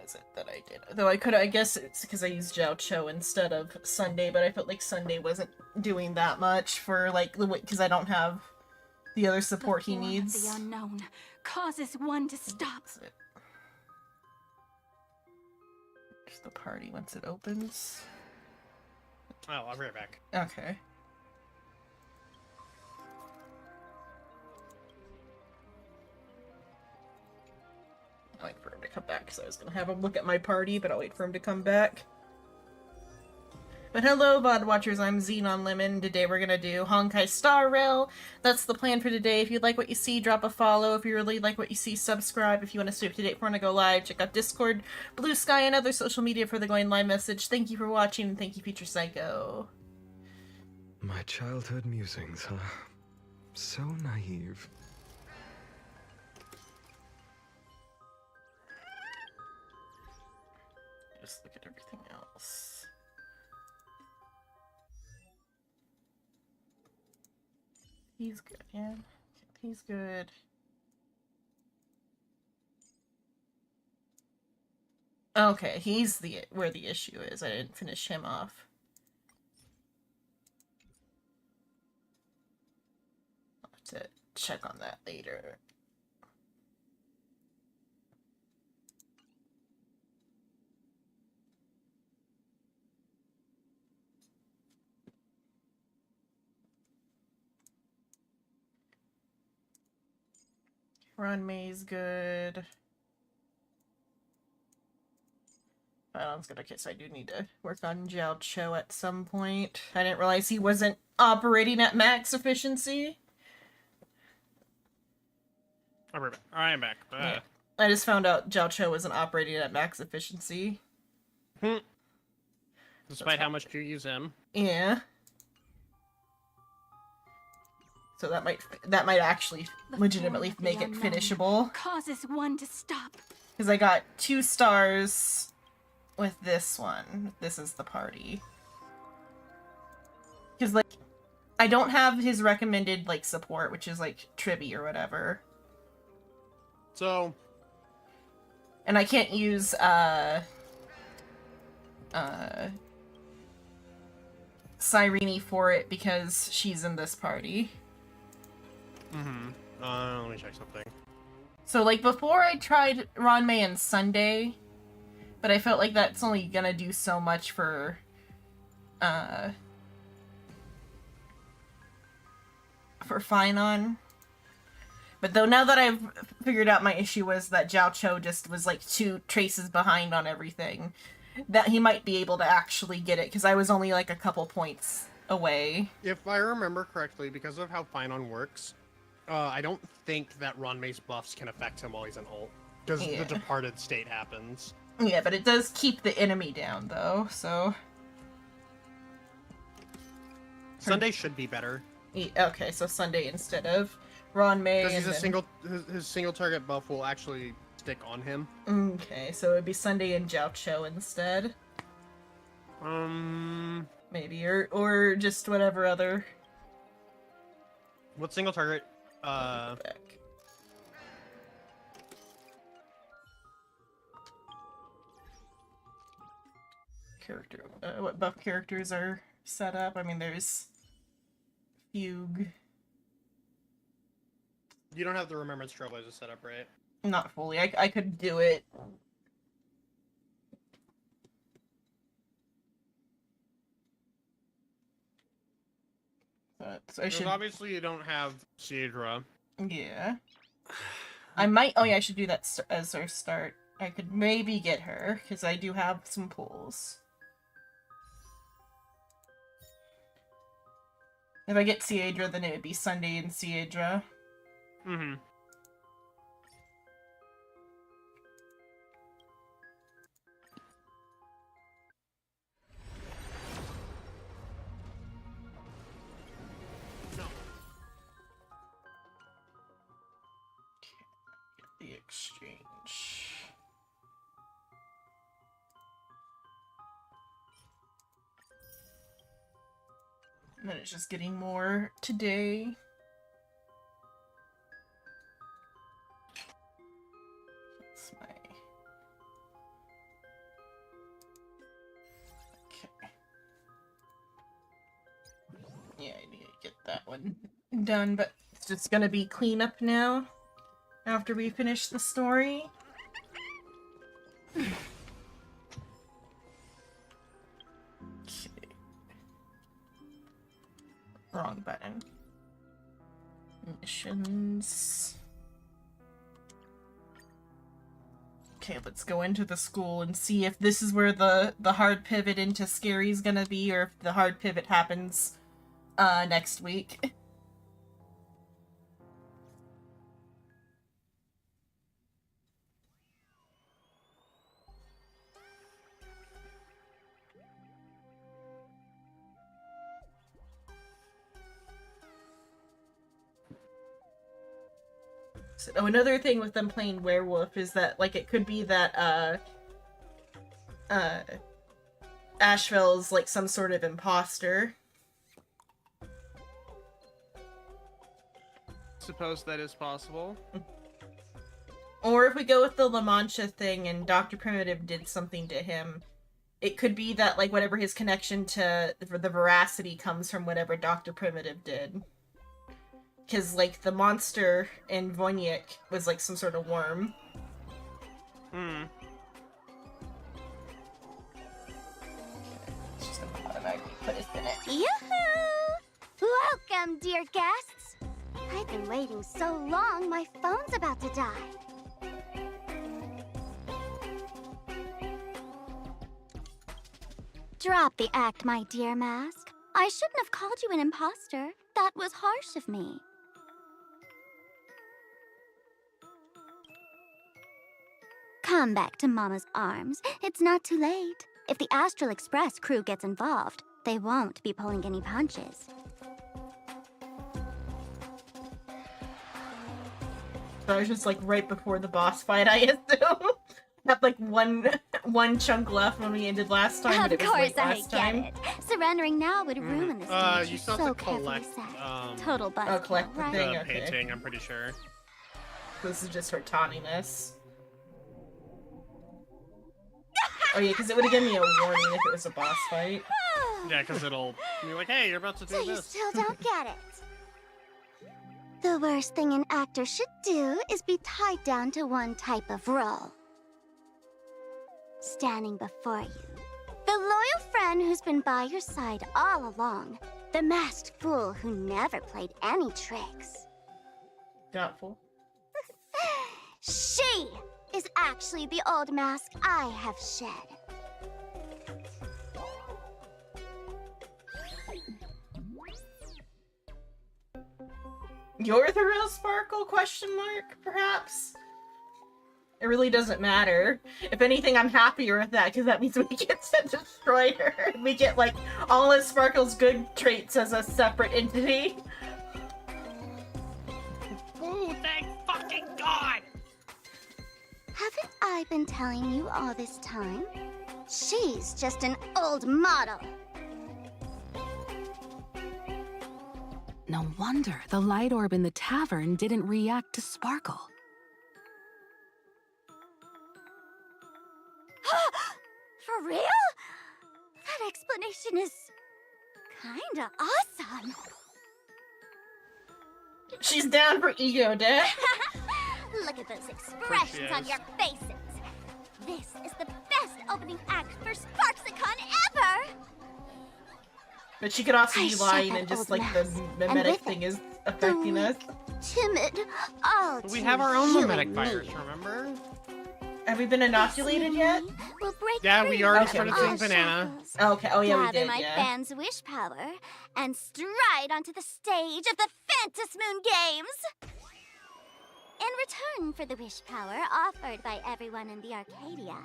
was it that I did? Though I guess it's because I used Jiao Cho instead of Sunday, but I felt like Sunday wasn't doing that much for, like, because I don't have the other support he needs. The unknown causes one to stop. There's the party once it opens. Oh, I'll be right back. Okay. I'll wait for him to come back because I was going to have him look at my party, but I'll wait for him to come back. But hello, VOD watchers, I'm Xenon Lemon. Today we're gonna do Honkai Star Rail. That's the plan for today. If you like what you see, drop a follow. If you really like what you see, subscribe. If you want to stay up to date before I go live, check out Discord, Blue Sky, and other social media for the going live message. Thank you for watching, and thank you, Future Psycho. My childhood musings, huh? So naive. Just look at everything else. He's good, yeah. He's good. Okay, he's where the issue is. I didn't finish him off. I'll have to check on that later. Run May's good. Finon's good. Okay, so I do need to work on Jiao Cho at some point. I didn't realize he wasn't operating at max efficiency. I am back. Yeah. I just found out Jiao Cho wasn't operating at max efficiency. Despite how much you use him. Yeah. So that might actually legitimately make it finishable. Causes one to stop. Because I got 2 stars with this one. This is the party. Because, like, I don't have his recommended, like, support, which is, like, Triby or whatever. So... And I can't use, Cyrene for it because she's in this party. let me check something. So, like, before I tried Ranmei and Sunday, but I felt like that's only gonna do so much for Finon. But though now that I've figured out my issue was that Jiao Cho just was, like, 2 traces behind on everything, that he might be able to actually get it, because I was only, like, a couple points away. If I remember correctly, because of how Finon works, I don't think that Ranmei's buffs can affect him while he's in ult. Because the departed state happens. Yeah, but it does keep the enemy down, though, so... Sunday should be better. Okay, so Sunday instead of Ranmei. Because he's a single... His single target buff will actually stick on him. Okay, so it'd be Sunday and Jiao Cho instead. Maybe, or just whatever other... What single target? Back. Character, what buff characters are set up? I mean, there's Fugue. You don't have the Remembrance Trailblazer set up, right? Not fully. I could do it. But so I should. Obviously, you don't have Sidra. Yeah. I might. Oh yeah, I should do that as our start. I could maybe get her because I do have some pulls. If I get Sidra, then it would be Sunday and Sidra. The exchange. And then it's just getting more today. That's my one done, but it's just gonna be cleanup now after we finish the story. Okay. Wrong button. Missions. Okay, let's go into the school and see if this is where the hard pivot into Scary's gonna be, or if the hard pivot happens next week. Oh, another thing with them playing werewolf is that, like, it could be that, Asheville's, like, some sort of imposter. Suppose that is possible. Or if we go with the La Mancha thing and Dr. Primitive did something to him, it could be that, like, whatever his connection to the veracity comes from whatever Dr. Primitive did. Because, like, the monster in Voynich was, like, some sort of worm. Hmm. It's just gonna automatically put us in it. Yoo-hoo! Welcome, dear guests! I've been waiting so long, my phone's about to die. Drop the act, my dear Mask. I shouldn't have called you an imposter. That was harsh of me. Come back to Mama's arms. It's not too late. If the Astral Express crew gets involved, they won't be pulling any punches. So I was just, like, right before the boss fight, I assume. Had, like, one chunk left when we ended last time, but it was late last time. It. Surrendering now would ruin the stage. You still so have to collect, set. Total buzzkill, Oh, collect the right? thing. the Okay. painting, I'm pretty sure. This is just her taunting us. Oh yeah, because it would have given me a warning if it was a boss fight. Yeah, because it'll be like, hey, you're about to do So you this. still don't get it. The worst thing an actor should do is be tied down to one type of role. Standing before you, the loyal friend who's been by your side all along. The masked fool who never played any tricks. Doubtful. She is actually the old mask I have shed. You're the real Sparkle? Question mark, perhaps? It really doesn't matter. If anything, I'm happier with that, because that means we get to destroy her. And we get, like, all of Sparkle's good traits as a separate entity. Ooh, thank fucking God! Haven't I been telling you all this time? She's just an old model. No wonder the light orb in the tavern didn't react to Sparkle. For real? That explanation is kinda awesome. She's down for ego death. Look at those expressions on your faces. This is the best opening act for Sparksicon ever! But she could also I be shed lying that and just, old like, the mask, and mimetic with thing it, is affecting us. Timid, all We too have our own human mimetic me. virus, remember? Have we been inoculated yet? We'll break Yeah, we free already from started all seeing Banana. shackles. Okay, oh yeah, we Gather did, my yeah. fans' wish power and stride onto the stage of the Phantas Moon Games. In return for the wish power offered by everyone in the Arcadia,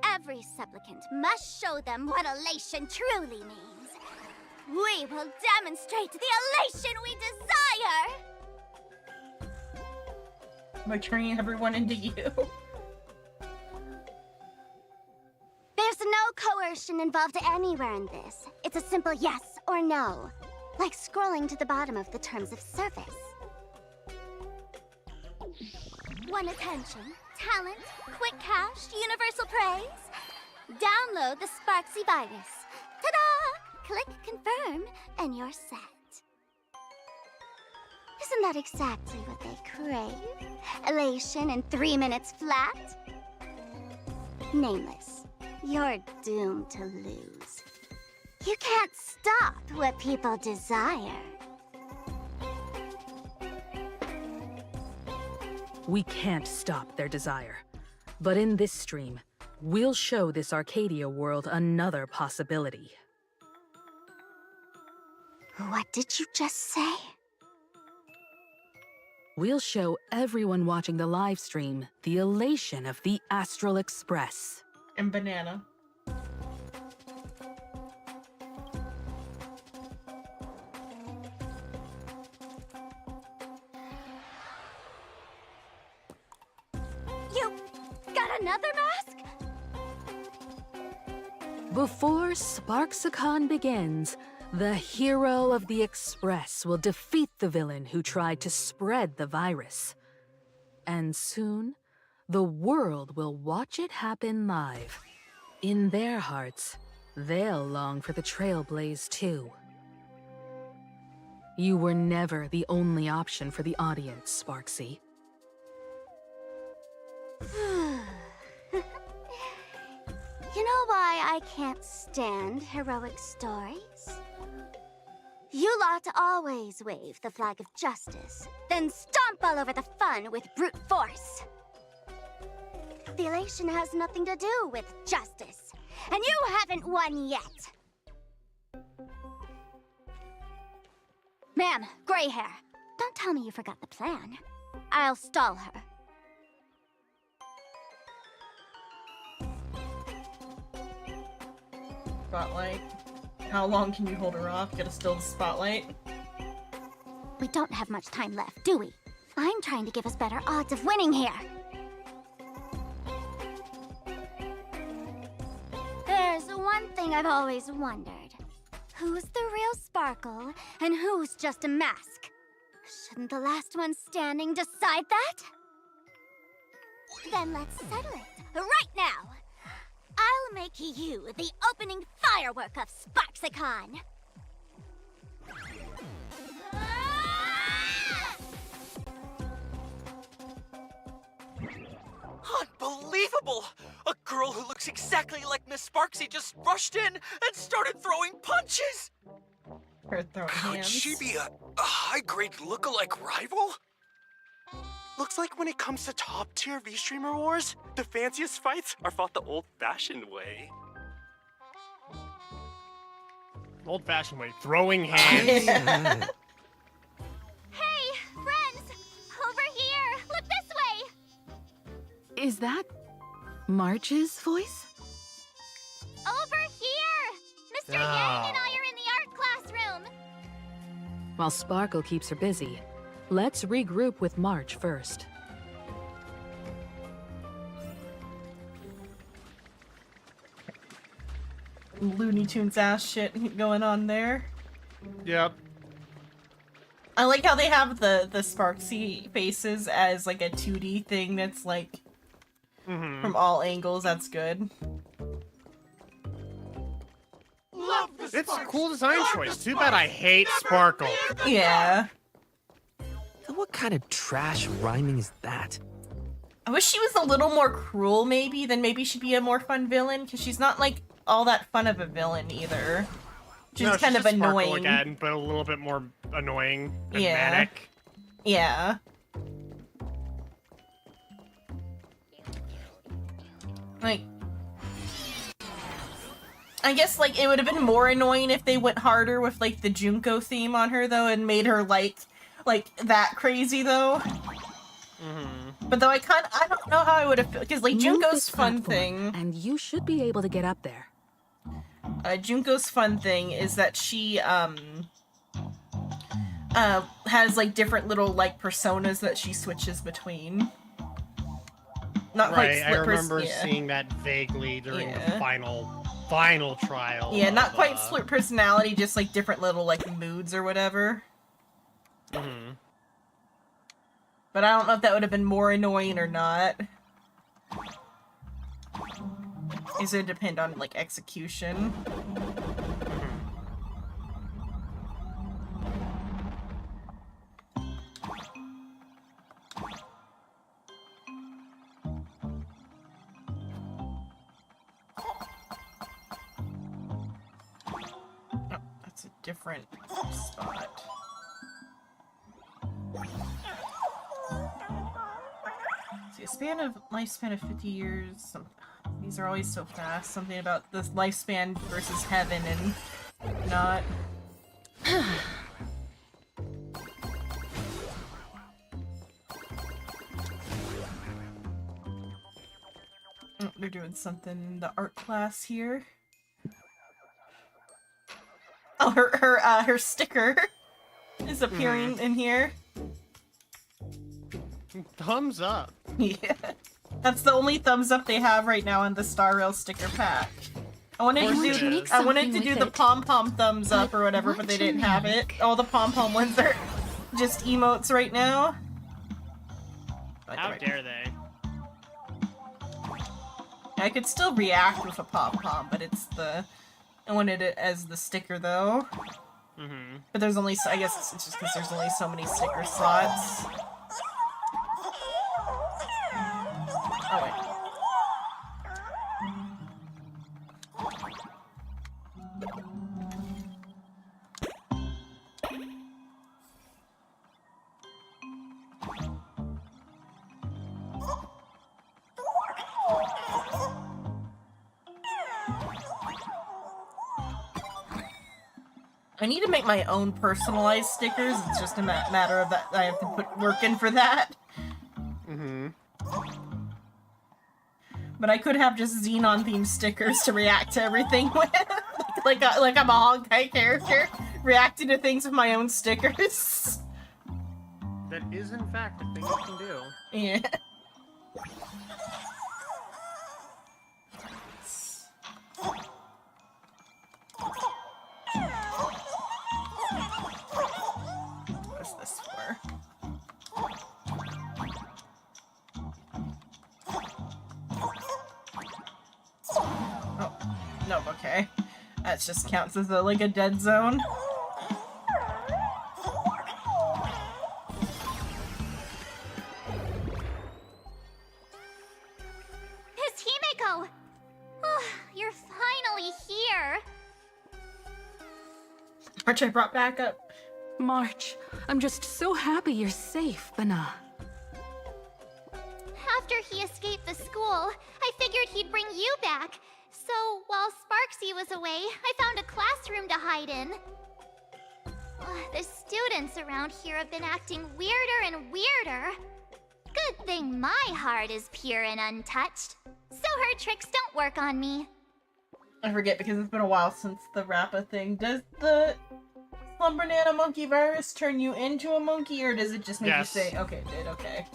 every supplicant must show them what elation truly means. We will demonstrate the elation we desire! By turning everyone into you. There's no coercion involved anywhere in this. It's a simple yes or no, like scrolling to the bottom of the terms of service. Want attention, talent, quick cash, universal praise? Download the Sparksy virus. Ta-da! Click confirm, and you're set. Isn't that exactly what they crave? Elation in 3 minutes flat? Nameless, you're doomed to lose. You can't stop what people desire. We can't stop their desire. But in this stream, we'll show this Arcadia world another possibility. What did you just say? We'll show everyone watching the live stream the elation of the Astral Express. And banana. You got another mask? Before Sparksicon begins, the hero of the Express will defeat the villain who tried to spread the virus. And soon, the world will watch it happen live. In their hearts, they'll long for the Trailblaze too. You were never the only option for the audience, Sparksy. You know why I can't stand heroic stories? You lot always wave the flag of justice, then stomp all over the fun with brute force. The elation has nothing to do with justice, and you haven't won yet. Ma'am, gray hair, don't tell me you forgot the plan. I'll stall her. Spotlight. How long can you hold her off? Gotta steal the spotlight? We don't have much time left, do we? I'm trying to give us better odds of winning here. There's one thing I've always wondered. Who's the real Sparkle, and who's just a mask? Shouldn't the last one standing decide that? Then let's settle it, right now! I'll make you the opening firework of Sparksicon! Unbelievable! A girl who looks exactly like Miss Sparksy just rushed in and started throwing punches! Her throwing Could hands. she be a high-grade lookalike rival? Looks like when it comes to top-tier V-Streamer wars, the fanciest fights are fought the old-fashioned way. Old-fashioned way. Throwing hands. Hey, friends! Over here! Look this way! Is that March's voice? Over here! Mr. Yang and I are in the art classroom! While Sparkle keeps her busy, let's regroup with March first. Looney Tunes ass shit going on there. Yep. I like how they have the Sparksy faces as like a 2D thing that's like from all angles. That's good. It's a cool design choice. Too bad I hate Sparkle. Yeah. What kind of trash rhyming is that? I wish she was a little more cruel, maybe. Then maybe she'd be a more fun villain, because she's not like all that fun of a villain either. She's No, kind of just Sparkle annoying. again, but a little bit more annoying and Yeah. manic. Yeah. Like, I guess like it would have been more annoying if they went harder with like the Junko theme on her though, and made her like that crazy though. But though I don't know how I would have, because like Move Junko's this fun platform, thing. and you should be able to get up there. Junko's fun thing is that she has like different little like personas that she switches between. Not Right, quite I split remember yeah. seeing that vaguely during the Yeah. final trial. Yeah, not of, quite split personality, just like different little like moods or whatever. But I don't know if that would have been more annoying or not. Is it depend on like execution? different spot. See, lifespan of 50 years. These are always so fast. Something about this lifespan versus heaven and not. Oh, they're doing something in the art class here. Oh, her sticker is appearing in here. Thumbs up. Yeah. That's the only thumbs up they have right now in the Star Rail sticker pack. I wanted to do the pom-pom thumbs up or whatever, but they didn't have it. All the pom-pom ones are just emotes right now. How dare they? I could still react with a pom-pom, but it's the... I wanted it as the sticker, though. But there's only... I guess it's just because there's only so many sticker slots. Oh, wait. I need to make my own personalized stickers. It's just a matter of that I have to put work in for that. But I could have just Xenon themed stickers to react to everything with. like I'm a Honkai character, reacting to things with my own stickers. That is in fact a thing you can do. Yeah. What's this for? Oh, no, okay. That just counts as like a dead zone. Miss Himeko! Oh, you're finally here! March, I brought back up. March, I'm just so happy you're safe, Bana. After he escaped the school, I figured he'd bring you back. So, while Sparksy was away, I found a classroom to hide in. The students around here have been acting weirder and weirder. Good thing my heart is pure and untouched, so her tricks don't work on me. I forget because it's been a while since the Rappa thing. Does the Slumber Nana monkey virus turn you into a monkey, or does it just make you say, okay, it did, okay.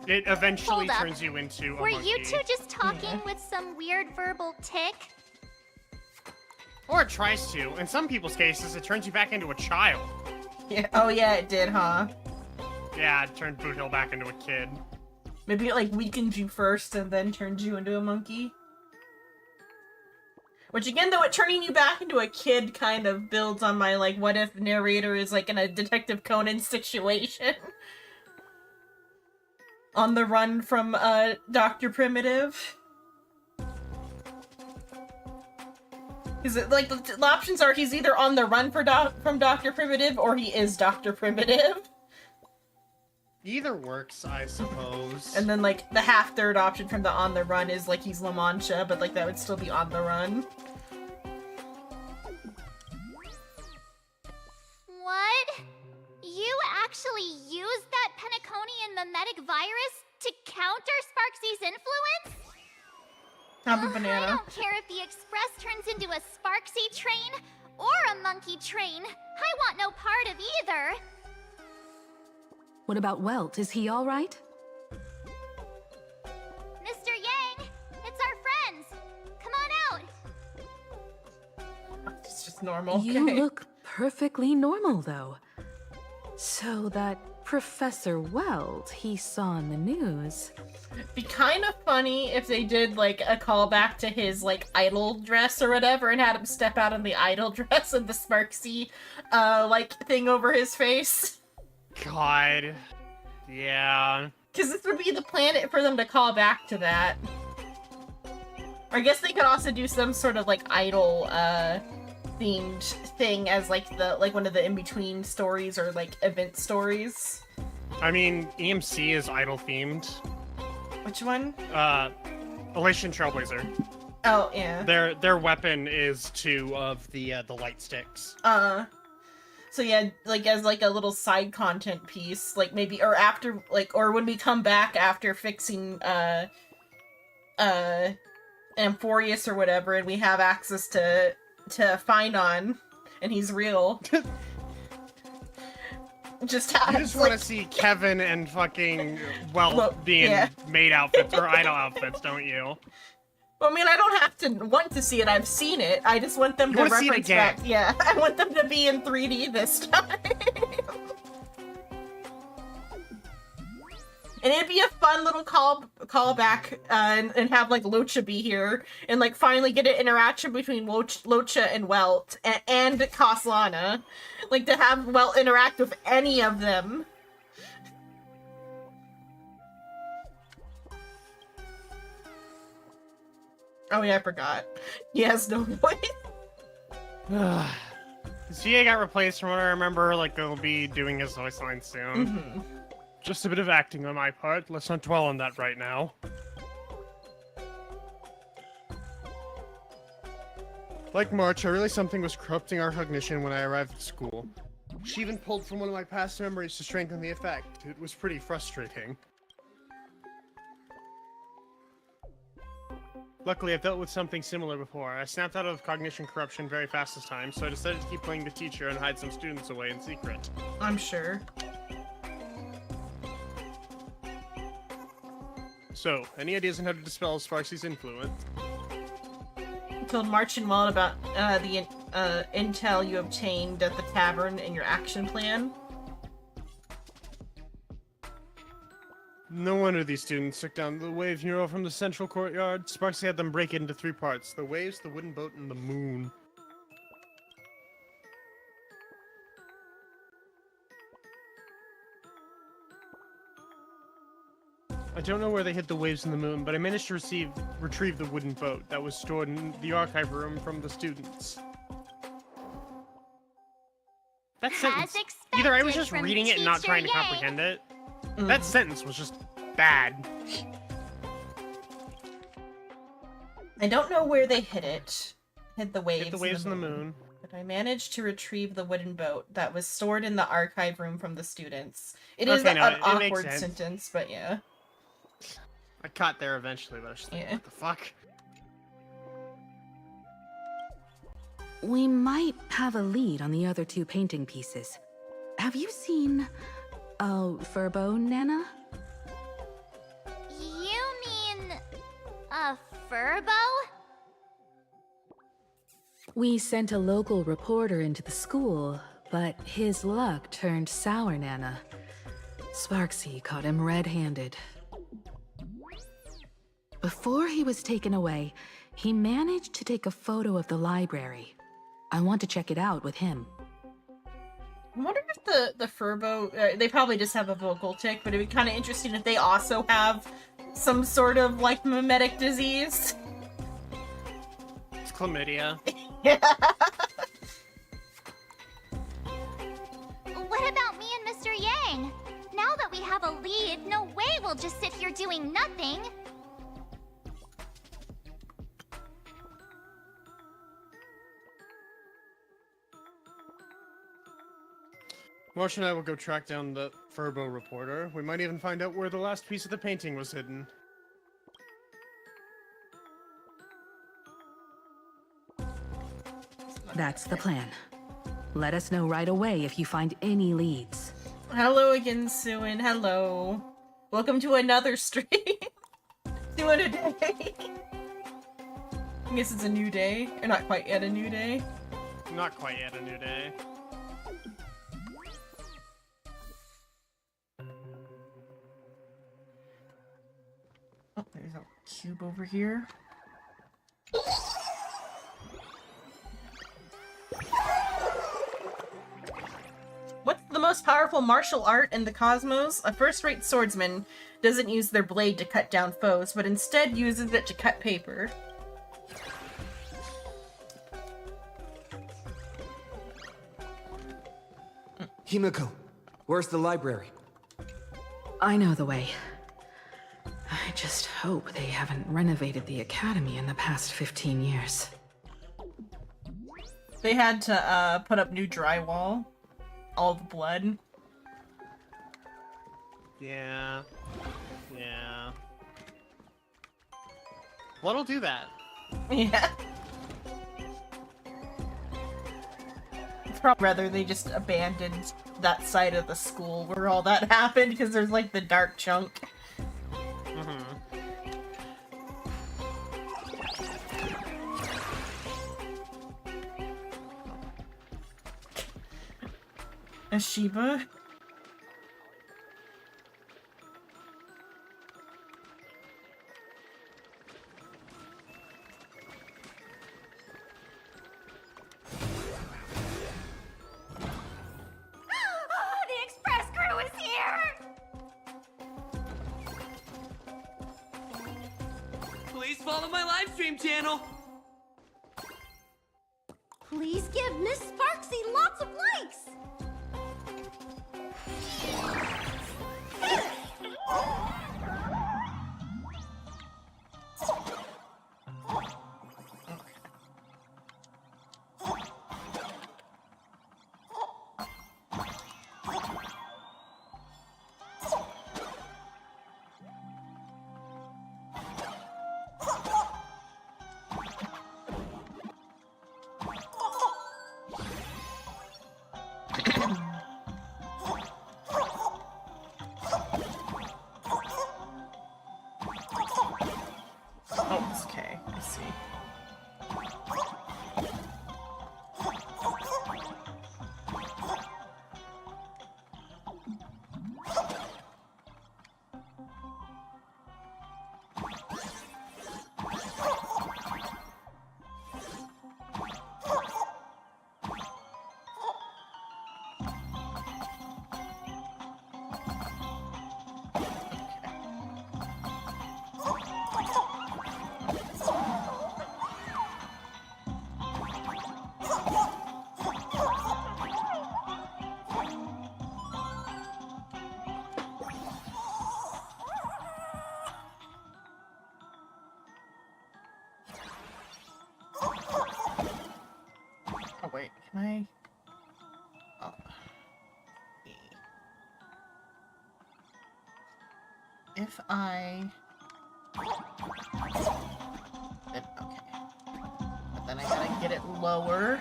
It eventually Hold up. turns you into a Were monkey. you two just talking with some weird verbal tick? Or it tries to. In some people's cases, it turns you back into a child. Yeah. Oh yeah, it did, huh? Yeah, it turned Boot Hill back into a kid. Maybe it like weakened you first and then turned you into a monkey. Which again, though, it turning you back into a kid kind of builds on my like, what if the narrator is like in a Detective Conan situation? On the run from Dr. Primitive. Is it like the options are he's either on the run from Dr. Primitive or he is Dr. Primitive? Either works, I suppose. And then like the half-third option from the on the run is like he's La Mancha, but like that would still be on the run. What? You actually used that Penaconian mimetic virus to counter Sparksy's influence? Have a I banana. don't care if the Express turns into a Sparksy train or a monkey train. I want no part of either. What about Welt? Is he all right? Mr. Yang, it's our friends. Come on out. It's just normal. You Okay. look perfectly normal, though. So that Professor Welt he saw in the news. Be kind of funny if they did like a callback to his like idol dress or whatever and had him step out in the idol dress and the Sparksy like thing over his face. God. Yeah. Because this would be the planet for them to call back to that. Or I guess they could also do some sort of like idol themed thing as like one of the in-between stories or like event stories. I mean, EMC is idol themed. Which one? Elation Trailblazer. Oh yeah. Their weapon is two of the light sticks. So yeah, like as like a little side content piece, like maybe or after like or when we come back after fixing Amphorius or whatever, and we have access to Phynon, and he's real. Just want to see Kevin and fucking being made outfits or idol outfits, don't you? Well, I mean, I don't have to want to see it. I've seen it. I just want them to reference back. Yeah, I want them to be in 3D this time. And it'd be a fun little callback and have like Locha be here and like finally get an interaction between Locha and Welt and Kaslana. Like to have Welt interact with any of them. Oh yeah, I forgot. He has no voice. CA got replaced from what I remember, like they'll be doing his voice line soon. Mm-hmm. Just a bit of acting on my part. Let's not dwell on that right now. Like March, I realized something was corrupting our cognition when I arrived at school. She even pulled from one of my past memories to strengthen the effect. It was pretty frustrating. Luckily, I've dealt with something similar before. I snapped out of cognition corruption very fast this time, so I decided to keep playing the teacher and hide some students away in secret. I'm sure. So, any ideas on how to dispel Sparksy's influence? You told March and Welt about the intel you obtained at the tavern and your action plan. No wonder these students took down the wave mural from the central courtyard. Sparksy had them break it into 3 parts. The waves, the wooden boat, and the moon. I don't know where they hid the waves and the moon, but I managed to retrieve the wooden boat that was stored in the archive room from the students. That sentence. Either I was just reading it and not trying to comprehend it. That sentence was just bad. I don't know where they hid it. Hid the waves. Hid the waves and the moon. But I managed to retrieve the wooden boat that was stored in the archive room from the students. It is an awkward sentence, but yeah. I caught there eventually, but I was just like, what the fuck? We might have a lead on the other 2 painting pieces. Have you seen Furbo, Nana? You mean a Furbo? We sent a local reporter into the school, but his luck turned sour, Nana. Sparksy caught him red-handed. Before he was taken away, he managed to take a photo of the library. I want to check it out with him. I wonder if the Furbo, they probably just have a vocal tick, but it'd be kind of interesting if they also have some sort of, like, mimetic disease. It's chlamydia. Yeah. What about me and Mr. Yang? Now that we have a lead, no way we'll just sit here doing nothing. Marsh and I will go track down the Furbo reporter. We might even find out where the last piece of the painting was hidden. That's the plan. Let us know right away if you find any leads. Hello again, Suin. Hello. Welcome to another stream. Doing a day. I guess it's a new day. Or not quite yet a new day. Not quite yet a new day. Oh, there's a cube over here. What's the most powerful martial art in the cosmos? A first-rate swordsman doesn't use their blade to cut down foes, but instead uses it to cut paper. Himiko, where's the library? I know the way. I just hope they haven't renovated the academy in the past 15 years. They had to put up new drywall. All the blood. Yeah. Yeah. What'll do that? Yeah. It's probably rather they just abandoned that side of the school where all that happened, because there's like the dark chunk. A Shiba? The express crew is here! Please follow my live stream channel. Please give Miss Sparksy lots of likes! Oh, okay. I see. Oh wait, can I? Oh. If I... Then, okay. But then I gotta get it lower.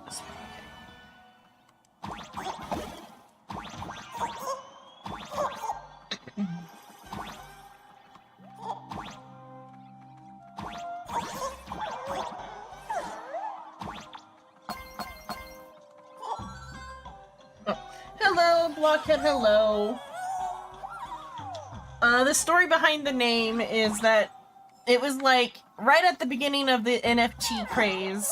This way, okay. Oh. Hello, Blockhead, hello. The story behind the name is that it was like right at the beginning of the NFT craze,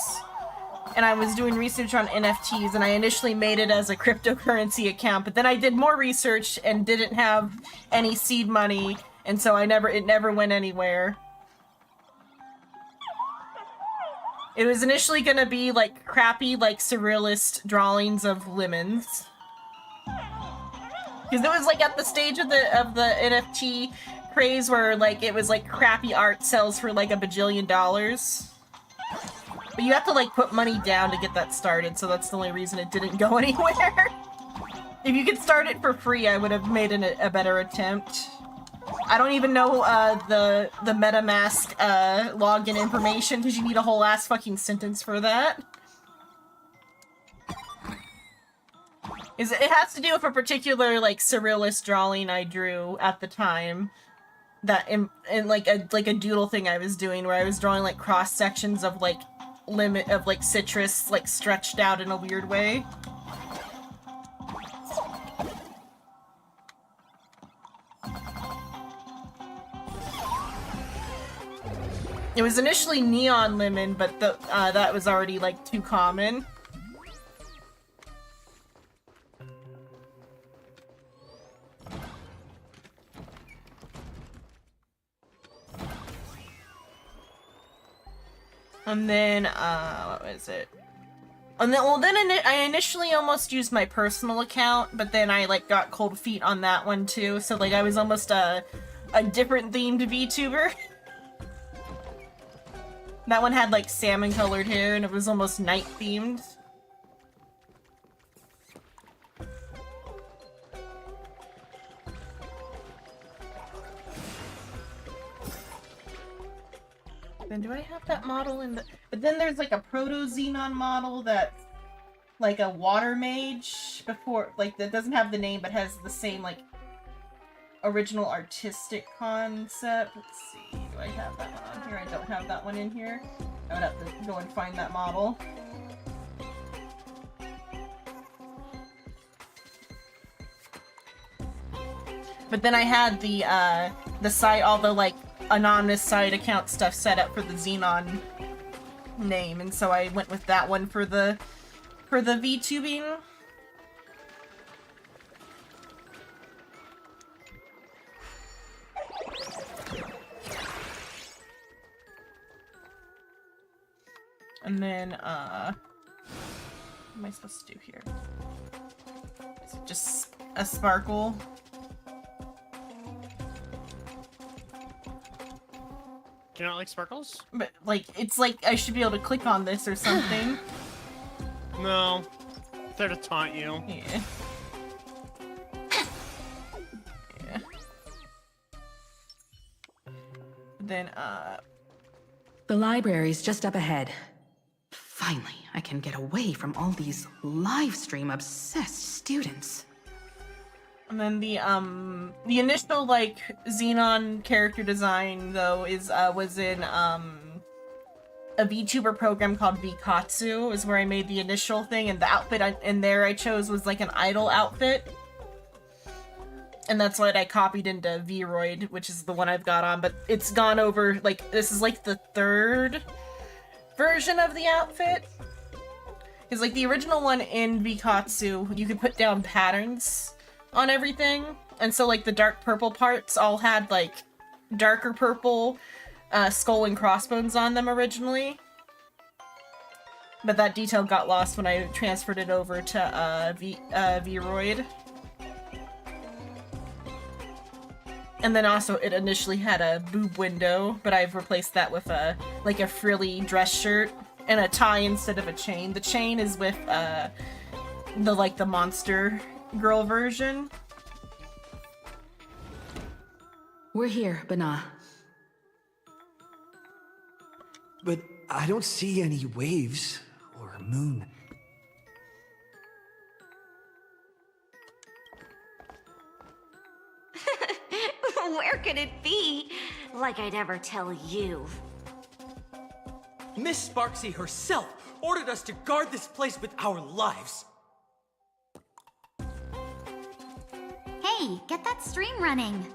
and I was doing research on NFTs, and I initially made it as a cryptocurrency account, but then I did more research and didn't have any seed money, and so it never went anywhere. It was initially gonna be like crappy, like surrealist drawings of lemons. Because it was like at the stage of the NFT craze where like it was like crappy art sells for like $1 bajillion. But you have to like put money down to get that started, so that's the only reason it didn't go anywhere. If you could start it for free, I would have made a better attempt. I don't even know the MetaMask login information because you need a whole ass fucking sentence for that. It has to do with a particular like surrealist drawing I drew at the time. That in like a doodle thing I was doing where I was drawing like cross sections of like citrus like stretched out in a weird way. It was initially Neon Lemon, but that was already, like, too common. And then, what was it? And then, well, then I initially almost used my personal account, but then I, like, got cold feet on that one, too. So, like, I was almost a different themed VTuber. That one had, like, salmon-colored hair, and it was almost night-themed. Then do I have that model in the... But then there's, like, a Proto-Xenon model that's, like, a water mage before... Like, that doesn't have the name, but has the same, like, original artistic concept. Let's see, do I have that one on here? I don't have that one in here. I would have to go and find that model. But then I had the site, all the, like, anonymous side account stuff set up for the Xenon name, and so I went with that one for the VTubing. And then, what am I supposed to do here? Is it just a sparkle? Do you not like sparkles? But, like, it's like I should be able to click on this or something. No. They're to taunt you. Yeah. Yeah. Then, The library's just up ahead. Finally, I can get away from all these livestream-obsessed students. And then the initial, like, Xenon character design, though, was in, a VTuber program called Vikatsu, is where I made the initial thing, and the outfit in there I chose was, like, an idol outfit. And that's what I copied into Vroid, which is the one I've got on, but it's gone over, like, this is, like, the third version of the outfit. Because, like, the original one in Vikatsu, you could put down patterns on everything, and so, like, the dark purple parts all had, like, darker purple skull and crossbones on them originally. But that detail got lost when I transferred it over to Vroid. And then also it initially had a boob window, but I've replaced that with a frilly dress shirt and a tie instead of a chain. The chain is with the monster girl version. We're here, Bana. But I don't see any waves or a moon. Where could it be? Like I'd ever tell you. Miss Sparksy herself ordered us to guard this place with our lives. Hey, get that stream running.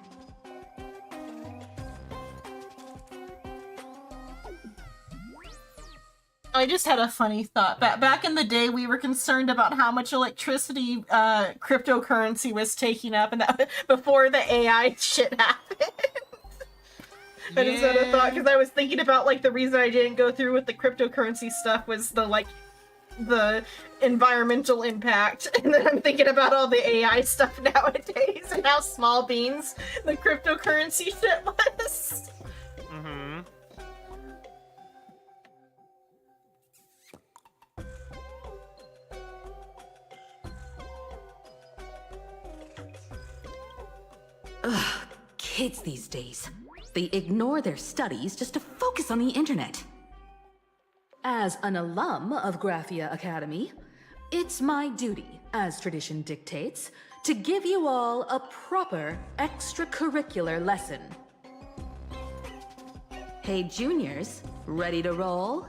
I just had a funny thought. Back in the day, we were concerned about how much electricity cryptocurrency was taking up, and that before the AI shit happened. I just had a thought, because I was thinking about, like, the reason I didn't go through with the cryptocurrency stuff was the environmental impact, and then I'm thinking about all the AI stuff nowadays, and how small beans the cryptocurrency shit was. Mm-hmm. Ugh, kids these days. They ignore their studies just to focus on the internet. As an alum of Graphia Academy, it's my duty, as tradition dictates, to give you all a proper extracurricular lesson. Hey, juniors, ready to roll?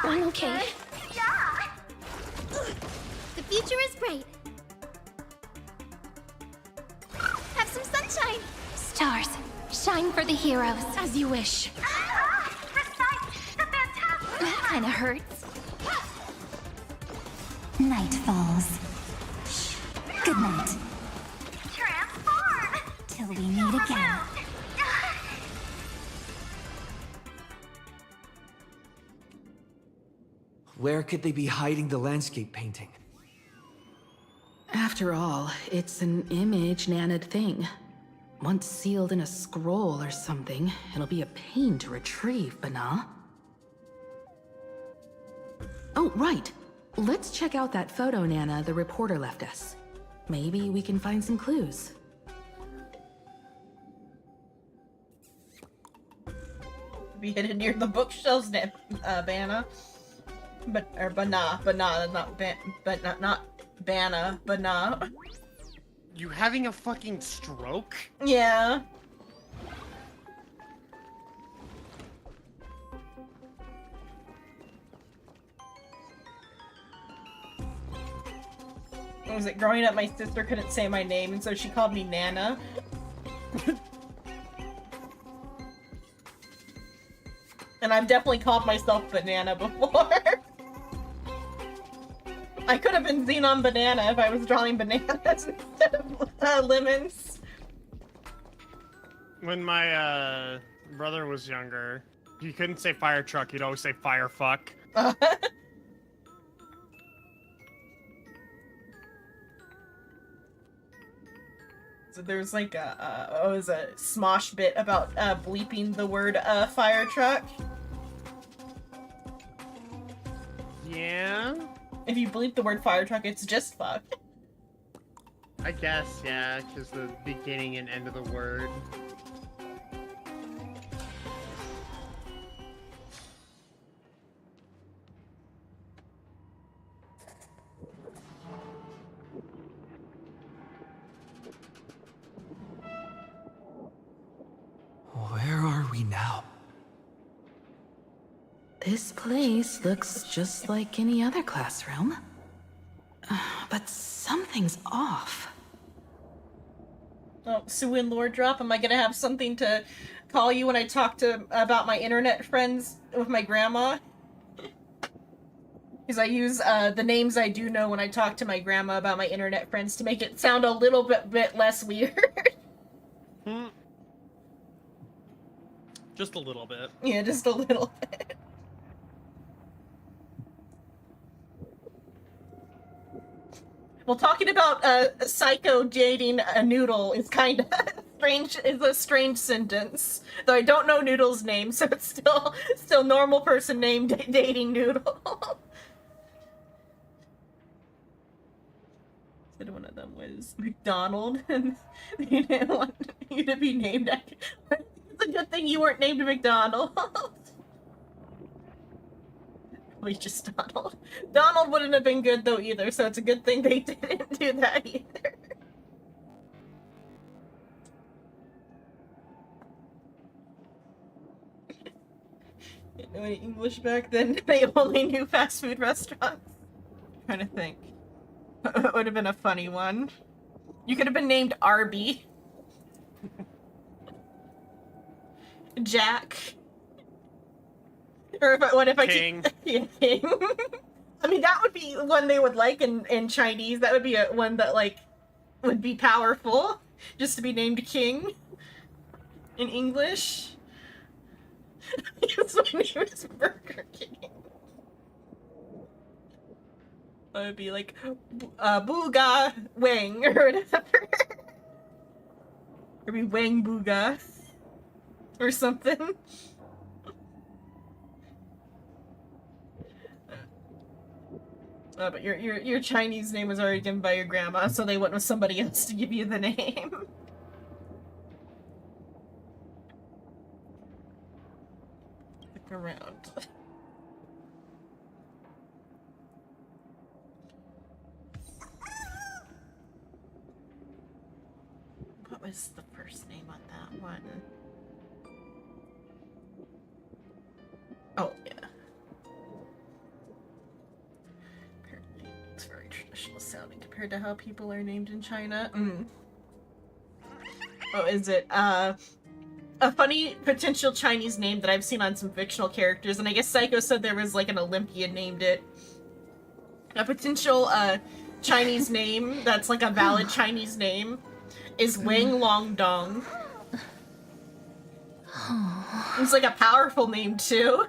I'm okay. Yeah! The future is bright. Shine! Stars, shine for the heroes. As you wish. Recite the fantastic. That kind of hurts. Night falls. Good night. Transform! Till we meet again. Where could they be hiding the landscape painting? After all, it's an image Nana'd thing. Once sealed in a scroll or something, it'll be a pain to retrieve, Bana. Oh, right. Let's check out that photo Nana the reporter left us. Maybe we can find some clues. Be hidden near the bookshelves, Bana. Bana, not Bana, Bana. You having a fucking stroke? Yeah. What was it? Growing up, my sister couldn't say my name, and so she called me Nana. And I've definitely called myself Banana before. I could have been Xenon Banana if I was drawing bananas instead of lemons. When my brother was younger, he couldn't say fire truck, he'd always say fire fuck. So there's like a Smosh bit about bleeping the word fire truck. Yeah? If you bleep the word fire truck, it's just fuck. I guess, yeah, because the beginning and end of the word. Where are we now? This place looks just like any other classroom. But something's off. Oh, Suin lore drop. Am I gonna have something to call you when I talk about my internet friends with my grandma? Because I use the names I do know when I talk to my grandma about my internet friends to make it sound a little bit less weird. Just a little bit. Yeah, just a little bit. Well, talking about Psycho dating a Noodle is kind of strange. Is a strange sentence. Though I don't know Noodle's name, so it's still normal person named dating Noodle. Said one of them was McDonald, and they didn't want you to be named after. It's a good thing you weren't named McDonald. We just Donald. Donald wouldn't have been good though either, so it's a good thing they didn't do that either. Didn't know any English back then. They only knew fast food restaurants. I'm trying to think. It would have been a funny one. You could have been named Arby. Jack. Or what if I King. Yeah, King. I mean, that would be one they would like in Chinese. That would be one that like would be powerful, just to be named King. In English. Yes, my name is Burger King. That would be like Booga Wang or whatever. Or be Wang Booga or something. But your Chinese name was already given by your grandma, so they went with somebody else to give you the name. Look around. What was the first name on that one? Oh, yeah. It's very traditional sounding compared to how people are named in China. what is it? A funny potential Chinese name that I've seen on some fictional characters, and I guess Psycho said there was like an Olympian named it. A potential Chinese name that's like a valid Chinese name is Wang Long Dong. It's like a powerful name too.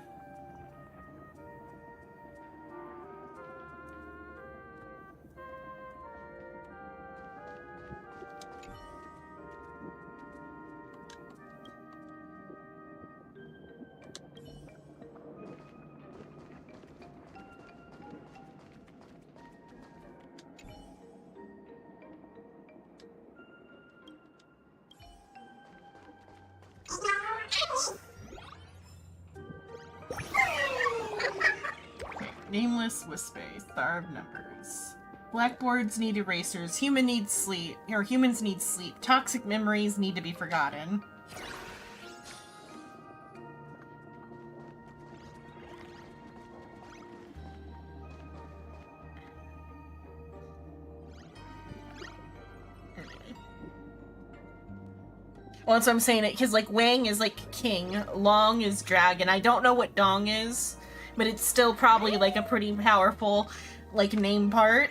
Nameless Wispe, Star of Numbers. Blackboards need erasers. Humans need sleep. Toxic memories need to be forgotten. Well, that's what I'm saying. Because, like, Wang is, like, king. Long is dragon. I don't know what Dong is, but it's still probably, like, a pretty powerful, like, name part.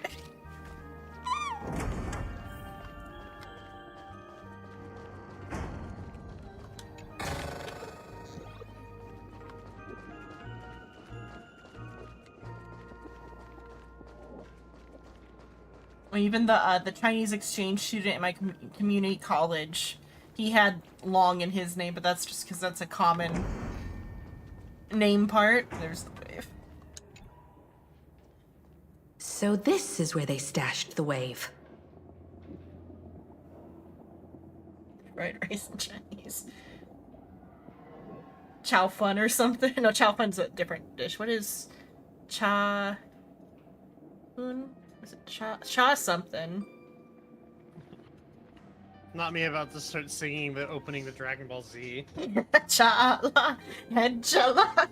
Well, even the Chinese exchange student at my community college, he had Long in his name, but that's just because that's a common name part. There's the wave. So this is where they stashed the wave. Fried rice in Chinese. Chow fun or something? No, chow fun's a different dish. What is cha fun? Is it cha something? Not me about to start singing the opening to Dragon Ball Z. Cha-la, head-cha-la.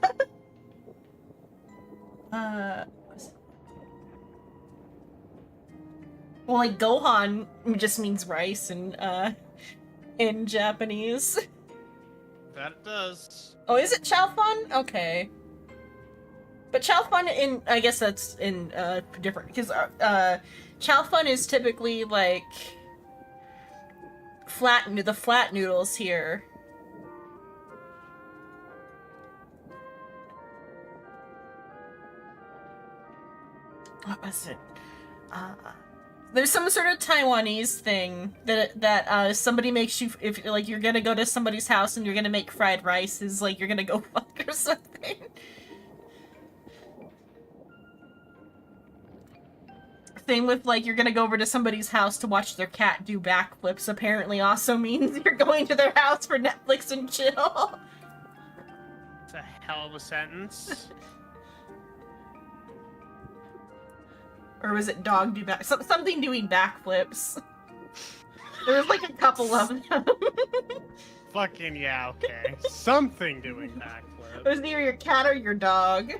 Well, like, Gohan just means rice in Japanese. That it does. Oh, is it chow fun? Okay. But chow fun in, I guess that's in, different, because, chow fun is typically, like, the flat noodles here. What was it? There's some sort of Taiwanese thing that somebody makes you, if like you're gonna go to somebody's house and you're gonna make fried rice, is like you're gonna go fuck or something. Same with like you're gonna go over to somebody's house to watch their cat do backflips apparently also means you're going to their house for Netflix and chill. It's a hell of a sentence. Or was it dog do back? Something doing backflips. There was like a couple of them. Fucking yeah, okay. Something doing backflip. It was either your cat or your dog.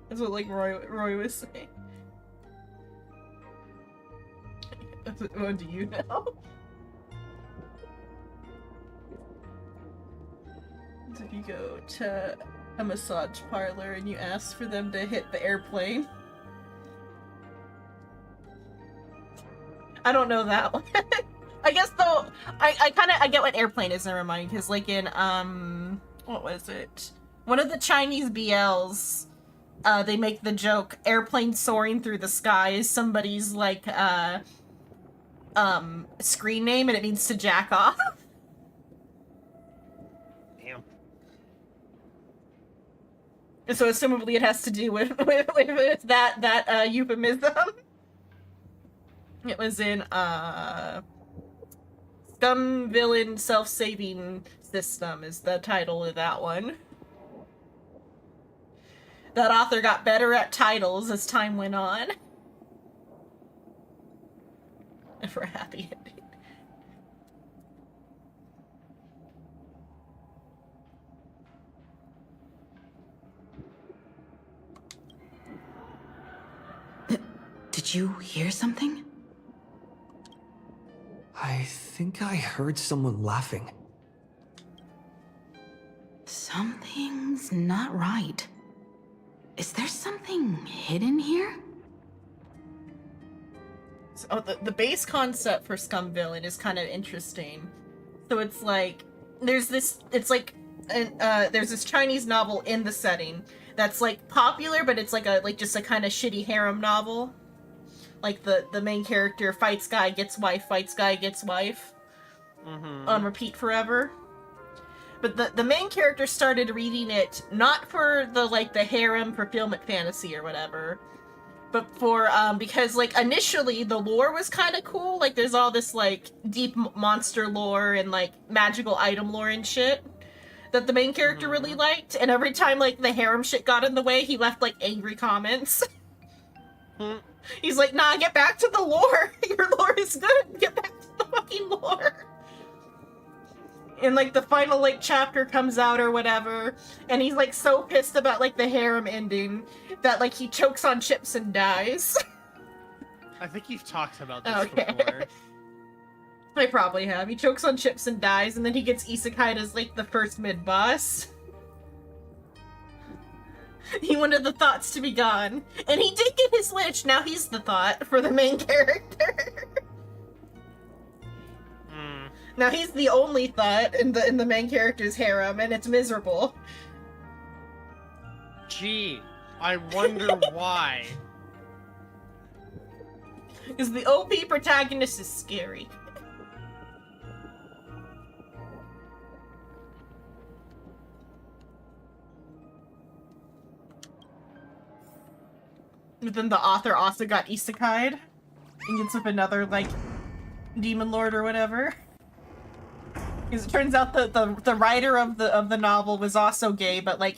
That's what like Roy was saying. What do you know? So if you go to a massage parlor and you ask for them to hit the airplane. I don't know that one. I guess though, I get what airplane is, never mind, because like in, what was it? One of the Chinese BLs, they make the joke, airplane soaring through the sky is somebody's like, screen name and it means to jack off. Damn. And so assumably it has to do with that euphemism. It was in, Scum Villain Self-Saving System is the title of that one. That author got better at titles as time went on. And for a happy ending. Did you hear something? I think I heard someone laughing. Something's not right. Is there something hidden here? So, the base concept for Scum Villain is kind of interesting. So it's like, there's this Chinese novel in the setting that's like popular, but it's like just a kind of shitty harem novel. Like the main character fights guy, gets wife, fights guy, gets wife. On repeat forever. But the main character started reading it not for the harem fulfillment fantasy or whatever, but for because like initially the lore was kind of cool. Like there's all this like deep monster lore and like magical item lore and shit that the main character really liked. And every time like the harem shit got in the way, he left like angry comments. He's like, nah, get back to the lore. Your lore is good. Get back to the fucking lore. And like the final like chapter comes out or whatever, and he's like so pissed about like the harem ending that like he chokes on chips and dies. I think you've talked about this before. I probably have. He chokes on chips and dies, and then he gets isekai'd as like the first mid-boss. He wanted the thoughts to be gone. And he did get his wish, now he's the thought for the main character. Now he's the only thought in the main character's harem, and it's miserable. Gee, I wonder why. Because the OP protagonist is scary. But then the author also got isekai'd and gets with another, like, demon lord or whatever. Because it turns out the writer of the novel was also gay, but like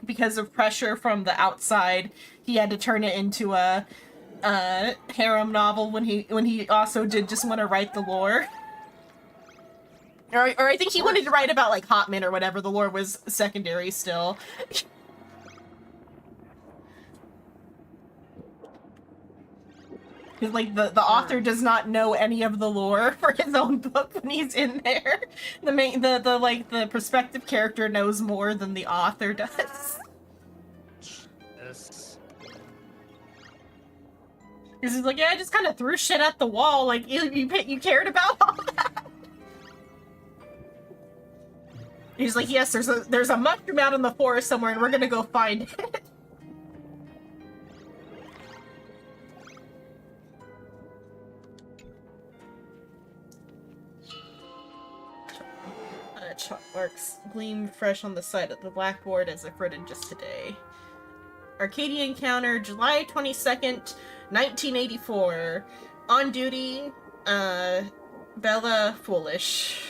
because of pressure from the outside, he had to turn it into a harem novel when he also did just want to write the lore. Or I think he wanted to write about like Hotman or whatever. The lore was secondary still. Because, like, the author does not know any of the lore for his own book when he's in there. The prospective character knows more than the author does. This. Because he's like, yeah, I just kind of threw shit at the wall. Like, you cared about all that? He's like, yes, there's a mushroom out in the forest somewhere, and we're gonna go find it. Chalk marks gleam fresh on the side of the blackboard as if written just today. Arcadia encounter, July 22nd, 1984. On duty, Bella Foolish.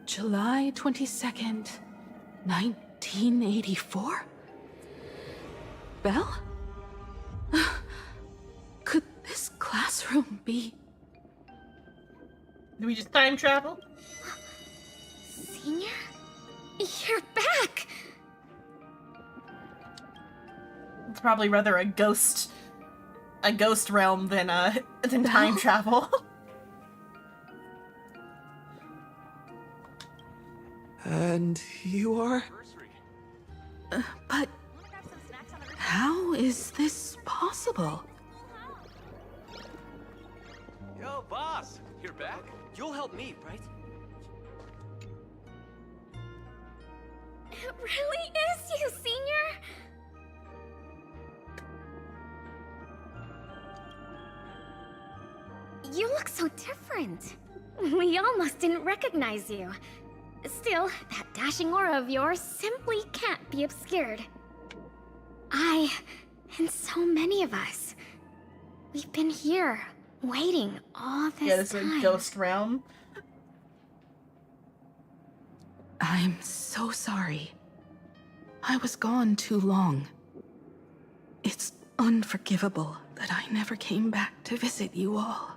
July 22nd, 1984? Belle? Could this classroom be... Do we just time travel? Senior? You're back! It's probably rather a ghost realm than time travel. And you are? But how is this possible? Yo, boss! You're back? You'll help me, right? It really is you, Senior! You look so different. We almost didn't recognize you. Still, that dashing aura of yours simply can't be obscured. I, and so many of us, we've been here, waiting all this time. Yeah, this is a ghost realm. I'm so sorry. I was gone too long. It's unforgivable that I never came back to visit you all.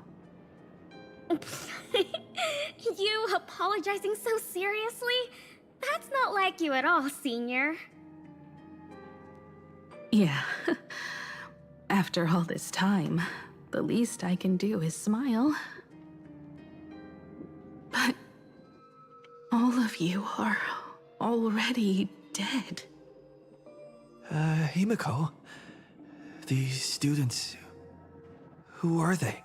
You apologizing so seriously? That's not like you at all, Senior. Yeah. After all this time, the least I can do is smile. But all of you are already dead. Himiko, these students, who are they?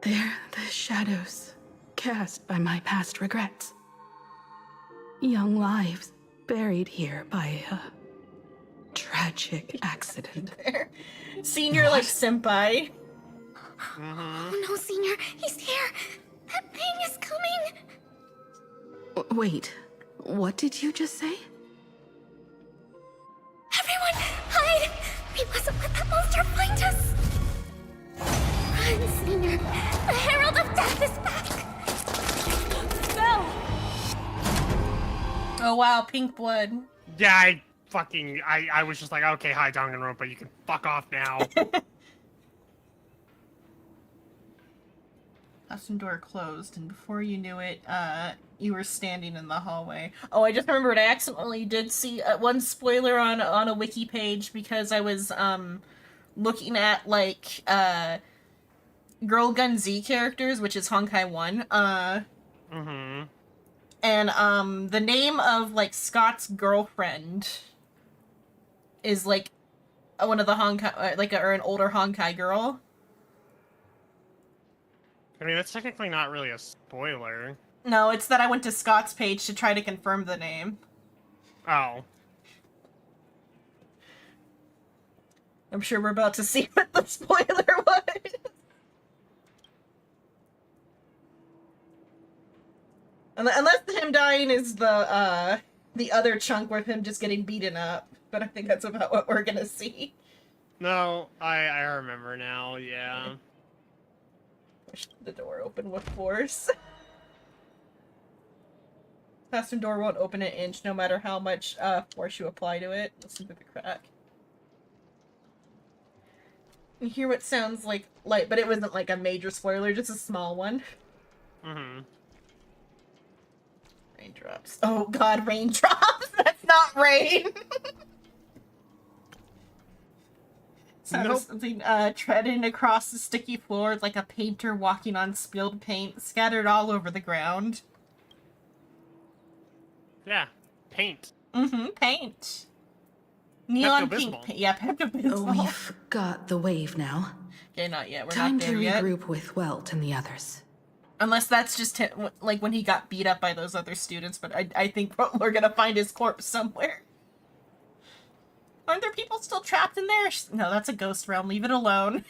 They're the shadows cast by my past regrets. Young lives buried here by a tragic accident. Senior, like, senpai. Oh no, Senior, he's here! That thing is coming! Wait, what did you just say? Everyone, hide! We mustn't let that monster find us! Run, Senior! The Herald of Death is back! No! Oh wow, pink blood. Yeah, I was just like, okay, hi, Danganronpa, you can fuck off now. Classroom door closed, and before you knew it, you were standing in the hallway. Oh, I just remembered I accidentally did see one spoiler on a wiki page because I was looking at like Girl Gun Z characters, which is Honkai 1. And the name of like Scott's girlfriend is like one of the Honkai, or an older Honkai girl. I mean, that's technically not really a spoiler. No, it's that I went to Scott's page to try to confirm the name. Oh. I'm sure we're about to see what the spoiler was. Unless him dying is the other chunk with him just getting beaten up. But I think that's about what we're gonna see. No, I remember now, yeah. Push the door open with force. Classroom door won't open an inch no matter how much force you apply to it. Listen to the crack. You hear what sounds like light, but it wasn't like a major spoiler, just a small one. Raindrops. Oh god, raindrops! That's not rain! Sound of something treading across the sticky floor. It's like a painter walking on spilled paint scattered all over the ground. Yeah, paint. Paint. Neon pink. Yeah, Pepto-Bismol. We've got the wave now. Okay, not yet. We're Time not there to yet. regroup with Welt and the others. Unless that's just him, like when he got beat up by those other students, but I think we're gonna find his corpse somewhere. Aren't there people still trapped in there? No, that's a ghost realm. Leave it alone.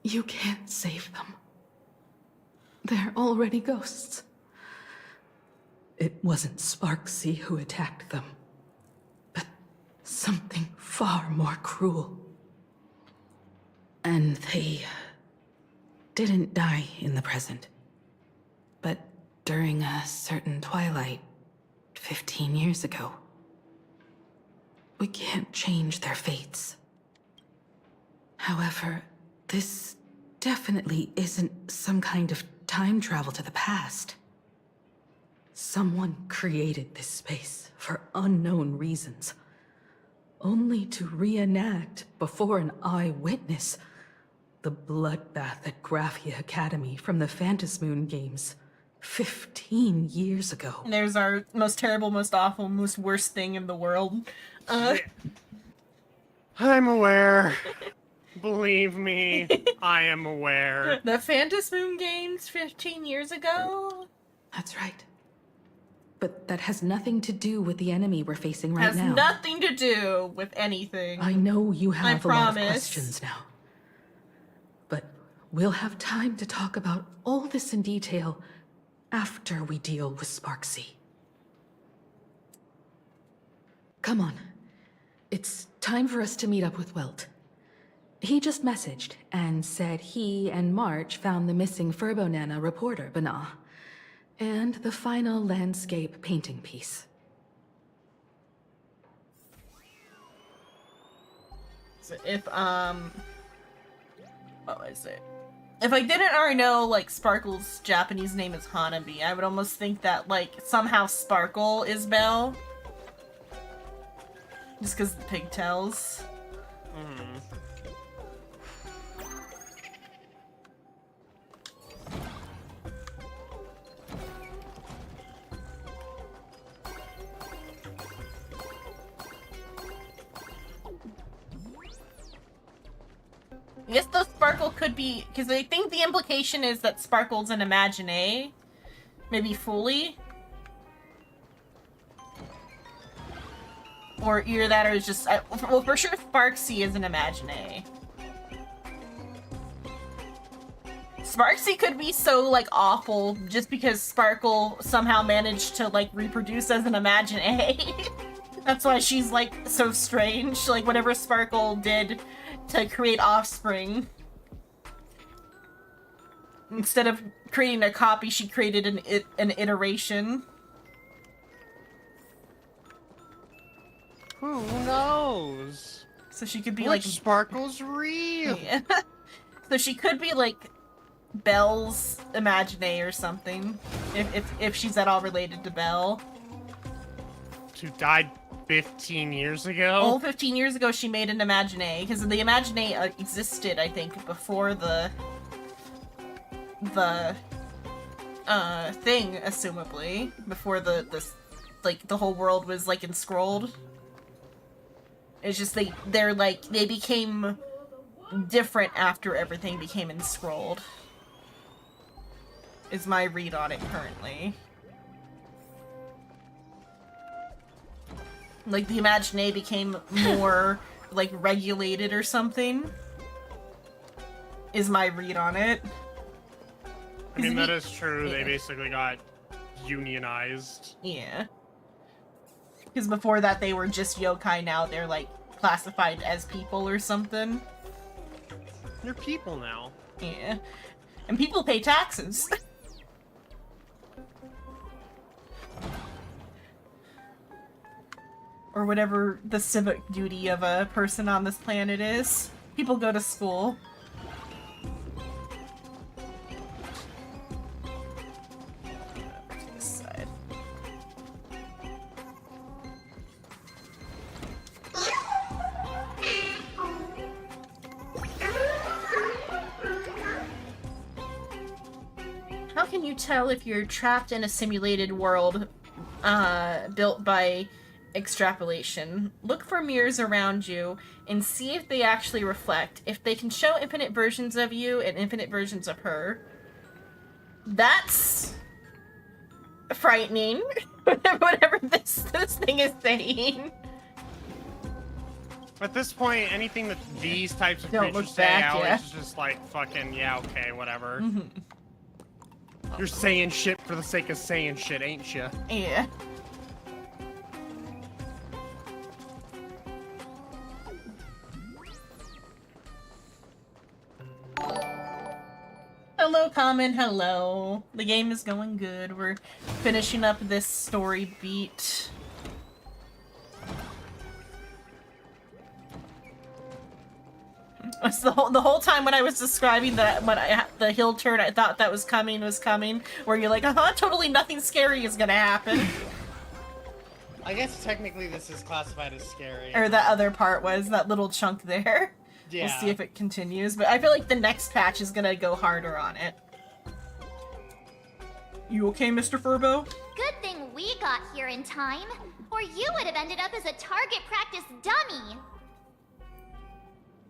You can't save them. They're already ghosts. It wasn't Sparksy who attacked them, but something far more cruel. And they didn't die in the present, but during a certain twilight 15 years ago. We can't change their fates. However, this definitely isn't some kind of time travel to the past. Someone created this space for unknown reasons, only to reenact before an eyewitness the bloodbath at Graphia Academy from the Phantasmoon games 15 years ago. And there's our most terrible, most awful, most worst thing in the world. I'm aware. Believe me, I am aware. The Phantasmoon games 15 years ago? That's right. But that has nothing to do with the enemy we're facing right now. Has nothing to do with anything. I know you have a lot of promise. questions now. But we'll have time to talk about all this in detail after we deal with Sparksy. Come on. It's time for us to meet up with Welt. He just messaged and said he and March found the missing Furbonana reporter, Bana, and the final landscape painting piece. So if, what was it? If I didn't already know, like, Sparkle's Japanese name is Hanabi, I would almost think that, like, somehow Sparkle is Belle. Just because of the pigtails. I guess though Sparkle could be, because I think the implication is that Sparkle's an Imagine. Maybe fully. Or either that or it's just, well, for sure Sparksy is an Imagine. Sparksy could be so, like, awful just because Sparkle somehow managed to, like, reproduce as an Imagine. That's why she's, like, so strange. Like, whatever Sparkle did to create offspring. Instead of creating a copy, she created an iteration. Who knows? So she could be, What like... Sparkle's real? Yeah. So she could be, like, Belle's Imagine or something. If she's at all related to Belle. Who died 15 years ago? Oh, 15 years ago she made an Imagine, because the Imagine existed, I think, before the thing, assumably. Before the whole world was, like, enscrolled. It's just they became different after everything became enscrolled. Is my read on it currently. Like, the Imagine became more, like, regulated or something. Is my read on it. I mean, that is true. Yeah. They basically got unionized. Yeah. Because before that, they were just yokai. Now they're, like, classified as people or something. They're people now. Yeah. And people pay taxes. Or whatever the civic duty of a person on this planet is. People go to school. This side. How can you tell if you're trapped in a simulated world built by extrapolation? Look for mirrors around you and see if they actually reflect. If they can show infinite versions of you and infinite versions of her. That's frightening. Whatever this thing is saying. At this point, anything that these types of Don't creatures look say back, out yeah. is just like fucking, yeah, okay, whatever. Mm-hmm. You're saying shit for the sake of saying shit, ain't ya? Yeah. Hello, Common, hello. The game is going good. We're finishing up this story beat. The whole time when I was describing the hill turn, I thought that was coming, where you're like, totally nothing scary is gonna happen. I guess technically this is classified as scary. Or that other part was, that little chunk there. Yeah. We'll see if it continues, but I feel like the next patch is gonna go harder on it. You okay, Mr. Furbo? Good thing we got here in time, or you would have ended up as a target practice dummy.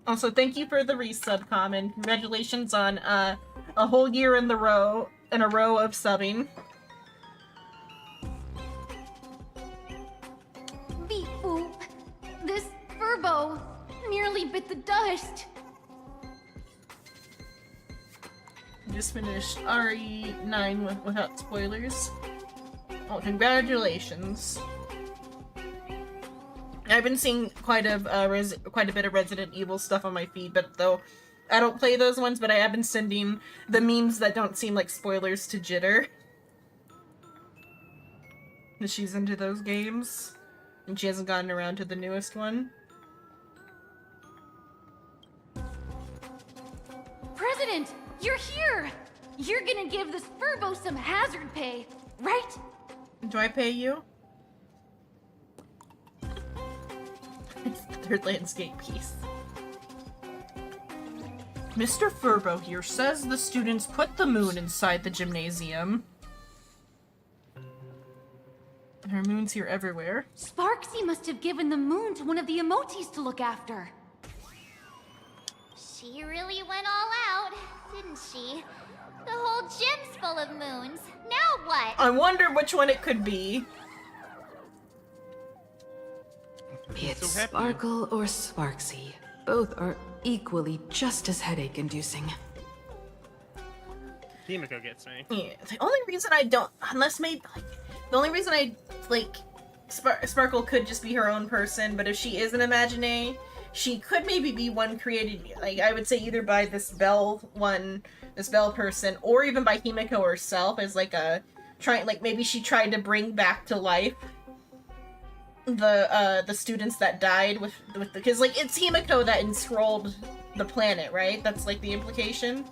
Also, thank you for the resub, Common. Congratulations on a whole year in a row of subbing. Beep boop. This Furbo nearly bit the dust. Just finished RE9 without spoilers. Oh, congratulations. I've been seeing quite a bit of Resident Evil stuff on my feed, but though I don't play those ones, but I have been sending the memes that don't seem like spoilers to Jitter. She's into those games, and she hasn't gotten around to the newest one. President, you're here! You're gonna give this Furbo some hazard pay, right? Do I pay you? It's the third landscape piece. Mr. Furbo here says the students put the moon inside the gymnasium. There are moons here everywhere. Sparksy must have given the moon to one of the emotes to look after. She really went all out, didn't she? The whole gym's full of moons. Now what? I wonder which one it could be. Be it So happy. Sparkle or Sparksy, both are equally just as headache-inducing. Himiko gets me. Yeah, the only reason I don't, unless maybe, like, the only reason I, like, Sparkle could just be her own person, but if she is an Imagine, she could maybe be one created, like, I would say either by this Belle person, or even by Himiko herself as, like, maybe she tried to bring back to life the students that died with because, like, it's Himiko that enscrolled the planet, right? That's, like, the implication?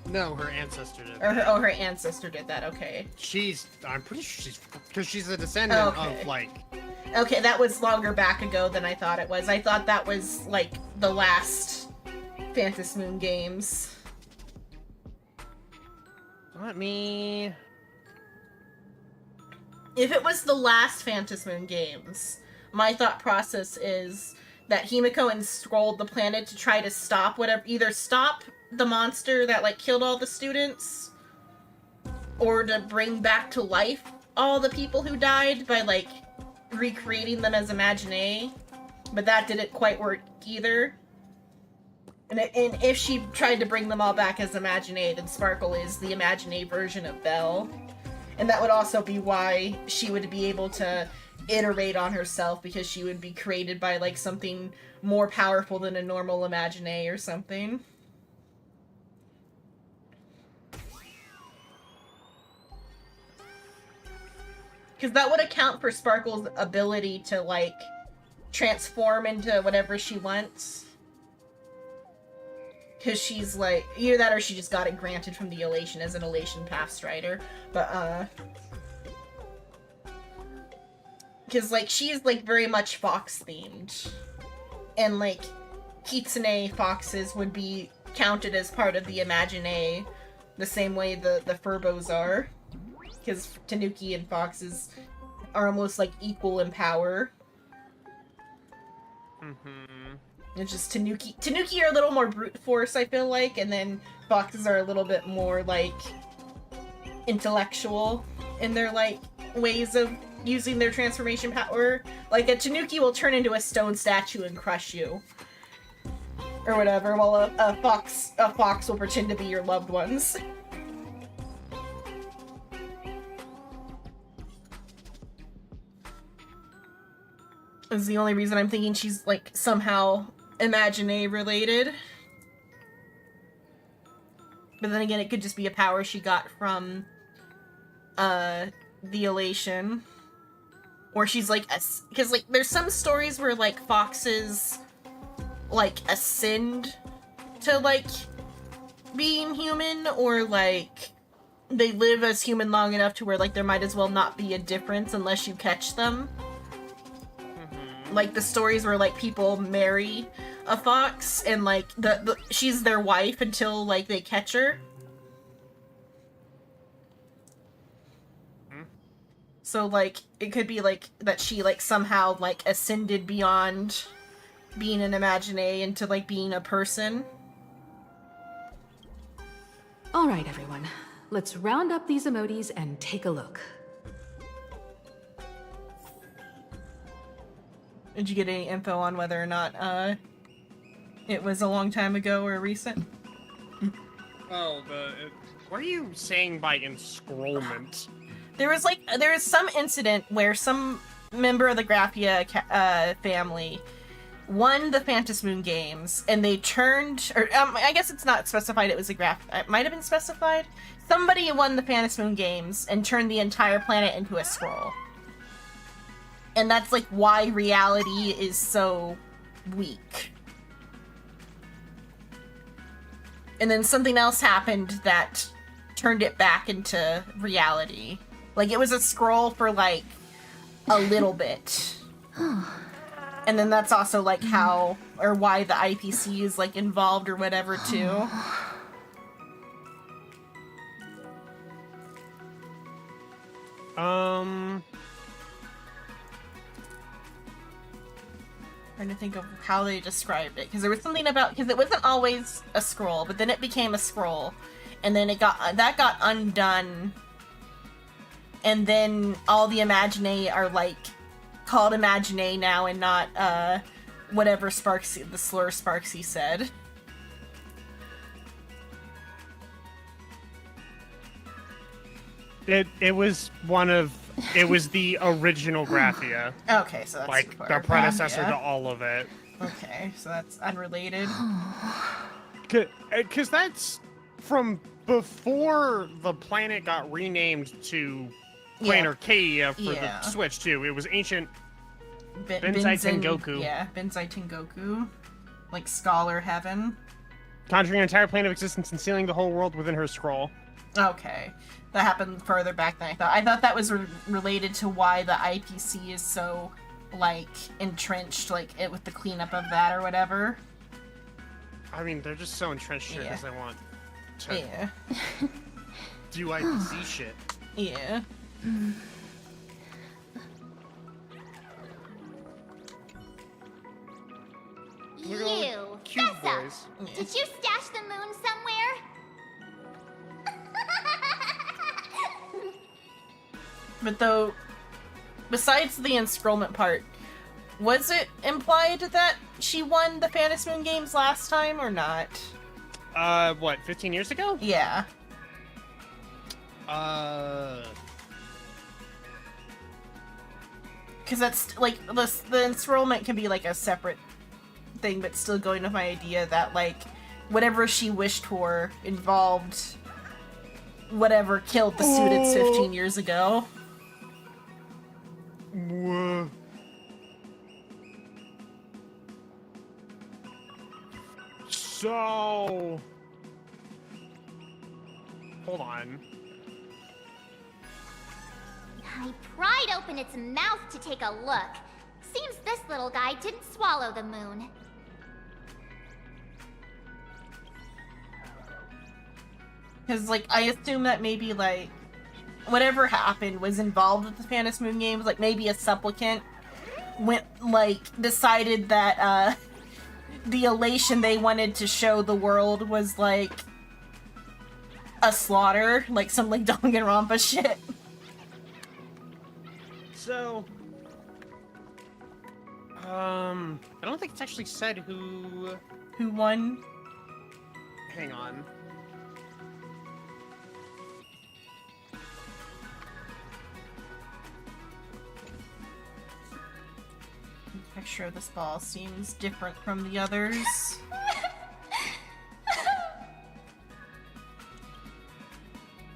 No, her ancestor did. Her ancestor did that, okay. I'm pretty sure because she's a descendant Okay. of, like... Okay, that was longer back ago than I thought it was. I thought that was, like, the last Phantom Moon games. Let me... If it was the last Phantom Moon games, my thought process is that Himiko enscrolled the planet to try to stop either stop the monster that, like, killed all the students, or to bring back to life all the people who died by, like, recreating them as Imagine, but that didn't quite work either. And if she tried to bring them all back as Imagine, then Sparkle is the Imagine version of Belle. And that would also be why she would be able to iterate on herself, because she would be created by, like, something more powerful than a normal Imagine or something. Because that would account for Sparkle's ability to, like, transform into whatever she wants. Because she's, like, either that or she just got it granted from the Elation as an Elation Path Strider. But, because, like, she's, like, very much fox-themed. And, like, Kitsune foxes would be counted as part of the Imagine the same way the Furbos are. Because Tanuki and foxes are almost, like, equal in power. Mm-hmm. It's just Tanuki are a little more brute force, I feel like, and then foxes are a little bit more, like, intellectual in their, like, ways of using their transformation power. Like, a Tanuki will turn into a stone statue and crush you. Or whatever, while a fox will pretend to be your loved ones. Is the only reason I'm thinking she's, like, somehow Imagine related. But then again, it could just be a power she got from, the Elation. Or she's, like, because, like, there's some stories where, like, foxes, like, ascend to, like, being human, or, like, they live as human long enough to where, like, there might as well not be a difference unless you catch them. Like, the stories where, like, people marry a fox, and, like, she's their wife until, like, they catch her. So, like, it could be, like, that she, like, somehow, like, ascended beyond being an Imagine into, like, being a person. Alright, everyone. Let's round up these emojis and take a look. Did you get any info on whether or not, it was a long time ago or recent? Oh, what are you saying by enscrollment? There was some incident where some member of the Graphia family won the Phantom Moon games, and they turned, or I guess it's not specified it was a it might have been specified. Somebody won the Phantom Moon games and turned the entire planet into a scroll. And that's, like, why reality is so weak. And then something else happened that turned it back into reality. Like, it was a scroll for, like, a little bit. And then that's also, like, how, or why the IPC is, like, involved or whatever, too. trying to think of how they described it, because there was something about, because it wasn't always a scroll, but then it became a scroll, and then that got undone, and then all the Imaginae are like called Imaginae now and not whatever the slur Sparksy said. It was the original Graphia. Okay, so that's like part the of predecessor Graphia. to all of it. Okay, so that's unrelated. Because that's from before the planet got renamed to Planet Arcadia for the Switch too. It was ancient Benzai Tengoku. Yeah, Benzai Tengoku. Like Scholar Heaven. Conjuring an entire plane of existence and sealing the whole world within her scroll. Okay. That happened further back than I thought. I thought that was related to why the IPC is so, like, entrenched, like, with the cleanup of that or whatever. I mean, they're just so entrenched here because they want to do IPC shit. Yeah. You, cute Tessa, boys. did you stash the moon somewhere? But though, besides the enscrollment part, was it implied that she won the Phantom Moon games last time or not? What, 15 years ago? Yeah. Because that's, like, the ensrollment can be, like, a separate thing, but still going with my idea that, like, whatever she wished for involved whatever killed the students 15 years ago. Whoa. So... Hold on. I pried open its mouth to take a look. Seems this little guy didn't swallow the moon. Because, like, I assume that maybe, like, whatever happened was involved with the Phantom Moon games. Like, maybe a supplicant went, like, decided that, the elation they wanted to show the world was, like, a slaughter. Like, some, like, Danganronpa shit. So... I don't think it's actually said who... Who won? Hang on. The texture of this ball seems different from the others.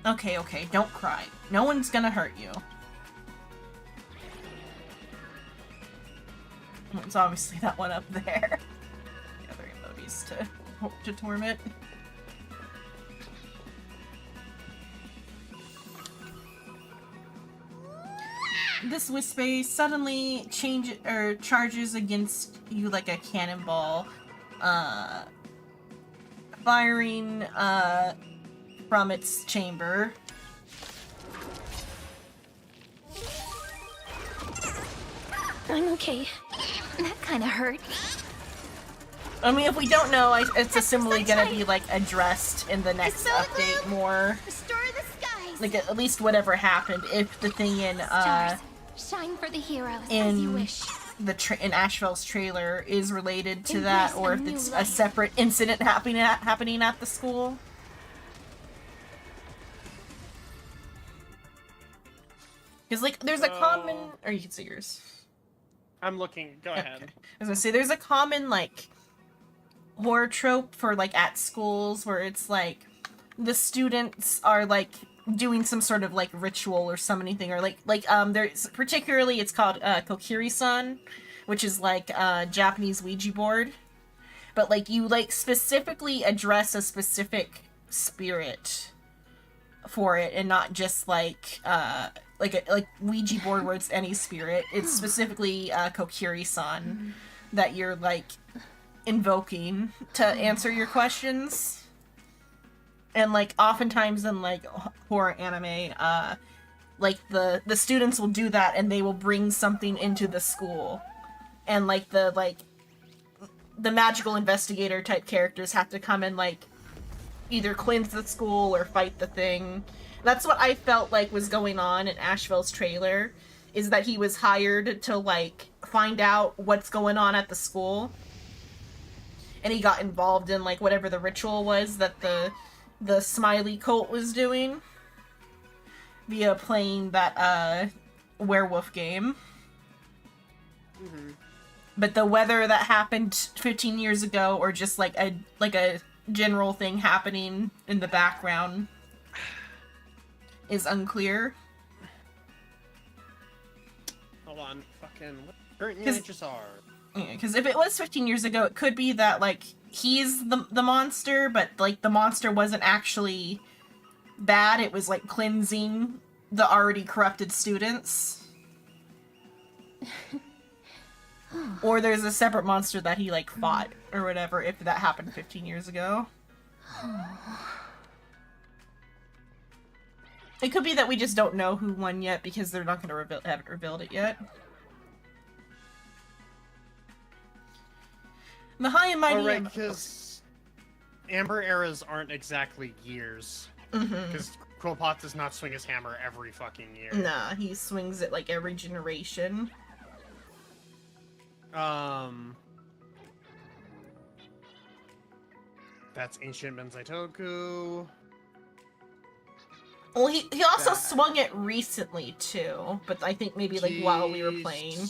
Okay, okay, don't cry. No one's gonna hurt you. It's obviously that one up there. The other emojis to torment. This Wisp suddenly charges against you like a cannonball, firing from its chamber. I'm okay. That kind of hurt. I mean, if we don't know, it's assumably gonna be, like, addressed in the next update more. Restore the skies. Like, at least whatever happened, if the thing in, Stars, shine for the heroes as you wish. in Asheville's trailer is related to that, or if it's a separate incident happening at the school. Because, like, there's a common... Or you can see yours. I'm looking. Go ahead. Okay. I was gonna say, there's a common, like, horror trope for, like, at schools where it's, like, the students are, like, doing some sort of, like, ritual or summoning thing, or, there's... Particularly, it's called, Kokiri-san, which is, like, Japanese Ouija board. But, like, you, like, specifically address a specific spirit for it, and not just, like Ouija board where it's any spirit. It's specifically Kokiri-san that you're, like, invoking to answer your questions. And, like, oftentimes in, like, horror anime, like, the students will do that and they will bring something into the school. And, like, the the magical investigator type characters have to come and, like, either cleanse the school or fight the thing. That's what I felt like was going on in Asheville's trailer, is that he was hired to, like, find out what's going on at the school. And he got involved in, like, whatever the ritual was that the Smiley cult was doing via playing that, werewolf game. Mm-hmm. But the whether that happened 15 years ago or just, like a general thing happening in the background is unclear. Hold on, fucking what current images are? Yeah, because if it was 15 years ago, it could be that, like, he's the monster, but, like, the monster wasn't actually bad. It was, like, cleansing the already corrupted students. Or there's a separate monster that he, like, fought, or whatever, if that happened 15 years ago. It could be that we just don't know who won yet, because they're not going to haven't revealed it yet. The high and mighty... Alright, because Amber eras aren't exactly years. Because Quillpot does not swing his hammer every fucking year. Nah, he swings it, like, every generation. That's Ancient Benzaitoku. Well, he also swung it recently, too. But I think maybe, like, while we were playing.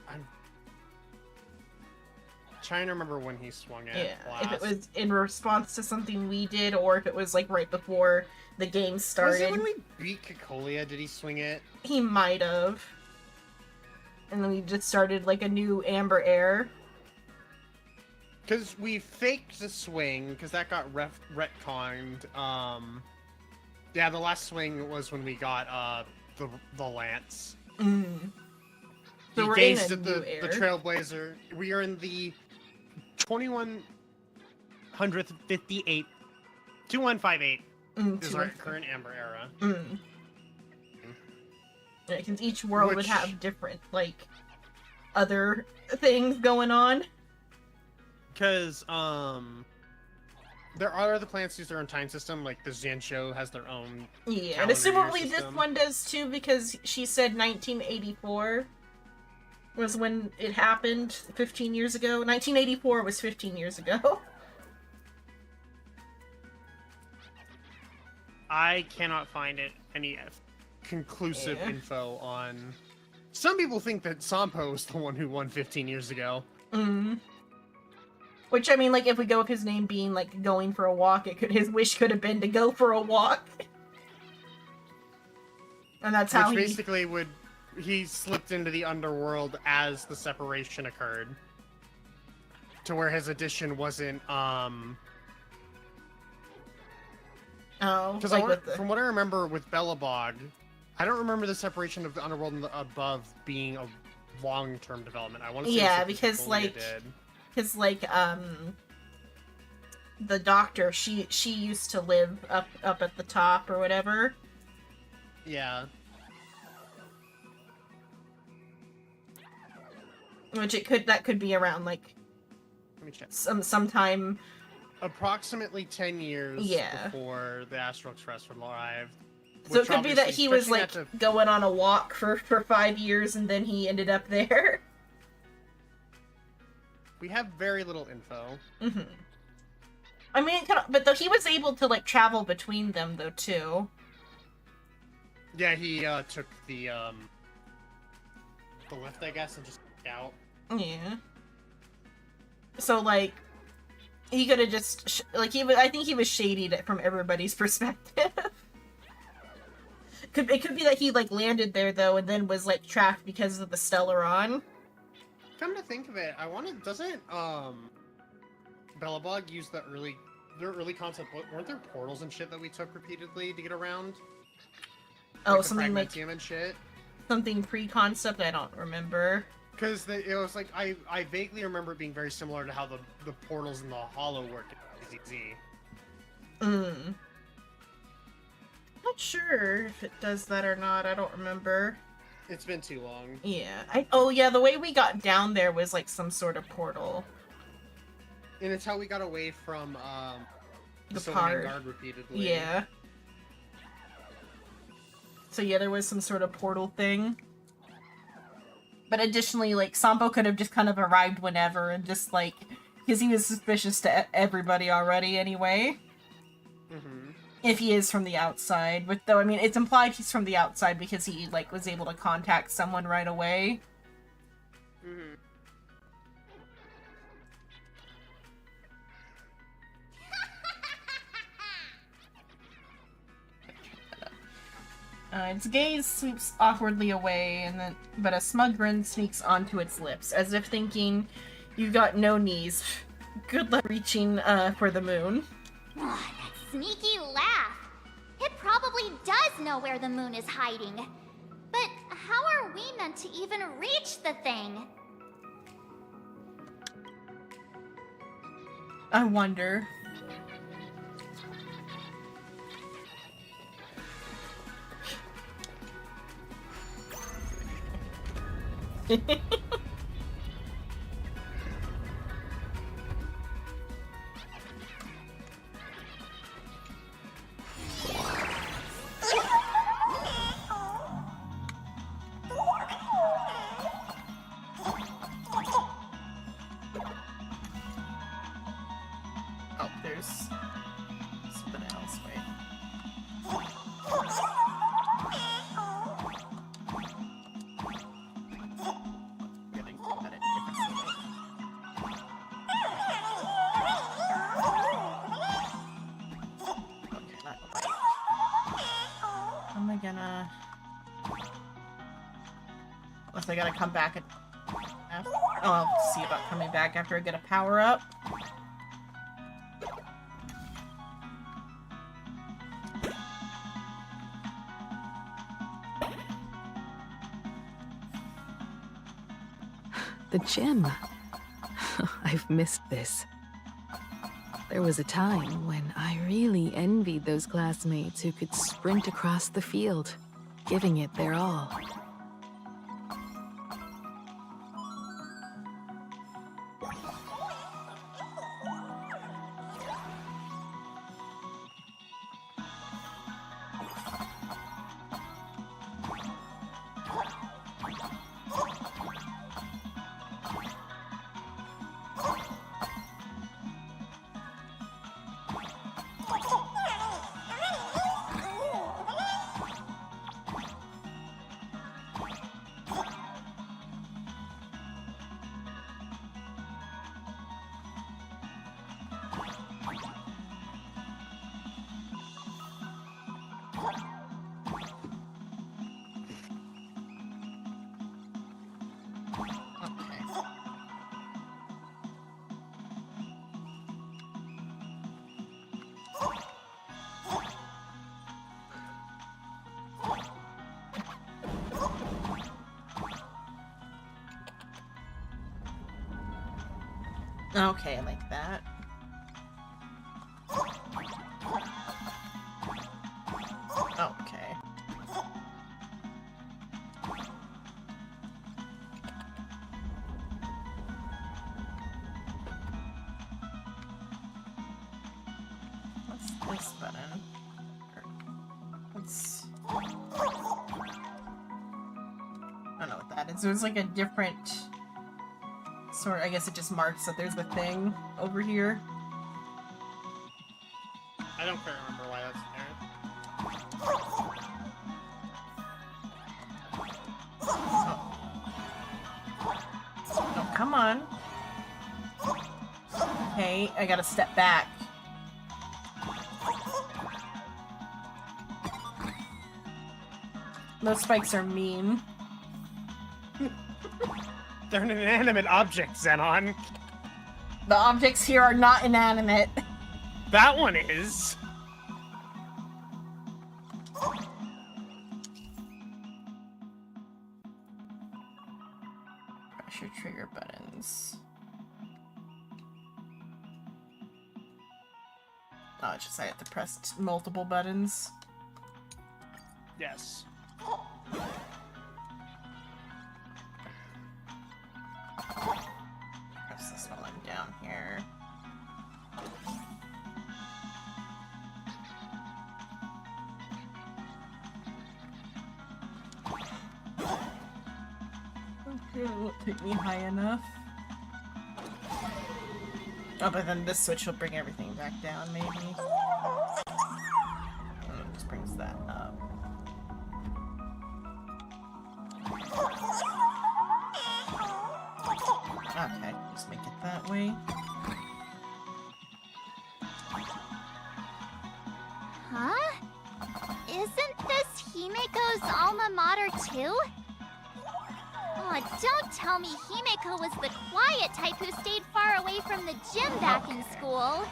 I'm trying to remember when he swung it last. If it was in response to something we did, or if it was, like, right before the game started. Was it when we beat Cacolia, did he swing it? He might have. And then we just started, like, a new Amber Air. Because we faked the swing, because that got retconned. Yeah, the last swing was when we got, the lance. So we gazed at the Trailblazer. We are in the 2158. 2158 is our current Amber era. Yeah, because each world would have different, like, other things going on. Because, there are other planets use their own time system, like the Zansho has their own. Yeah, and assumably this one does too, because she said 1984 was when it happened 15 years ago. 1984 was 15 years ago. I cannot find any conclusive info on. Some people think that Sampo is the one who won 15 years ago. Which, I mean, like, if we go with his name being, like, going for a walk, his wish could have been to go for a walk. And that's how basically he slipped into the underworld as the separation occurred. To where his addition wasn't, Oh, because like from what I remember with Bellabog, I don't remember the separation of the underworld and the above being a long-term development. I want to say because, like... Because, like, the doctor, she used to live up at the top or whatever. Yeah. Which that could be around, like, let me check. Sometime. Approximately 10 years before the Astral Express arrived. So it could be that he was, like, going on a walk for 5 years and then he ended up there. We have very little info. I mean, but though he was able to, like, travel between them, though, too. Yeah, he took the lift, I guess, and just out. Yeah. So, like, he could have just I think he was shadied from everybody's perspective. It could be that he, like, landed there, though, and then was, like, trapped because of the Stellaron. Come to think of it, doesn't Bellabog use their early concept? Weren't there portals and shit that we took repeatedly to get around? Oh, like something like and shit. Something pre-concept. I don't remember. Because it was like I vaguely remember it being very similar to how the portals in the Hollow work in DZ. Not sure if it does that or not. I don't remember. It's been too long. Yeah. Oh yeah, the way we got down there was like some sort of portal. And it's how we got away from The Sylvan part. Guard repeatedly. Yeah. So yeah, there was some sort of portal thing. But additionally, like, Sampo could have just kind of arrived whenever and just, like, because he was suspicious to everybody already anyway. Mm-hmm. If he is from the outside. But though, I mean, it's implied he's from the outside because he, like, was able to contact someone right away. Mm-hmm. Its gaze sweeps awkwardly away, but a smug grin sneaks onto its lips, as if thinking, "You've got no knees. Good luck reaching for the moon." That sneaky laugh. It probably does know where the moon is hiding. But how are we meant to even reach the thing? I wonder. Oh, there's something else, wait. Getting at it differently. Okay, not quite. How am I gonna... Unless I gotta come back and... Oh, I'll see about coming back after I get a power up. The gym. I've missed this. There was a time when I really envied those classmates who could sprint across the field, giving it their all. Okay, I like that. Okay. What's this button? What's... I don't know what that is. There's like a different... sort of, I guess it just marks that there's a thing over here. I don't quite remember why that's there. Oh, come on. Okay, I gotta step back. Those spikes are mean. They're an inanimate object, Xenon. The objects here are not inanimate. That one is. Pressure trigger buttons. Oh, it's just I have to press multiple buttons. Yes. down here. Okay, it won't take me high enough. Oh, but then this switch will bring everything back down, maybe. And it just brings that up. Okay, just make it that way. Huh? Isn't this Himiko's alma mater too? Oh, don't tell me Himiko was the quiet type who stayed far away from the gym back in school.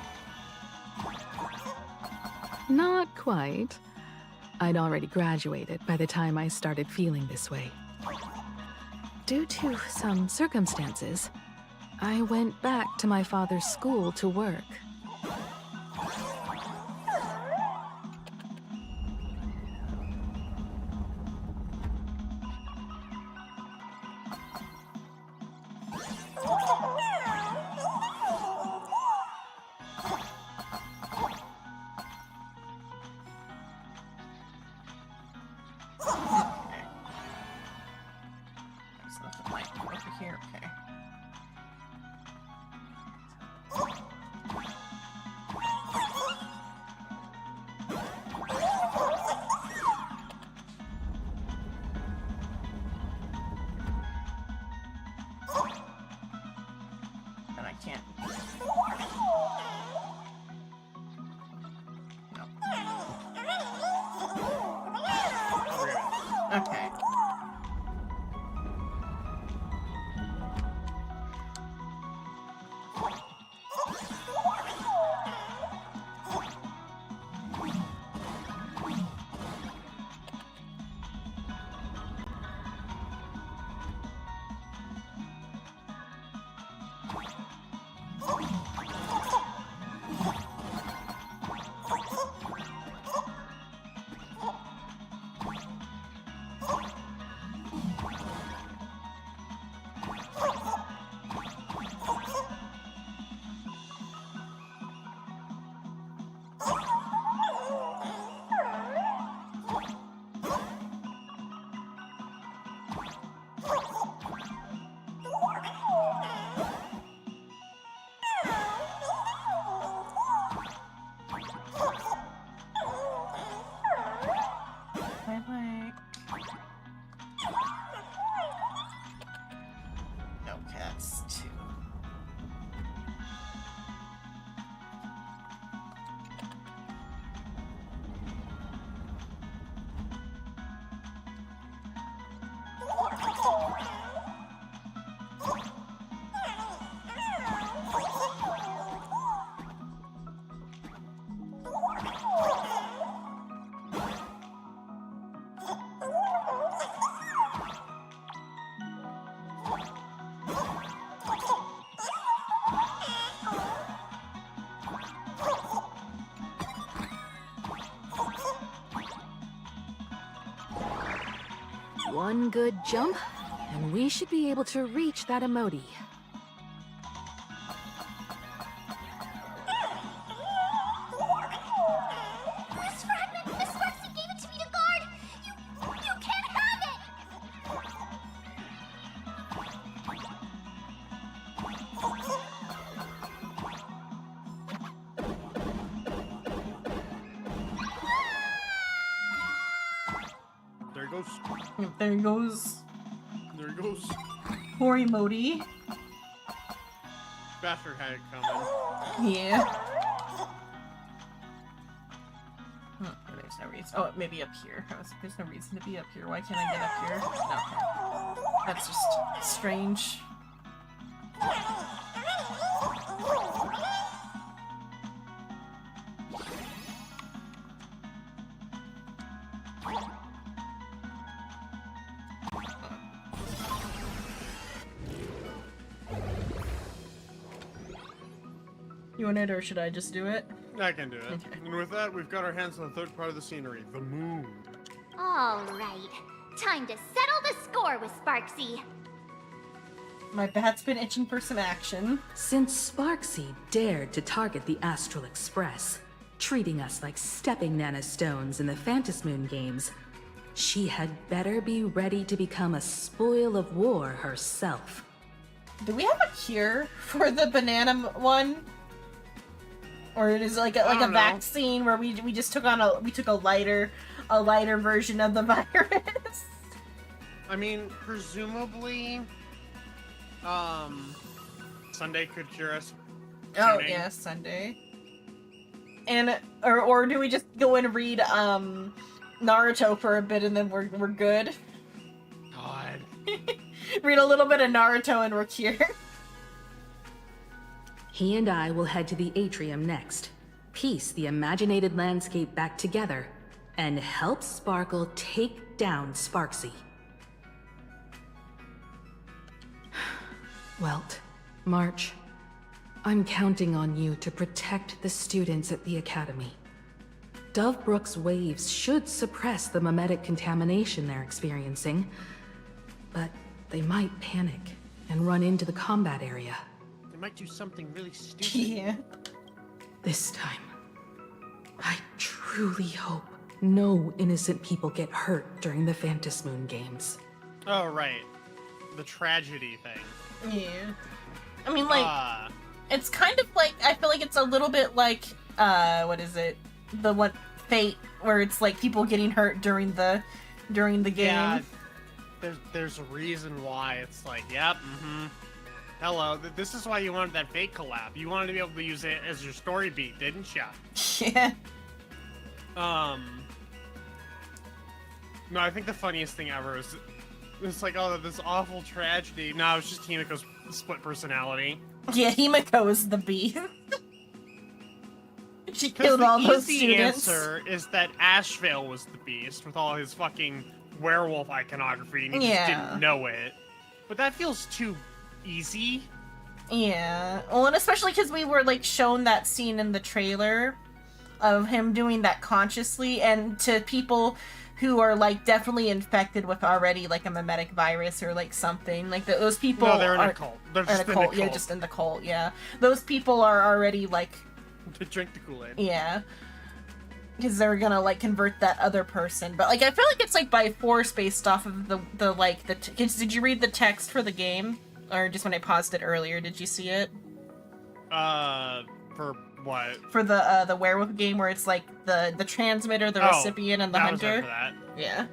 Not quite. I'd already graduated by the time I started feeling this way. Due to some circumstances, I went back to my father's school to work. Okay. One good jump, and we should be able to reach that emoji. This fragment! Miss Rexy gave it to me to guard! You can't have it! There it goes. There he goes. There it goes. Poor emoji. Bastard had it coming. Yeah. There's no reason. Oh, maybe up here. I was like, there's no reason to be up here. Why can't I get up here? No. That's just strange. You want it, or should I just do it? I can do it. Okay. And with that, we've got our hands on the third part of the scenery, the moon. All right. Time to settle the score with Sparksy. My bat's been itching for some action. Since Sparksy dared to target the Astral Express, treating us like stepping nanostones in the Phantasmoon games, she had better be ready to become a spoil of war herself. Do we have a cure for the banana one? Or it is like a vaccine where we just took on a lighter version of the virus? I mean, presumably, Sunday could cure us. Oh yeah, Sunday. And or do we just go and read Naruto for a bit and then we're good? God. Read a little bit of Naruto and we're cured. He and I will head to the atrium next, piece the imaginated landscape back together, and help Sparkle take down Sparksy. Welt, March, I'm counting on you to protect the students at the Academy. Dovebrook's waves should suppress the mimetic contamination they're experiencing, but they might panic and run into the combat area. They might do something really stupid. Yeah. This time, I truly hope no innocent people get hurt during the Phantasmoon games. Oh, right. The tragedy thing. Yeah. I mean, like, it's kind of like, I feel like it's a little bit like, what is it? The one, Fate, where it's like people getting hurt during the game. Yeah, there's a reason why it's like, yep, hello, this is why you wanted that Fate collab. You wanted to be able to use it as your story beat, didn't ya? Yeah. No, I think the funniest thing ever is, it's like, oh, this awful tragedy. No, it's just Himiko's split personality. Yeah, Himiko is the beast. She killed all those students. The answer is that Ashvale was the beast with all his fucking werewolf iconography, and he just didn't know it. But that feels too easy. Yeah. Well, and especially because we were, like, shown that scene in the trailer of him doing that consciously, and to people who are, like, definitely infected with already, like, a mimetic virus or, like, something. Like, those people No, they're in a cult. They're just in a cult. Yeah, just in the cult, yeah. Those people are already, like... To drink the Kool-Aid. Yeah. Because they're gonna, like, convert that other person. But, like, I feel like it's, like, by force based off of did you read the text for the game? Or just when I paused it earlier, did you see it? For what? For the werewolf game where it's, like, the transmitter, the recipient, and the hunter? I was there for that. Yeah.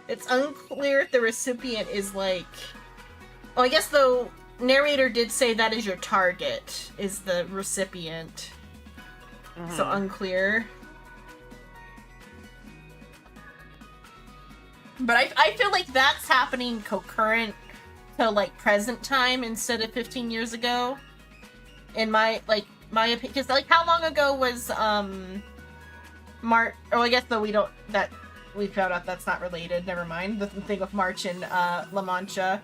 It's unclear if the recipient is, like... Well, I guess, though, narrator did say that is your target, is the recipient. So unclear. But I feel like that's happening concurrent to, like, present time instead of 15 years ago. In my opinion. Because, like, how long ago was, March... Oh, I guess, though, we found out that's not related. Never mind. The thing with March and, La Mancha.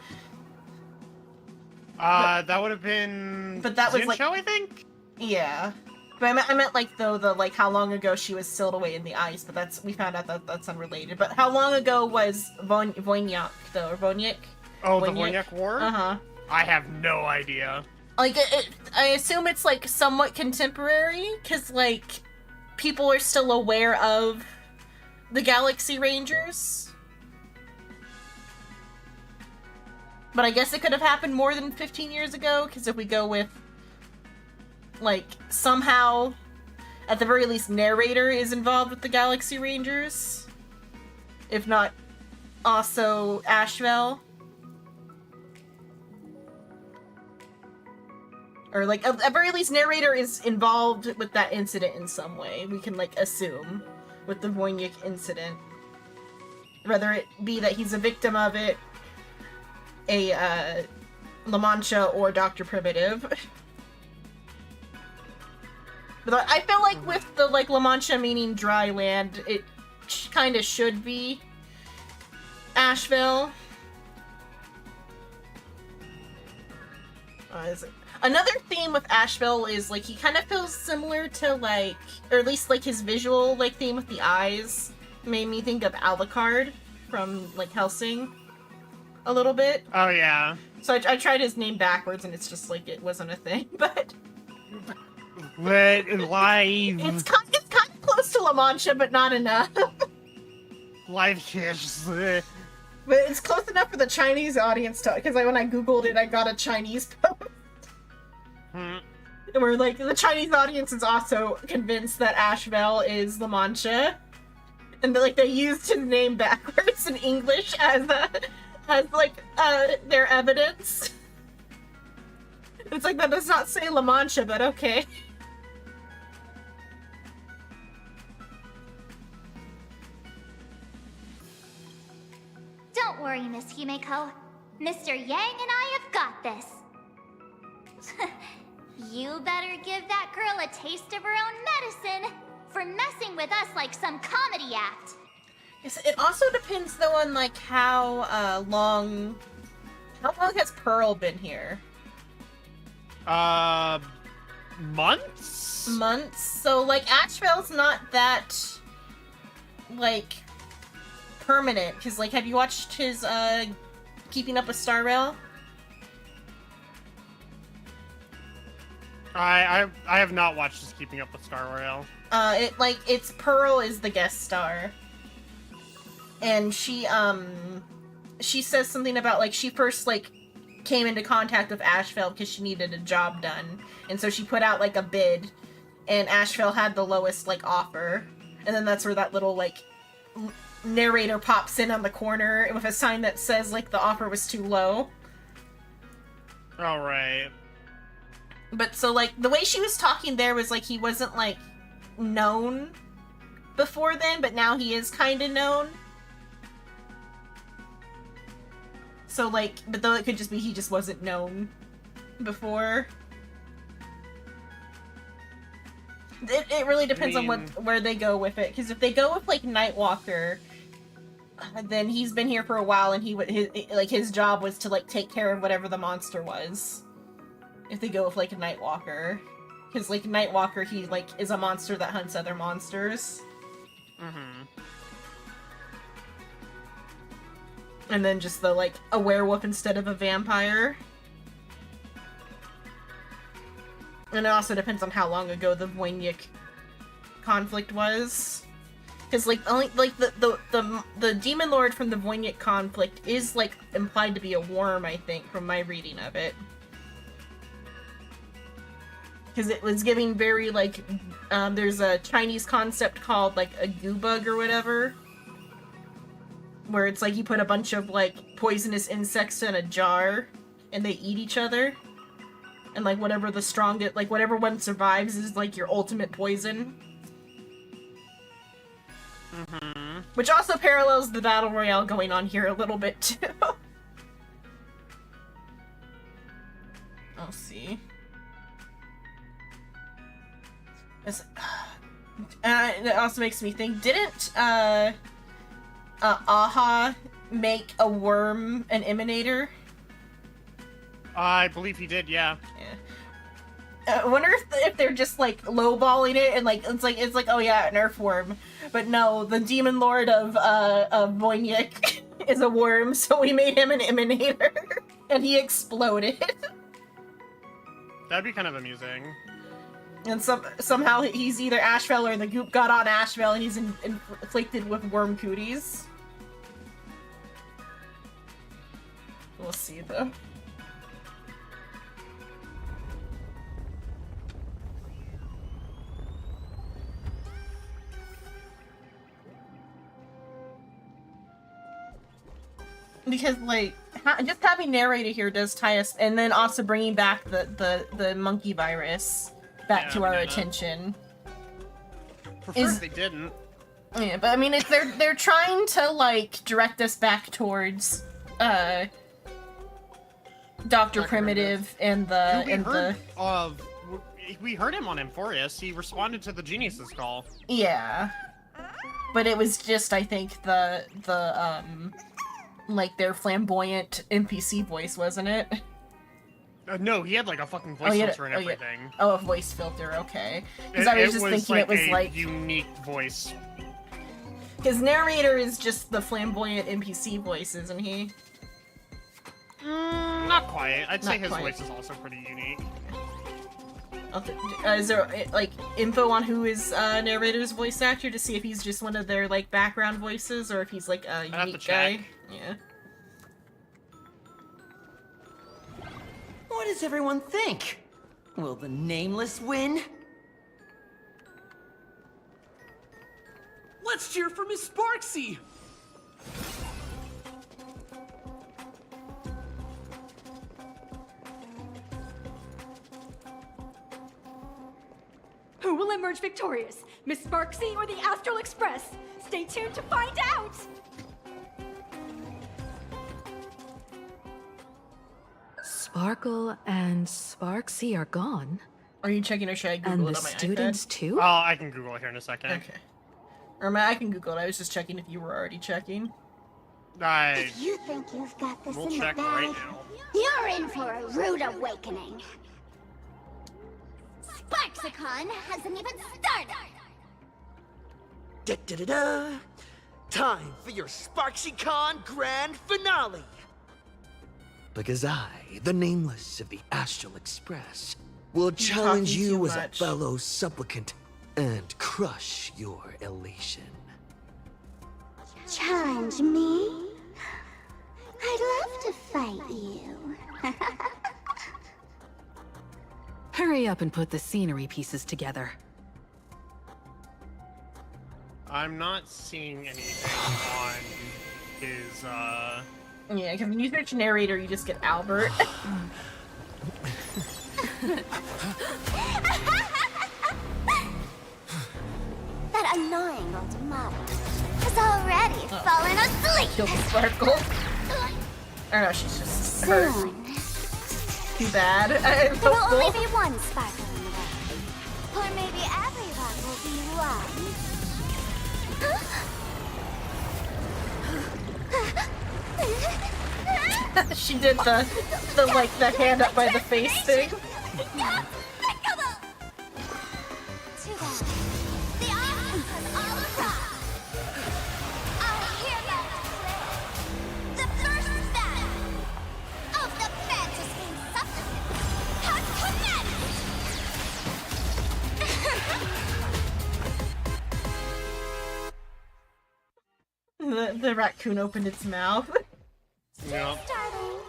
That would have been... But that was, Zincho, like... I think? Yeah. But I meant, like, though, like, how long ago she was sealed away in the ice, but we found out that that's unrelated. But how long ago was Voynyak, though, or Vonyik? Oh, the Voynyak War? Uh-huh. I have no idea. Like, I assume it's, like, somewhat contemporary, because, like, people are still aware of the Galaxy Rangers. But I guess it could have happened more than 15 years ago, because if we go with, like, somehow, at the very least, narrator is involved with the Galaxy Rangers. If not, also Ashvale. Or, like, at the very least, narrator is involved with that incident in some way. We can, like, assume with the Voynyak incident. Whether it be that he's a victim of it, a, La Mancha, or Dr. Primitive. But I feel like with the, like, La Mancha meaning dry land, it kind of should be Asheville. Is it? Another theme with Asheville is, like, he kind of feels similar to, like, or at least, like, his visual, like, theme with the eyes made me think of Alucard from, like, Hellsing a little bit. Oh, yeah. So I tried his name backwards, and it's just like it wasn't a thing, but... Live. It's kind of close to La Mancha, but not enough. Live kiss. But it's close enough for the Chinese audience to... Because when I googled it, I got a Chinese post. Where, like, the Chinese audience is also convinced that Ashbel is La Mancha. And, like, they used his name backwards in English as their evidence. It's like, that does not say La Mancha, but okay. Don't worry, Miss Himeko. Mr. Yang and I have got this. You better give that girl a taste of her own medicine for messing with us like some comedy act. It also depends, though, on, like, how long has Pearl been here? Months? Months? So, like, Ashbel's not that, like, permanent. Because, like, have you watched his, Keeping Up with Star Rail? I have not watched his Keeping Up with Star Rail. It's Pearl is the guest star. And she says something about, like, she first, like, came into contact with Ashfeld because she needed a job done. And so she put out, like, a bid, and Ashfeld had the lowest, like, offer. And then that's where that little, like, narrator pops in on the corner with a sign that says, like, the offer was too low. Alright. But so, like, the way she was talking there was, like, he wasn't, like, known before then, but now he is kind of known. So, like, but though it could just be he just wasn't known before. It really depends on where they go with it. Because if they go with, like, Nightwalker, then he's been here for a while, and his job was to, like, take care of whatever the monster was. If they go with, like, a Nightwalker. Because, like, Nightwalker, he, like, is a monster that hunts other monsters. Mm-hmm. And then just the, like, a werewolf instead of a vampire. And it also depends on how long ago the Voynich conflict was. Because, like, only, like, the Demon Lord from the Voynich conflict is, like, implied to be a worm, I think, from my reading of it. Because it was giving very, like, there's a Chinese concept called, like, a goo bug or whatever. Where it's like you put a bunch of, like, poisonous insects in a jar, and they eat each other. And, like, whatever the strongest, like, whatever one survives is, like, your ultimate poison. Mm-hmm. Which also parallels the Battle Royale going on here a little bit, too. I'll see. It also makes me think, didn't, Aha make a worm an emanator? I believe he did, yeah. I wonder if they're just, like, lowballing it, and, like, it's like, oh yeah, an earthworm. But no, the Demon Lord of Voynich is a worm, so we made him an emanator. And he exploded. That'd be kind of amusing. And somehow he's either Ashvel or the goop got on Ashvel and he's inflicted with worm cooties. We'll see, though. Because, like, just having narrator here does tie us, and then also bringing back the monkey virus back to our attention. Prefer if they didn't. Yeah, but I mean, they're trying to, like, direct us back towards Dr. Primitive and we heard him on Amphorius. He responded to the Genius's call. Yeah, but it was just, I think, like, their flamboyant NPC voice, wasn't it? No, he had, like, a fucking voice filter and everything. Yeah. Oh, a voice filter, okay. Because I was just thinking it was, like... unique voice. His narrator is just the flamboyant NPC voice, isn't he? Not quite. I'd say Not his quite. voice is also pretty unique. Is there like info on who his narrator's voice actor to see if he's just one of their like background voices or if he's like a have to unique guy? check. Yeah. What does everyone think? Will the Nameless win? Let's cheer for Miss Sparksy! Who will emerge victorious? Miss Sparksy or the Astral Express? Stay tuned to find out! Sparkle and Sparksy are gone. Are you checking or should I Google And it the on my students iPad? too? Oh, I can Google it here in a second. Okay. Or I can Google it. I was just checking if you were already checking. If you think you've got this We'll in the check bag, right now. you're in for a rude awakening. Sparksicon hasn't even started. Da-da-da-da! Time for your SparksyCon Grand Finale! Because I, the Nameless of the Astral Express, will challenge talking you too as a much. fellow supplicant and crush your elation. Challenge me? I'd love to fight you. Hurry up and put the scenery pieces together. I'm not seeing anything on his, Yeah, because when you search narrator, you just get Albert. That annoying old model has already fallen asleep. Kill the Sparkle. Or no, she's just hurt. Soon, Too bad. I'm there will only hopeful. be one sparkle in the world. Or maybe everyone will be one. She did the like the hand up by the face thing. Too bad. The audience has all arrived. I hereby declare the first battle of the Fantasy Supplicants has commenced. The raccoon opened its mouth. Yep. Starting.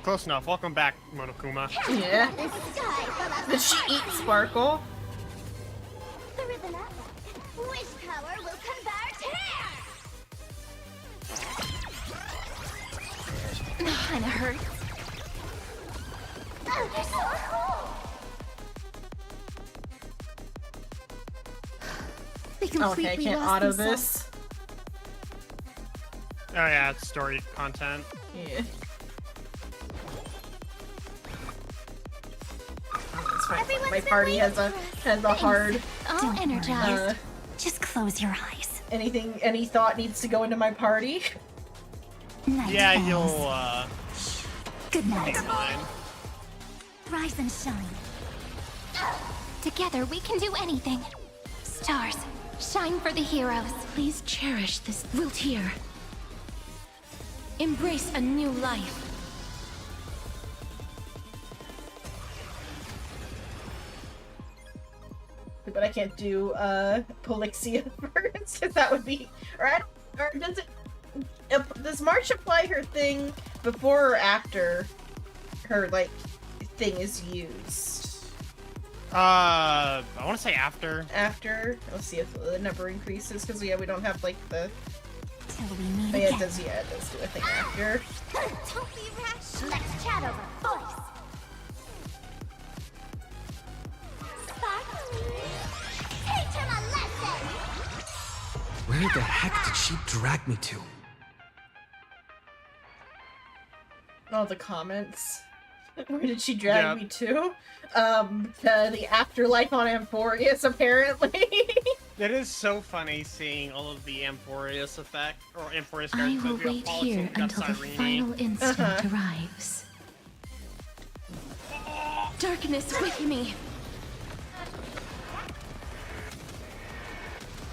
Close enough. Welcome back, Monokuma. Yeah. Did she eat Sparkle? The ribbon up. Wish power will convert here. Kinda hurts. Oh, you're so cool. They Okay, I completely can't lost auto themselves. this. Oh yeah, it's story content. Yeah. It's fine. My party has a hard. All energized. Uh, Just close your eyes. any thought needs to go into my party? Night Yeah, falls. you'll Good night. take mine. Rise and shine. Together we can do anything. Stars, shine for the heroes. Please cherish this wilt here. Embrace a new life. But I can't do Polixia first, because that would be. Or does it? Does March apply her thing before or after her like thing is used? I want to say after. After. Let's see if the number increases, because we don't have like the. Till we meet Oh, yeah, it again. does. Yeah, it does do a thing after. Don't be rash. Let's chat over voice. Sparkly. Teach him a lesson. Where the heck did she drag me to? All the comments. Where did she drag me to? To the afterlife on Amphorius, apparently. It is so funny seeing all of the Amphorius effect, or Amphorius I guards. will we got wait Pollux here and we got until the Cyrene. final instant arrives. Darkness with me.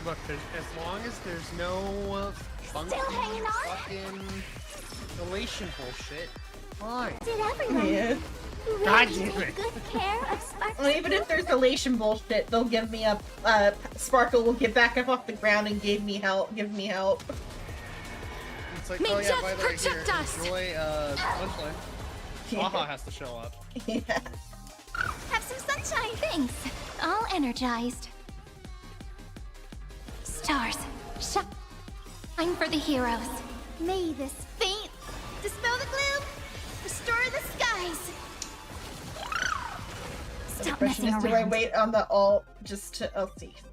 Look, as long as there's no funky fucking elation bullshit, fine. Did everyone Yeah. God really damn take it. good care of Sparks? Well, even if there's elation bullshit, they'll give me up. Sparkle will get back up off the ground and give me help. It's like, May oh yeah, death by the way, here, protect us. enjoy lunchtime. Waha has to show up. Yeah. Have some sunshine. Thanks. All energized. Stars, shine for the heroes. May this faint dispel the gloom, restore the skies. Stop messing Do I around. wait on the alt just to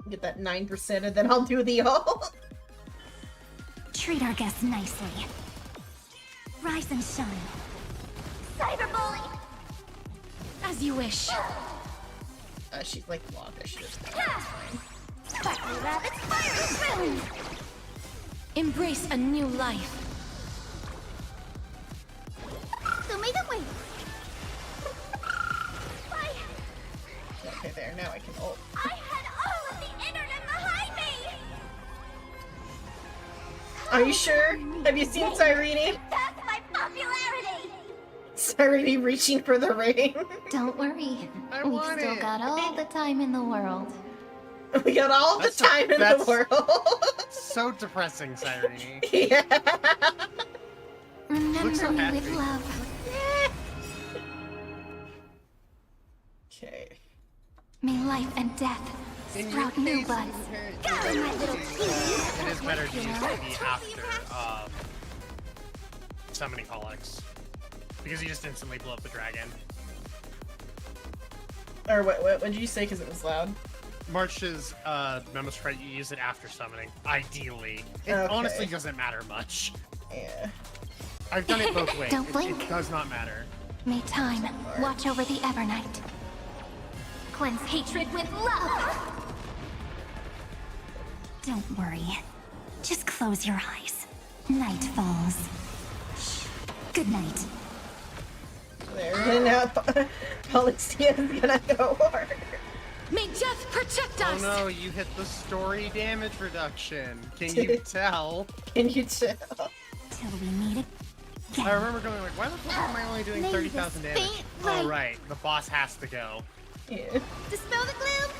get that 9% and then I'll do the alt? Treat our guests nicely. Rise and shine. Cyberbully! As you wish. She's like locked. I should have. Sparkly rabbits, fire and swim! Embrace a new life. So may the wait. Okay, there. Now I can ult. I had all of the internet behind me! Are you sure? Have you seen Cyrene? That's my popularity! Cyrene reaching for the ring. Don't worry. I We've want still it. got all the time in the world. We got all the time in the world. So depressing, Cyrene. Yeah. Remember so me happy. with love. Okay. May life and death sprout new buds. Go, my little It is better to use maybe after summoning Pollux. Because you just instantly blow up the dragon. Or what did you say? Because it was loud. March's Memo's right, you use it after summoning, ideally. It Okay. honestly doesn't matter much. Yeah. I've done it both ways. Don't It blink. does not matter. May time watch over the Evernight. Cleanse hatred with love! Don't worry. Just close your eyes. Night falls. Shh. Good night. There. And now Polyxia's gonna go hard. May death protect Oh us. no, you hit the story damage reduction. Can you tell? Can you tell? Till we meet again. I remember going like, why the fuck am I only doing May 30,000 this damage? faint Oh light right, the boss has to go. Yeah. dispel the gloom,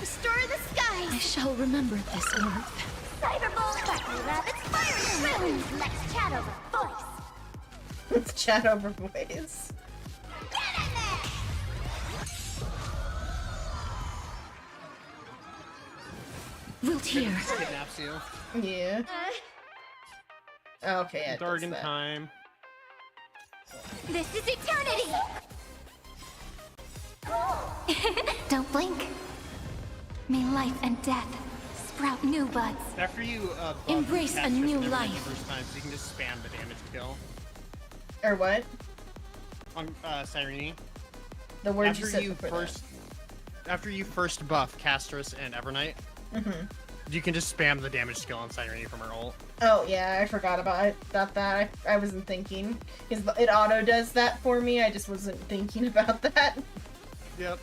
restore the I skies. shall remember this warmth. Cyberbully, sparkly rabbits, fire and swim. Let's chat over voice. Let's chat over voice. Get in there! Wilt here. Kidnaps you. Yeah. Okay, yeah, it does Dargan that. time. This is eternity! Don't blink. May life and death sprout new buds. After you buff Embrace a Castrus new and everything life. the first time, so you can just spam the damage kill Or what? on Cyrene. The word you After said you before after you first buff Castrus and Evernight, you can just spam the damage skill on Cyrene from her ult. Oh yeah, I forgot about that. I wasn't thinking. It auto does that for me. I just wasn't thinking about that. Yep.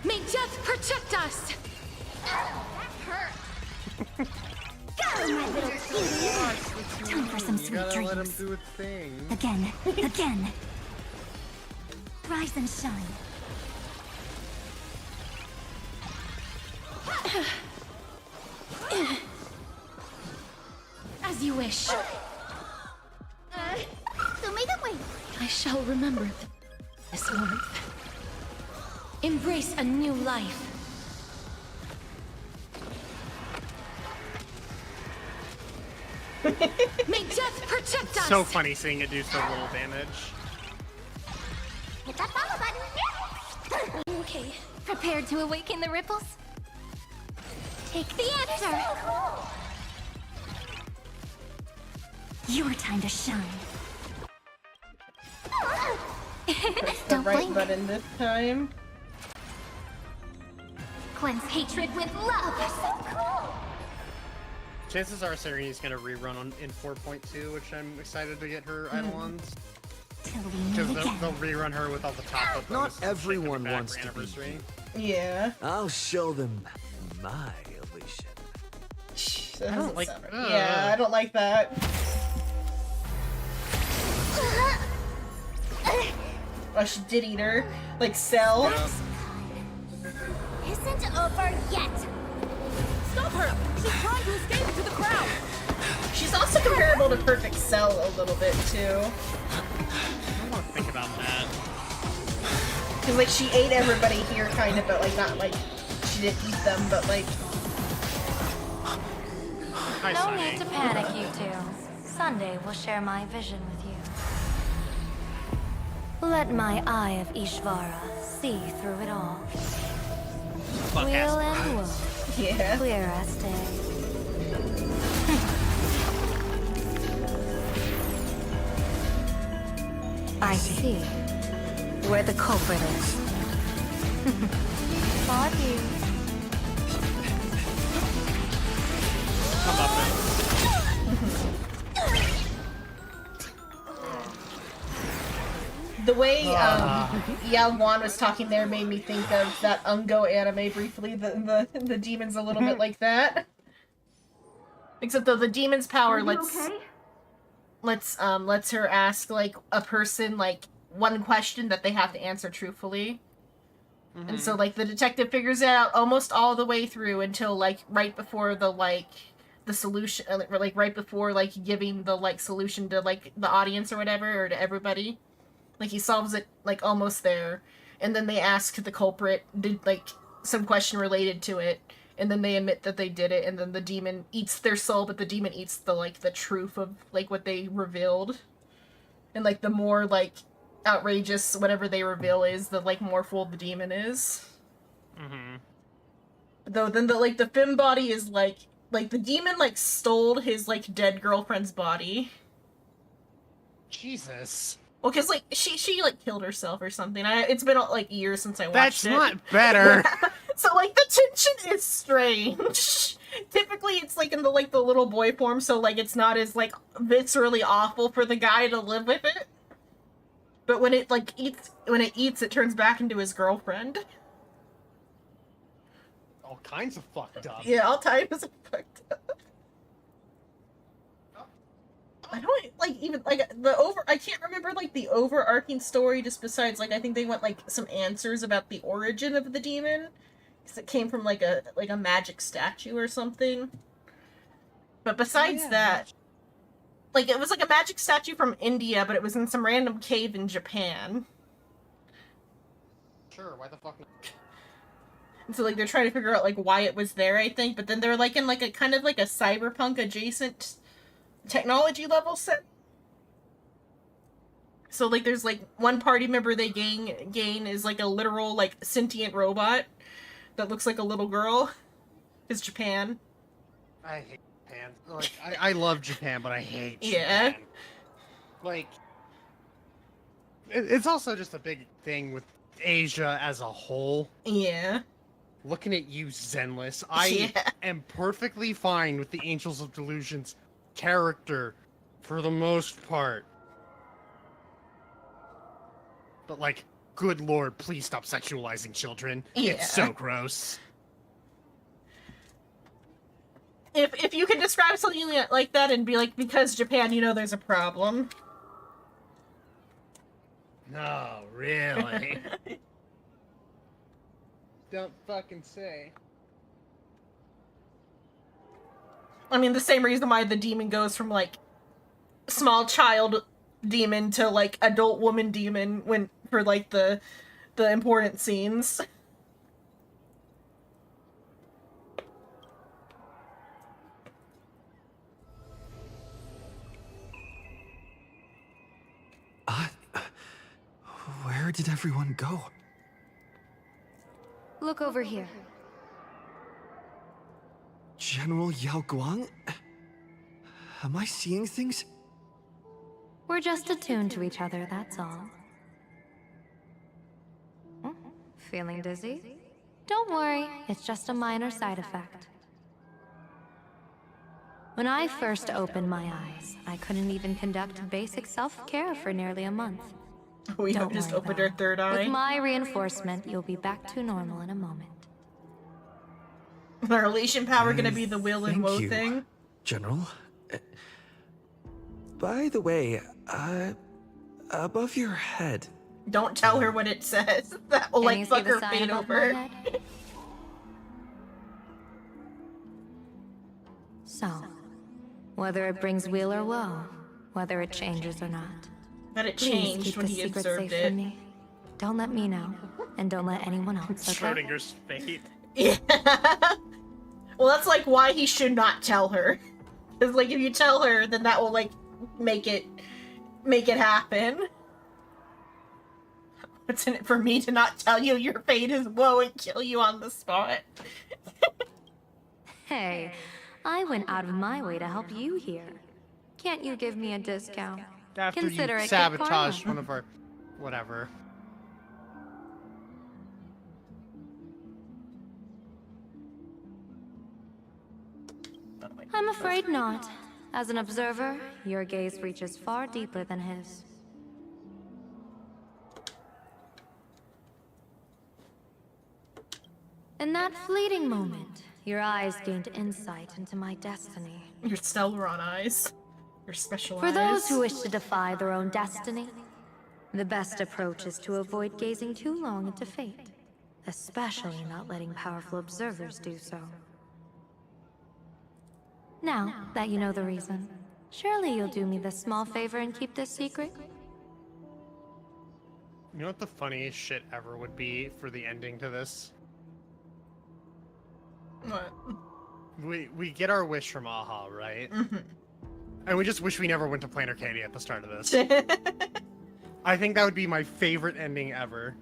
May death protect us. Go, my little cutie! Time for some You sweet gotta let him dreams. do its thing. Again, again. Rise and shine. As you wish. So may the wait. I shall remember this warmth. Embrace a new life. May death protect us. So funny seeing it do so little damage. Hit that follow button. Okay. Prepared to awaken the ripples? Take the answer. Your time to shine. Press the Don't right blink. button this time. Cleanse hatred with love. You're so cool. Chances are Cyrene's gonna rerun in 4.2, which I'm excited to get her idle ones. till we Because meet again. they'll rerun her with all the top up. Not everyone wants to be anniversary. Yeah. I'll show them my illusion. That I don't doesn't like- sound right. Yeah, I don't like that. Oh, she did eat her. Like, Cell. Isn't over yet. Stop her! She's trying to escape into the crowd. She's also comparable to Perfect Cell a little bit, too. I don't want to think about that. Because, like, she ate everybody here, kind of, but, like, not, like, she didn't eat them, but, like... Hi, No Sunny. need to panic, you two. Sunday will share my vision with you. Let my eye of Ishvara see through it all. Wheel and woe. Yeah. Clear as day. I see where the culprit is. Body. Come up and... The way Yao Guan was talking there made me think of that Ungo anime briefly. The demon's a little bit like that. Except though the demon's power lets her ask like a person like one question that they have to answer truthfully. And so like the detective figures it out almost all the way through until like right before the solution, like right before like giving the like solution to like the audience or whatever, or to everybody. Like, he solves it, like, almost there. And then they ask the culprit, did, like, some question related to it. And then they admit that they did it. And then the demon eats their soul, but the demon eats the, like, the truth of, like, what they revealed. And, like, the more, like, outrageous whatever they reveal is, the, like, more fooled the demon is. Though, then, the Finn body is, like, the demon, like, stole his, like, dead girlfriend's body. Jesus. Well, because, like, she like, killed herself or something. It's been, like, years since I watched That's it. not better. So, like, the tension is strange. Typically, it's, like, in the little boy form, so, like, it's not as, like, viscerally awful for the guy to live with it. But when it, like, eats, it turns back into his girlfriend. All kinds of fucked up. Yeah, all types of fucked up. I don't, like, even, like, I can't remember, like, the overarching story, just besides, like, I think they want, like, some answers about the origin of the demon. Because it came from, like, a magic statue or something. But besides that, like, it was, like, a magic statue from India, but it was in some random cave in Japan. Sure, why the fuck not? And so, like, they're trying to figure out, like, why it was there, I think. But then they're, like, in, like, a kind of, like, a cyberpunk adjacent technology level set. So, like, there's, like, one party member they gain is, like, a literal, like, sentient robot that looks like a little girl. It's Japan. I hate Japan. Like, I love Japan, but I hate Japan. Yeah. Like, it's also just a big thing with Asia as a whole. Yeah. Looking at you, Zenless, I am perfectly fine with the Angels of Delusion's character for the most part. But, like, good lord, please stop sexualizing children. Yeah. It's so gross. If you could describe something like that and be like, because Japan, you know there's a problem. No, really. Don't fucking say. I mean, the same reason why the demon goes from, like, small child demon to, like, adult woman demon for, like, the important scenes. Where did everyone go? Look over here. General Yao Guang? Am I seeing things? We're just attuned to each other, that's all. Feeling dizzy? Don't worry, it's just a minor side effect. When I first opened my eyes, I couldn't even conduct basic self-care for nearly a month. We have Don't just worry, opened our though. third eye. With my reinforcement, you'll be back to normal in a moment. Our relation power gonna be the will and Thank woe you, thing. General. By the way, above your head. Don't tell her what it says. That will Can you like see fuck the her sign fate above my over. head? So, whether it brings weal or woe, whether it changes or not, But it please changed keep when the he secret observed safe it. from me. Don't let me know, and don't let anyone else, okay? Schrodinger's fate. Yeah. Well, that's like why he should not tell her. Because like if you tell her, then that will like make it happen. What's in it for me to not tell you your fate is woe and kill you on the spot? Hey, I went out of my way to help you here. Can't you give me a discount? After Consider you it good sabotaged karma. one of our... whatever. I'm afraid not. As an observer, your gaze reaches far deeper than his. In that fleeting moment, your eyes gained insight into my destiny. Your Stellaron eyes. Your special For eyes. those who wish to defy their own destiny, the best approach is to avoid gazing too long into fate, especially not letting powerful observers do so. Now that you know the reason, surely you'll do me this small favor and keep this secret? You know what the funniest shit ever would be for the ending to this? What? We get our wish from Aha, right? Mm-hmm. And we just wish we never went to Planet Arcadia at the start of this. I think that would be my favorite ending ever.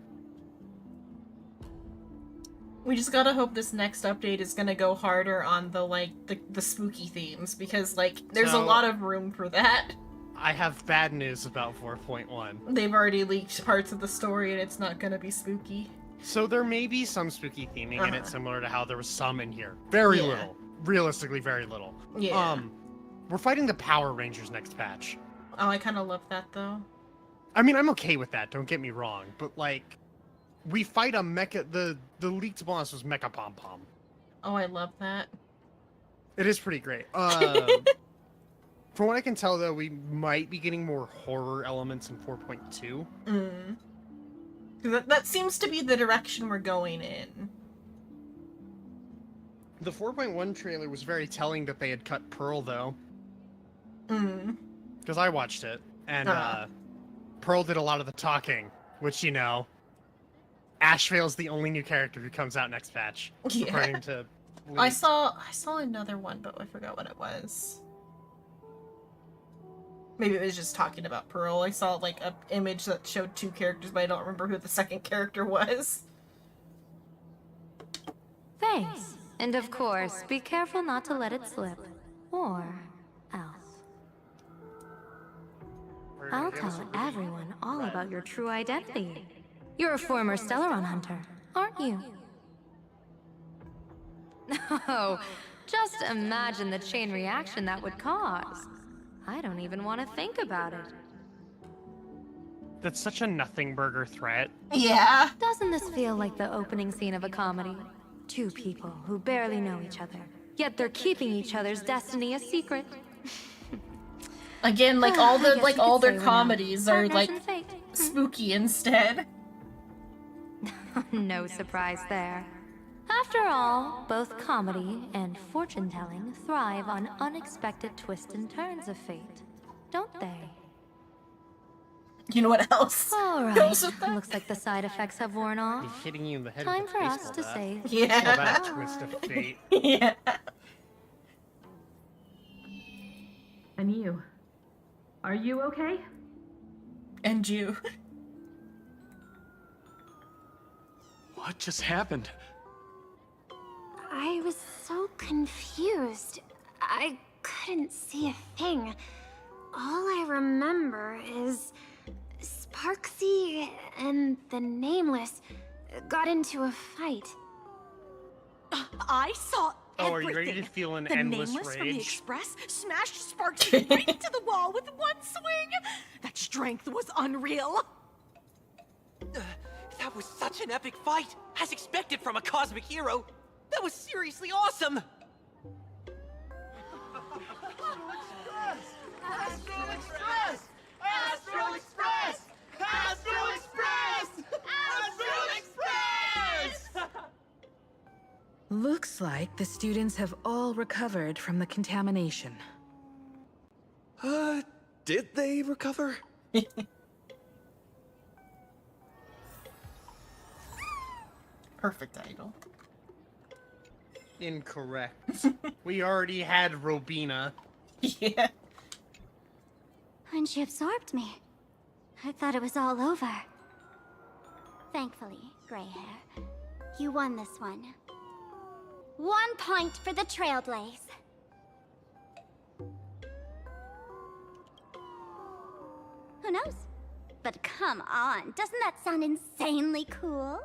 We just gotta hope this next update is gonna go harder on the the spooky themes, because like there's a lot of room for that. I have bad news about 4.1. They've already leaked parts of the story and it's not gonna be spooky. So there may be some spooky theming in it, similar to how there was some in here. Very little. Realistically, very little. Yeah. We're fighting the Power Rangers next patch. Oh, I kind of love that though. I mean, I'm okay with that, don't get me wrong, but like, we fight a mecha, the leaked boss was Mecha Pom Pom. Oh, I love that. It is pretty great. From what I can tell though, we might be getting more horror elements in 4.2. That seems to be the direction we're going in. The 4.1 trailer was very telling that they had cut Pearl though. Because I watched it, and Pearl did a lot of the talking, which, you know, Ashvale's the only new character who comes out next patch. Yeah. According to I saw another one, but I forgot what it was. Maybe it was just talking about Pearl. I saw like an image that showed two characters, but I don't remember who the second character was. Thanks. And of course, be careful not to let it slip. Or else. I'll tell everyone all about your true identity. You're a former Stellaron hunter, aren't you? Oh, just imagine the chain reaction that would cause. I don't even want to think about it. That's such a nothing burger threat. Yeah. Doesn't this feel like the opening scene of a comedy? Two people who barely know each other, yet they're keeping each other's destiny a secret. Again, like all their comedies are like fate. spooky instead. No surprise there. After all, both comedy and fortune-telling thrive on unexpected twists and turns of fate, don't they? You know what else? All right. Looks like the side effects have worn off. Be hitting you in the head Time with a for us baseball to bat. say Yeah. Call that a twist of fate. Yeah. And you? Are you okay? And you. What just happened? I was so confused. I couldn't see a thing. All I remember is Sparksy and the Nameless got into a fight. I saw Oh, are you ready everything. to feel an the endless Nameless from the rage? Express smashed Sparksy right into the wall with one swing. That strength was unreal. That was such an epic fight, as expected from a cosmic hero. That was seriously awesome. Astral Express! Astral Express! Astral Express! Astral Express! Looks like the students have all recovered from the contamination. Did they recover? Perfect idol. Incorrect. We already had Robina. Yeah. When she absorbed me, I thought it was all over. Thankfully, Gray Hair, you won this one. 1 point for the Trailblaze. Who knows? But come on, doesn't that sound insanely cool?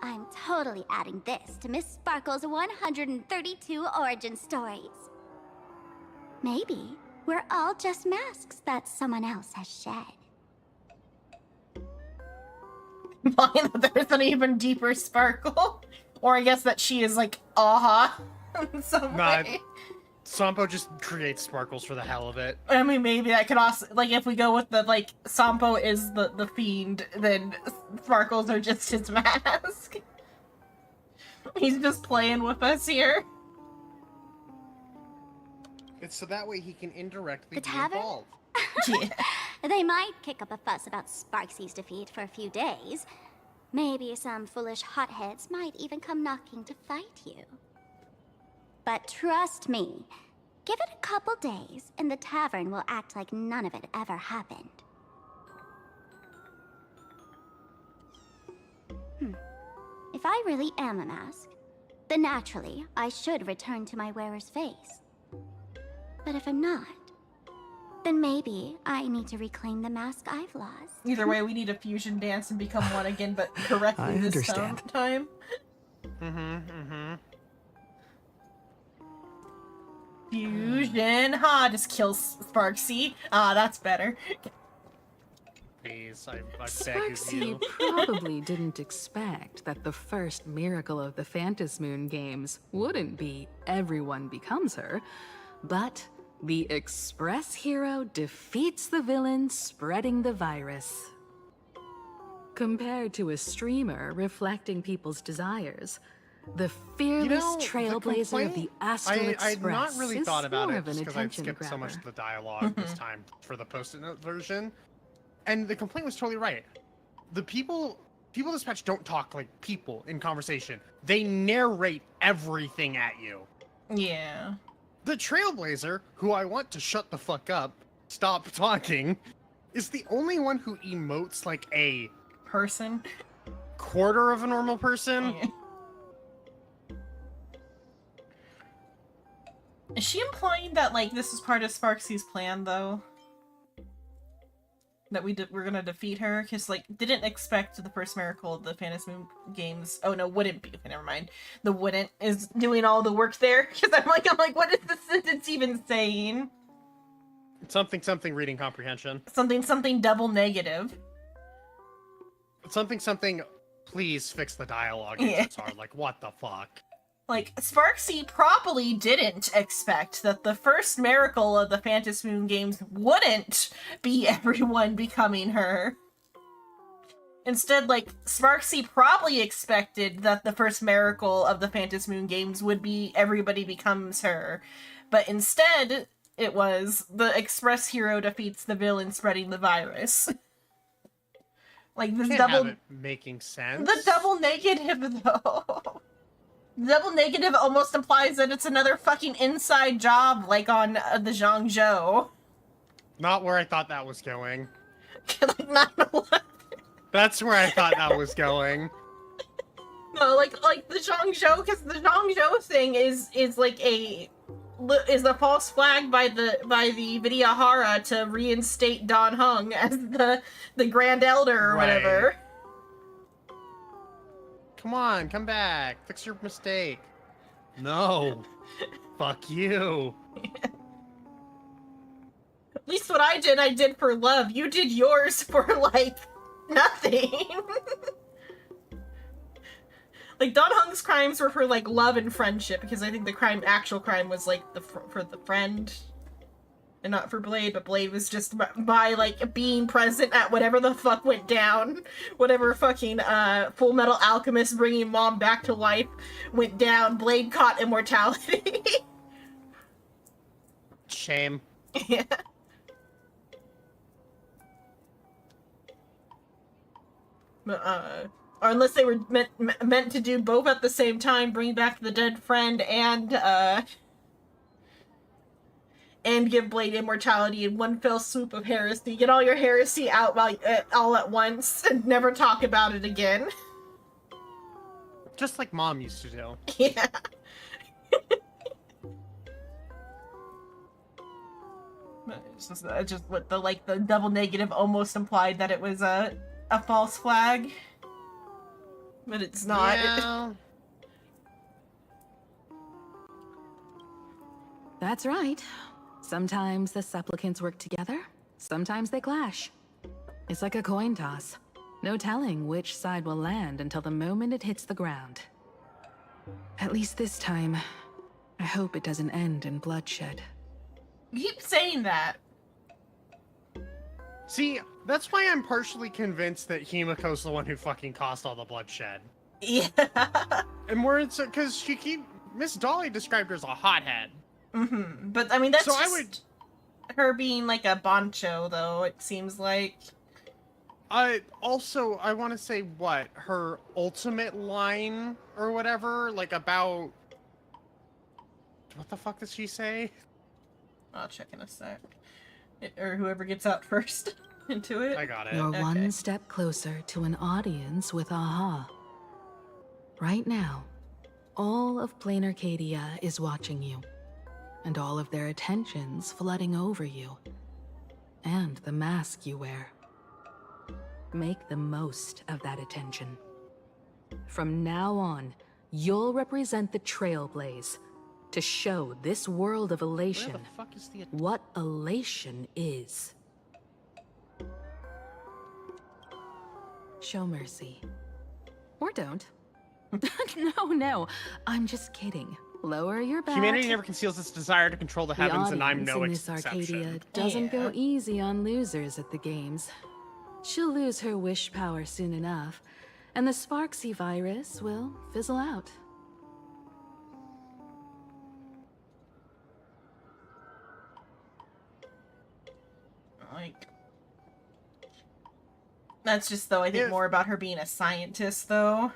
I'm totally adding this to Miss Sparkle's 132 origin stories. Maybe we're all just masks that someone else has shed. Implying that there's an even deeper Sparkle. Or I guess that she is like, aha, in some way. Sampo just creates sparkles for the hell of it. I mean, maybe that could also, like, if we go with the, like, Sampo is the fiend, then Sparkles are just his mask. He's just playing with us here. It's so that way he can indirectly The be tavern? involved. Yeah. They might kick up a fuss about Sparksy's defeat for a few days. Maybe some foolish hotheads might even come knocking to fight you. But trust me, give it a couple days and the tavern will act like none of it ever happened. If I really am a mask, then naturally I should return to my wearer's face. But if I'm not, then maybe I need to reclaim the mask I've lost. Either way, we need a fusion dance and become one again, but correctly I this understand. time. Fusion. Ha, just kill Sparksy. Ah, that's better. Please, I beg of Sparksy you. probably didn't expect that the first miracle of the Phantasmoon games wouldn't be everyone becomes her, but the Express hero defeats the villain spreading the virus. Compared to a streamer reflecting people's desires, the fearless trailblazer of the Astral Express I'd not really is thought about more it of an just because I attention skipped so much grabber. of the dialogue this time for the post-it note version. And the complaint was totally right. The people dispatch don't talk like people in conversation. They narrate everything at you. Yeah. The Trailblazer, who I want to shut the fuck up, stop talking, is the only one who emotes like a person, quarter of a normal person. Yeah. Is she implying that, like, this is part of Sparksy's plan, though? That we're gonna defeat her? Because, like, didn't expect the first miracle of the Phantasmoon games. Oh, no, wouldn't be. Okay, never mind. The wouldn't is doing all the work there. Because I'm like, what is the sentence even saying? Something reading comprehension. Something double negative. Something, please fix the dialogue. Yeah. It's hard. Like, what the fuck? Like, Sparksy probably didn't expect that the first miracle of the Phantasmoon games wouldn't be everyone becoming her. Instead, like, Sparksy probably expected that the first miracle of the Phantasmoon games would be everybody becomes her. But instead, it was the Express hero defeats the villain spreading the virus. Like, this Can't double... have it making sense. The double negative, though. Double negative almost implies that it's another fucking inside job, like on the Zhangzhou. Not where I thought that was going. Like, not That's where I thought that was going. No, like the Zhangzhou, because the Zhangzhou thing is like a false flag by the Vidyahara to reinstate Dan Heng as the Grand Elder or whatever. Come on, come back. Fix your mistake. No. Fuck you. At least what I did for love. You did yours for, like, nothing. Like, Don Hung's crimes were for, like, love and friendship, because I think the actual crime was, like, for the friend, and not for Blade, but Blade was just by, like, being present at whatever the fuck went down. Whatever fucking, Full Metal Alchemist bringing mom back to life went down, Blade caught immortality. Shame. Yeah. Or unless they were meant to do both at the same time, bring back the dead friend and give Blade immortality in one fell swoop of heresy. Get all your heresy out while all at once and never talk about it again. Just like Mom used to do. Yeah. It's just what the double negative almost implied that it was a false flag. But it's not. Yeah. That's right. Sometimes the supplicants work together, sometimes they clash. It's like a coin toss. No telling which side will land until the moment it hits the ground. At least this time, I hope it doesn't end in bloodshed. You keep saying that. See, that's why I'm partially convinced that Himiko's the one who fucking caused all the bloodshed. Yeah. And more it's because Miss Dolly described her as a hothead. Mm-hmm. But I mean, that's so just I would her being like a boncho, though. It seems like. I want to say what her ultimate line or whatever, like about what the fuck does she say? I'll check in a sec. Or whoever gets out first into it. I got it. You're one step closer to an audience with Aha. Right now, all of Plain Arcadia is watching you, and all of their attention's flooding over you, and the mask you wear. Make the most of that attention. From now on, you'll represent the Trailblaze to show this world of elation what elation is. Show mercy. Or don't. No, I'm just kidding. Lower your back. Humanity never conceals its desire to control the heavens, and I'm no in Miss exception. Arcadia doesn't go easy on losers at the games. She'll lose her wish power soon enough, and the Sparksy virus will fizzle out. Like, that's just, though, I think more about her being a scientist, though.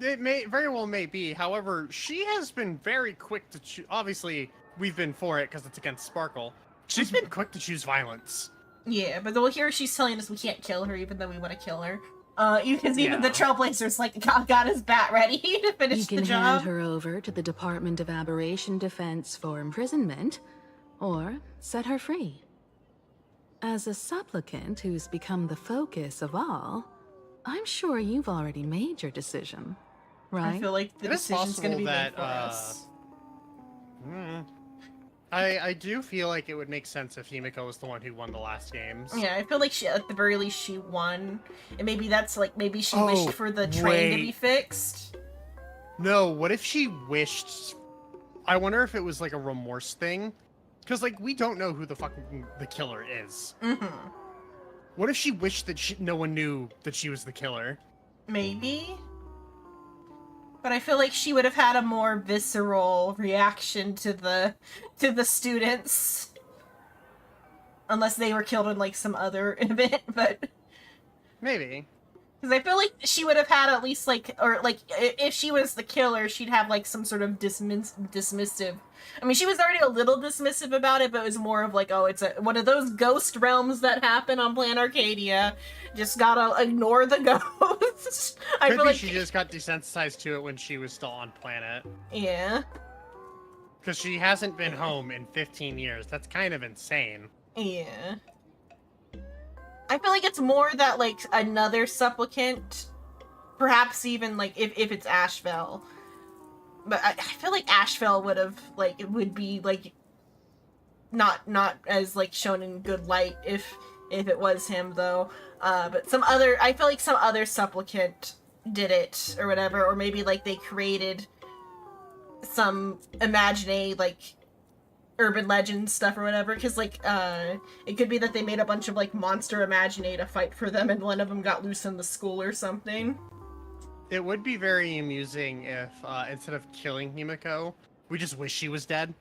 It very well may be. However, she has been very quick to choose. Obviously, we've been for it because it's against Sparkle. She's been quick to choose violence. Yeah, but well, here she's telling us we can't kill her, even though we want to kill her. Because even the Trailblazers, like, got his bat ready to finish the job. You can hand her over to the Department of Aberration Defense for imprisonment, or set her free. As a supplicant who's become the focus of all, I'm sure you've already made your decision, right? I feel like the decision's going to be made for us. I do feel like it would make sense if Himiko was the one who won the last games. Yeah, I feel like she, at the very least, she won. And maybe that's like, maybe she wished for the train to be fixed. No, what if she wished... I wonder if it was like a remorse thing. Because, like, we don't know who the fucking the killer is. Mm-hmm. What if she wished that no one knew that she was the killer? Maybe. But I feel like she would have had a more visceral reaction to the students. Unless they were killed in, like, some other event, but... Maybe. Because I feel like she would have had at least, like, or, like, if she was the killer, she'd have, like, some sort of dismissive... I mean, she was already a little dismissive about it, but it was more of, like, oh, it's one of those ghost realms that happen on Planet Arcadia. Just gotta ignore the ghosts. I feel like she just got desensitized to it when she was still on planet. Yeah. Because she hasn't been home in 15 years. That's kind of insane. Yeah. I feel like it's more that, like, another supplicant, perhaps even, like, if it's Ashvel, But I feel like Asheville would have, like, it would be, like, not as, like, shown in good light if it was him, though. But I feel like some other supplicant did it, or whatever, or maybe, like, they created some imaginary, like, urban legend stuff or whatever, because, like, it could be that they made a bunch of, like, monster imaginary to fight for them, and one of them got loose in the school or something. It would be very amusing if, instead of killing Himiko, we just wish she was dead.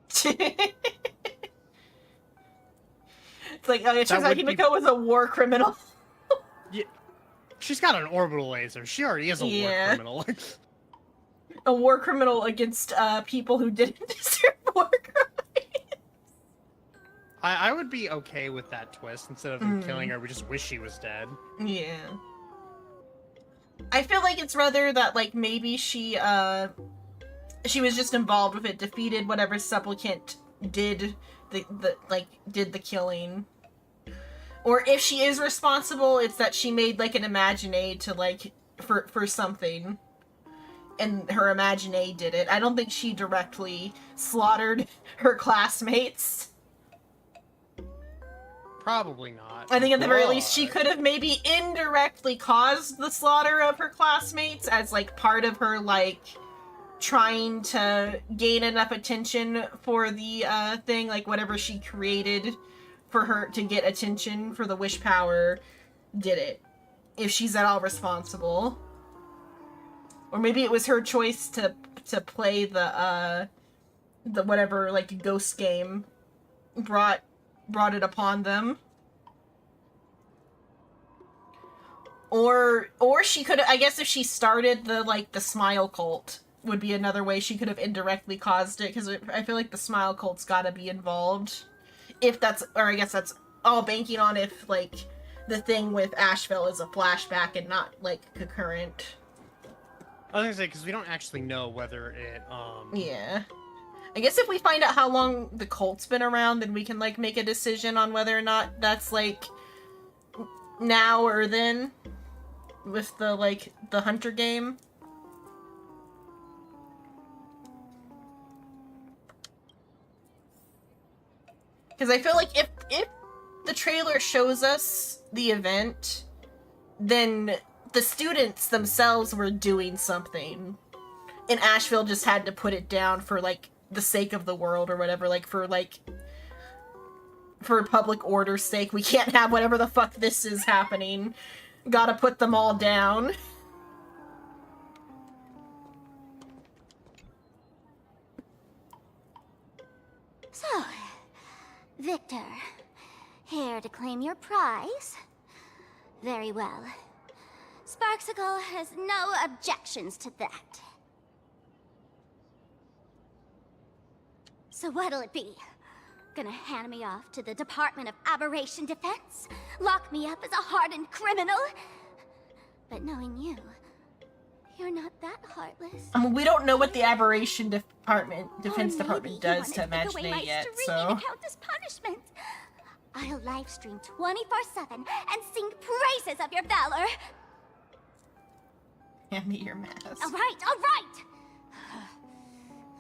It's like, it turns out Himiko was a war criminal. Yeah. She's got an orbital laser. She already is a war criminal. A war criminal against people who didn't deserve war crimes. I would be okay with that twist. Instead of them killing her, we just wish she was dead. Yeah. I feel like it's rather that, like, maybe she was just involved with it, defeated whatever supplicant did did the killing. Or if she is responsible, it's that she made, like, an imaginary to, like, for something. And her imaginary did it. I don't think she directly slaughtered her classmates. Probably not. I think at the very least she could have maybe indirectly caused the slaughter of her classmates as, like, part of her, like, trying to gain enough attention for the thing, like, whatever she created for her to get attention for the wish power did it. If she's at all responsible. Or maybe it was her choice to play the whatever, like, ghost game brought it upon them. Or she could, I guess if she started the smile cult would be another way she could have indirectly caused it, because I feel like the smile cult's gotta be involved. If that's, or I guess that's all banking on if, like, the thing with Asheville is a flashback and not, like, concurrent. I was gonna say, because we don't actually know whether it, Yeah. I guess if we find out how long the cult's been around, then we can, like, make a decision on whether or not that's, like, now or then. With the, like, the Hunter game. Because I feel like if the trailer shows us the event, then the students themselves were doing something. And Asheville just had to put it down for, like, the sake of the world or whatever, like, for public order's sake. We can't have whatever the fuck this is happening. Gotta put them all down. So, Victor, here to claim your prize? Very well. Sparksicle has no objections to that. So what'll it be? Gonna hand me off to the Department of Aberration Defense? Lock me up as a hardened criminal? But knowing you, you're not that heartless. I mean, we don't know what the Aberration Defense Department does to Imaginate yet, so... Account as punishment. I'll live stream 24/7 and sing praises of your valor. Hand me your mask. All right.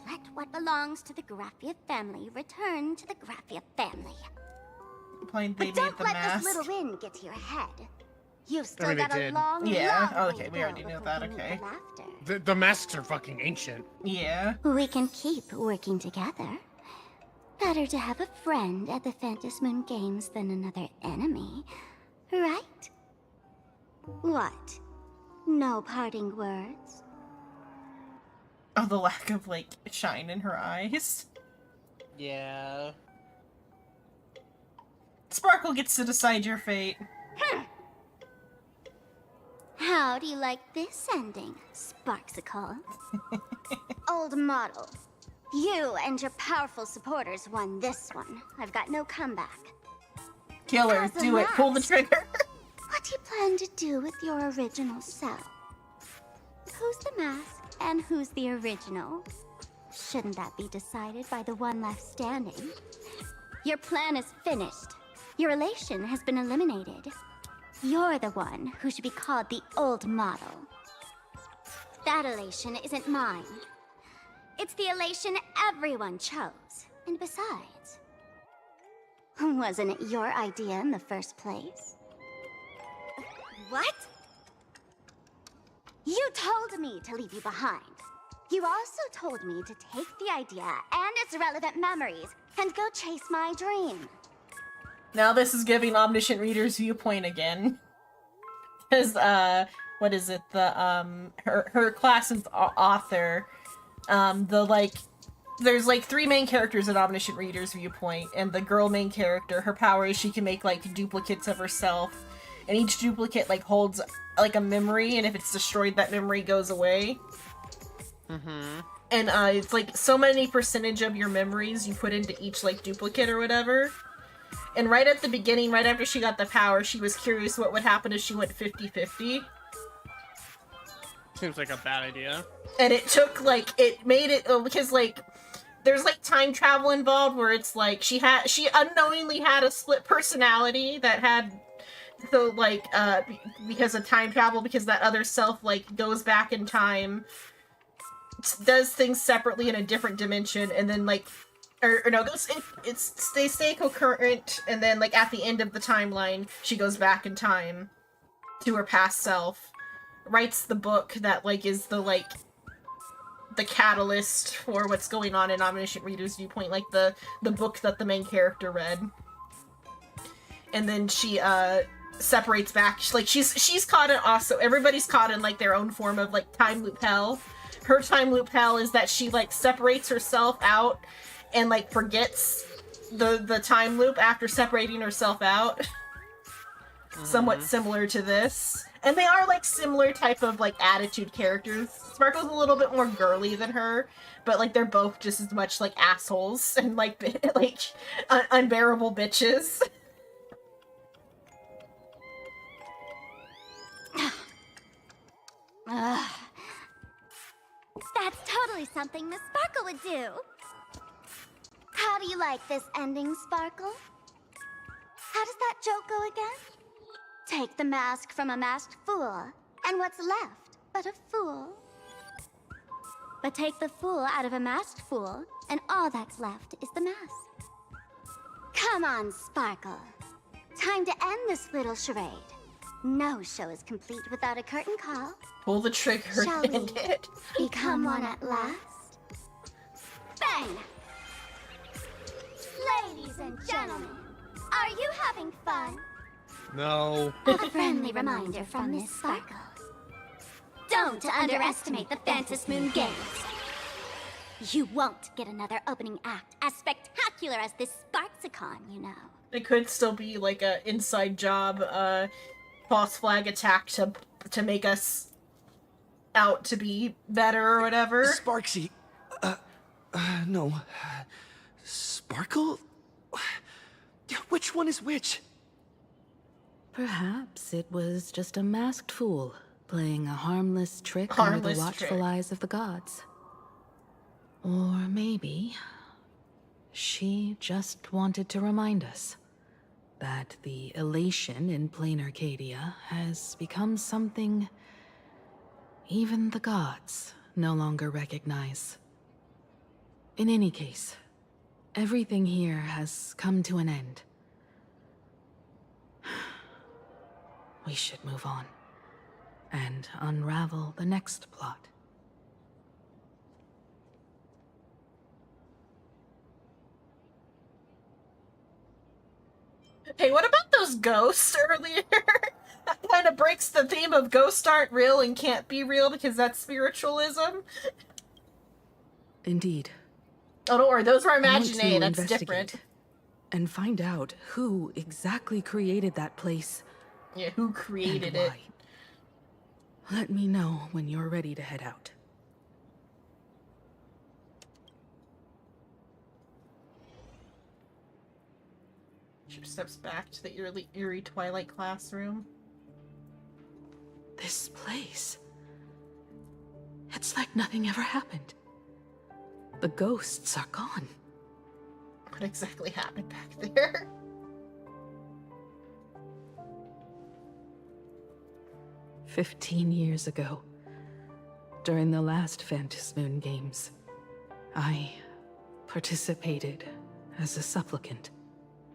Let what belongs to the Graffia family return to the Graffia family. Playing baby but at the don't let mask. this little win get to your head. You've still I mean, got they a did. long, Yeah, long okay, way to we already go knew before that, you meet okay. the laughter. The masks are fucking ancient. Yeah. We can keep working together. Better to have a friend at the Phantom Moon Games than another enemy, right? What? No parting words? Oh, the lack of, like, shine in her eyes. Yeah. Sparkle gets to decide your fate. How do you like this ending, Sparksicle? Old model. You and your powerful supporters won this one. I've got no comeback. Kill her, do it, pull the trigger. What do you plan to do with your original self? Who's the mask and who's the original? Shouldn't that be decided by the one left standing? Your plan is finished. Your relation has been eliminated. You're the one who should be called the old model. That elation isn't mine. It's the elation everyone chose. And besides, wasn't it your idea in the first place? What? You told me to leave you behind. You also told me to take the idea and its relevant memories and go chase my dream. Now this is giving Omniscient Reader's viewpoint again. Because, what is it? Her class's author, there's like 3 main characters in Omniscient Reader's viewpoint, and the girl main character, her power is she can make like duplicates of herself, and each duplicate like holds like a memory, and if it's destroyed, that memory goes away. Mm-hmm. And it's like so many percentage of your memories you put into each like duplicate or whatever. And right at the beginning, right after she got the power, she was curious what would happen if she went 50-50. Seems like a bad idea. And it took, like, it made it, because, like, there's, like, time travel involved where it's, like, she unknowingly had a split personality that had, so, like, because of time travel, because that other self, like, goes back in time, does things separately in a different dimension, and then, like, they stay concurrent, and then, like, at the end of the timeline, she goes back in time to her past self, writes the book that, like, is the, like, the catalyst for what's going on in Omniscient Reader's viewpoint, like, the book that the main character read. And then she, separates back, like, she's caught in also, everybody's caught in, like, their own form of, like, time loop hell. Her time loop hell is that she, like, separates herself out and, like, forgets the time loop after separating herself out. Somewhat similar to this. And they are, like, similar type of, like, attitude characters. Sparkle's a little bit more girly than her, but, like, they're both just as much, like, assholes and, like, unbearable bitches. That's totally something Miss Sparkle would do. How do you like this ending, Sparkle? How does that joke go again? Take the mask from a masked fool, and what's left but a fool? But take the fool out of a masked fool, and all that's left is the mask. Come on, Sparkle. Time to end this little charade. No show is complete without a curtain call. Pull the trigger Shall and we end it. become one at last? Bang! Ladies and gentlemen, are you having fun? No. A friendly reminder from Miss Sparkle. Don't underestimate the Phantom Moon Games. You won't get another opening act as spectacular as this Sparksicon, you know. It could still be, like, a inside job, false flag attack to make us out to be better or whatever. Sparksy. No. Sparkle? Which one is which? Perhaps it was just a masked fool playing a harmless trick under the watchful eyes of the gods. Or maybe she just wanted to remind us that the elation in plain Arcadia has become something even the gods no longer recognize. In any case, everything here has come to an end. We should move on and unravel the next plot. Hey, what about those ghosts earlier? That kind of breaks the theme of ghosts aren't real and can't be real because that's spiritualism. Indeed. Oh, don't worry, those were I want to imaginary, that's investigate different. And find out who exactly created that place. Yeah, who created it. Let me know when you're ready to head out. She steps back to the eerie Twilight classroom. This place. It's like nothing ever happened. The ghosts are gone. What exactly happened back there? "15 years ago, during the last Phantom Moon Games, I participated as a supplicant.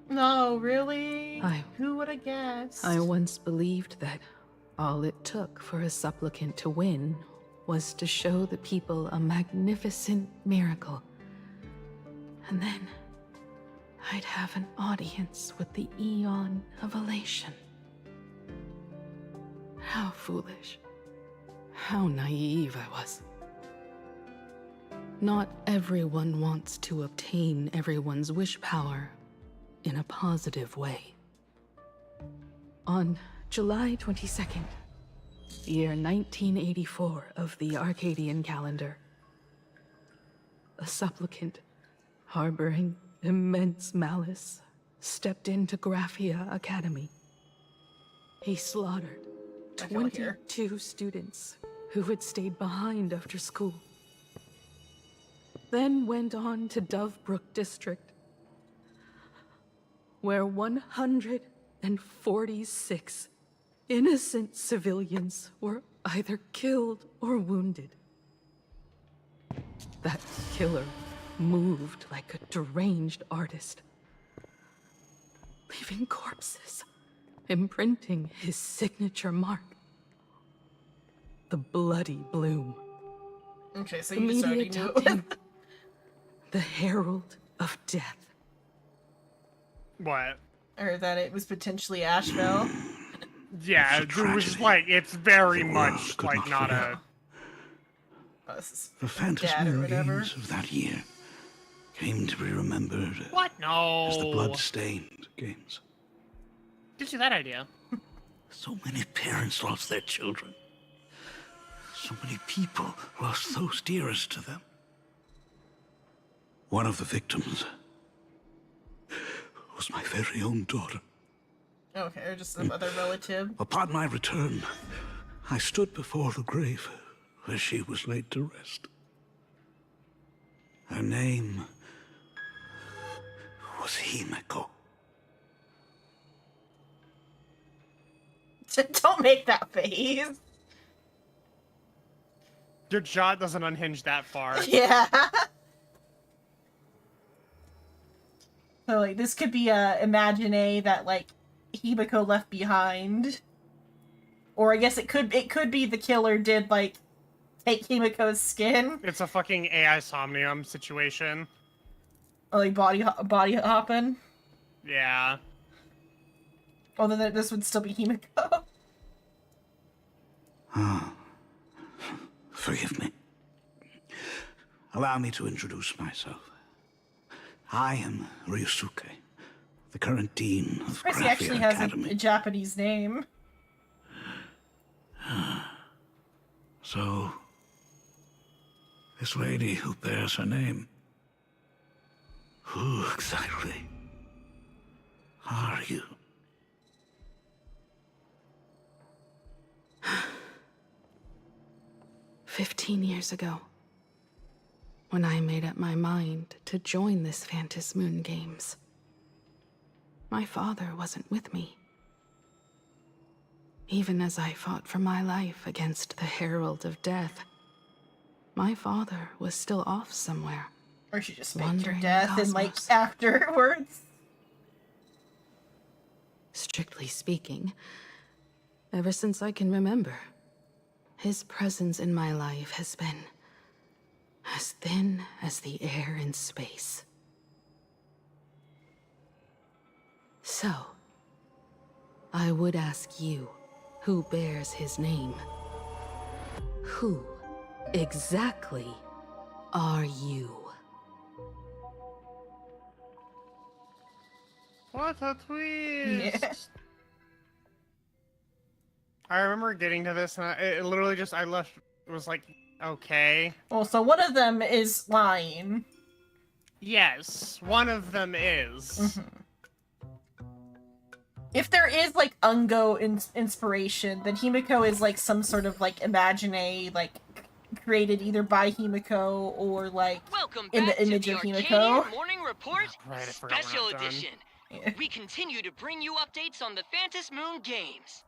No, really? I- Who would have guessed? I once believed that all it took for a supplicant to win was to show the people a magnificent miracle. And then I'd have an audience with the Eon of Elation. How foolish. How naive I was. Not everyone wants to obtain everyone's wish power in a positive way. On July 22nd, year 1984 of the Arcadian calendar, a supplicant harboring immense malice stepped into Graphia Academy. He slaughtered I feel like here. 22 students who had stayed behind after school. Then went on to Dovebrook District, where 146 innocent civilians were either killed or wounded. That killer moved like a deranged artist, leaving corpses, imprinting his signature mark. The bloody bloom. Okay, so The you just media already knew dubbed it. him the Herald of Death. What? Or that it was potentially Asheville. Yeah, it was like, it's very much like not a... The Phantasm Dad or whatever. Games of that year came to be remembered What? No. as the Blood-Stained Games. Gives you that idea. So many parents lost their children. So many people lost those dearest to them. One of the victims was my very own daughter. Okay, or just some other relative. Upon my return, I stood before the grave where she was laid to rest. Her name was Himeko. Don't make that face. Your jaw doesn't unhinge that far. Yeah. So like this could be a imagine that like Himiko left behind. Or I guess it could be the killer did like take Himiko's skin. It's a fucking AI Somnium situation. Or like body hopping. Yeah. Although this would still be Himiko. Forgive me. Allow me to introduce myself. I am Ryusuke, the current dean of He actually Graphia has Academy. a Japanese name. So, this lady who bears her name, who exactly are you? "15 years ago, when I made up my mind to join this Phantasm Moon Games, my father wasn't with me. Even as I fought for my life against the Herald of Death, my father was still off somewhere. Or she just faked her wandering the death and like cosmos. afterwards. Strictly speaking, ever since I can remember, his presence in my life has been as thin as the air in space. So, I would ask you, who bears his name, who exactly are you? What a twist! Yeah. I remember getting to this, and it literally just, I left, it was like, okay. Well, so one of them is lying. Yes, one of them is. If there is like Ungo inspiration, then Himiko is like some sort of like imagine like created either by Himiko or like Welcome in back the image to the of Himiko. Arcadian Morning Report Right, I forgot we're Special not done. Edition. We continue to bring you updates on the Phantasm Moon Games.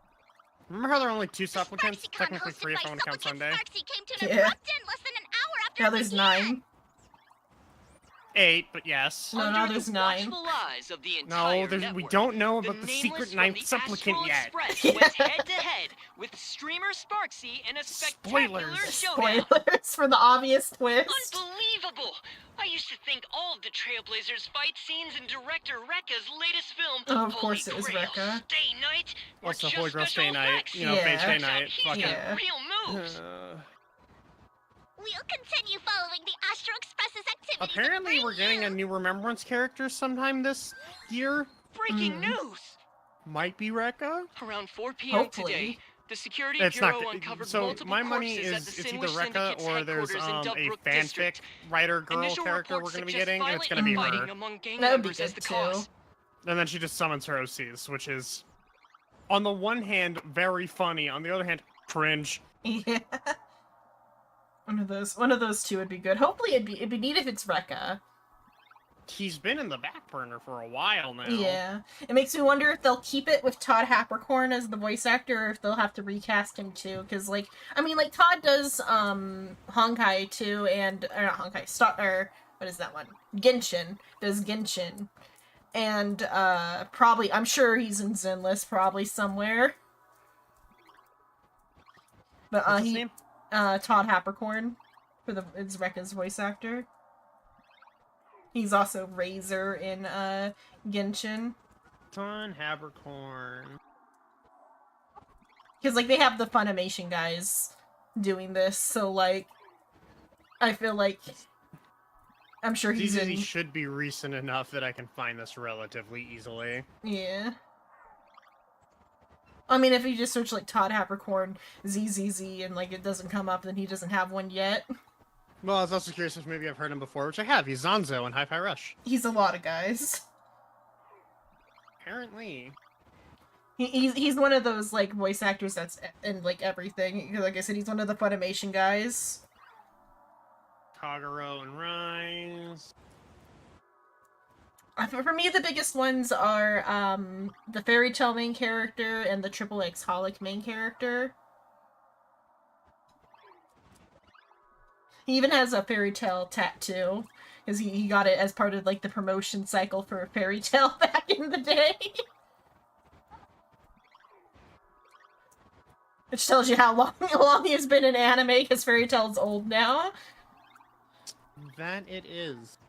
Remember how there are only 2 supplicants? Technically 3 if I want to count Sunday. Sparksy came to an Yeah. abrupt end less than an hour after Now it there's began. 9. 8, but yes. No, now there's 9. Eyes of the No, entire we network, don't know the about the secret Nameless from ninth the supplicant Astral yet. Express went head-to-head with streamer Sparksy in a spectacular showdown. Spoilers for the obvious twist. Unbelievable! I used to think all of the Trailblazers fight scenes in director Rekka's latest film, Oh, of Holy course it was Grail Rekka. Stay Night, were Also, just Holy Grail special Stay Night. effects. You know, Yeah. Fate Stay Turns out Night. he's Fucking. got real moves. We'll continue following the Astral Express's activities. Apparently, we're getting a new Remembrance character sometime this year. Breaking news! Might be Rekka. Around 4 p.m. Hopefully. today, the Security It's Bureau not. uncovered So multiple my money corpses at is the it's either Sinwish Rekka Syndicate's or there's headquarters in a Dubbrook fanfic District. writer girl Initial character we're reports gonna be suggest getting, and it's gonna violent be infighting her. among gang That would be members as good, the too. cause. And then she just summons her OCs, which is, on the one hand, very funny. On the other hand, cringe. Yeah. One of those two would be good. Hopefully it'd be neat if it's Rekka. He's been in the back burner for a while now. Yeah. It makes me wonder if they'll keep it with Todd Haperkorn as the voice actor, or if they'll have to recast him too. Because, like, I mean, like, Todd does, Honkai too, and, or not Honkai, or, what is that one? Genshin. Does Genshin. And, probably, I'm sure he's in Zenless, probably somewhere. But, What's his name? Todd Haperkorn, it's Rekka's voice actor. He's also Razor in, Genshin. Ton Habercorn. Because, like, they have the Funimation guys doing this, so, like, I feel like I'm sure he's in... He should be recent enough that I can find this relatively easily. Yeah. I mean, if you just search, like, Todd Haperkorn, ZZZ, and, like, it doesn't come up, then he doesn't have one yet. Well, I was also curious if maybe I've heard him before, which I have. He's Zanzo in Hi-Fi Rush. He's a lot of guys. Apparently. He's one of those, like, voice actors that's in, like, everything. Like I said, he's one of the Funimation guys. Kagero and Rise. For me, the biggest ones are, the Fairy Tale main character and the Triple X Holic main character. He even has a Fairy Tale tattoo, because he got it as part of, like, the promotion cycle for Fairy Tale back in the day. Which tells you how long he's been in anime, because Fairy Tale's old now. That it is.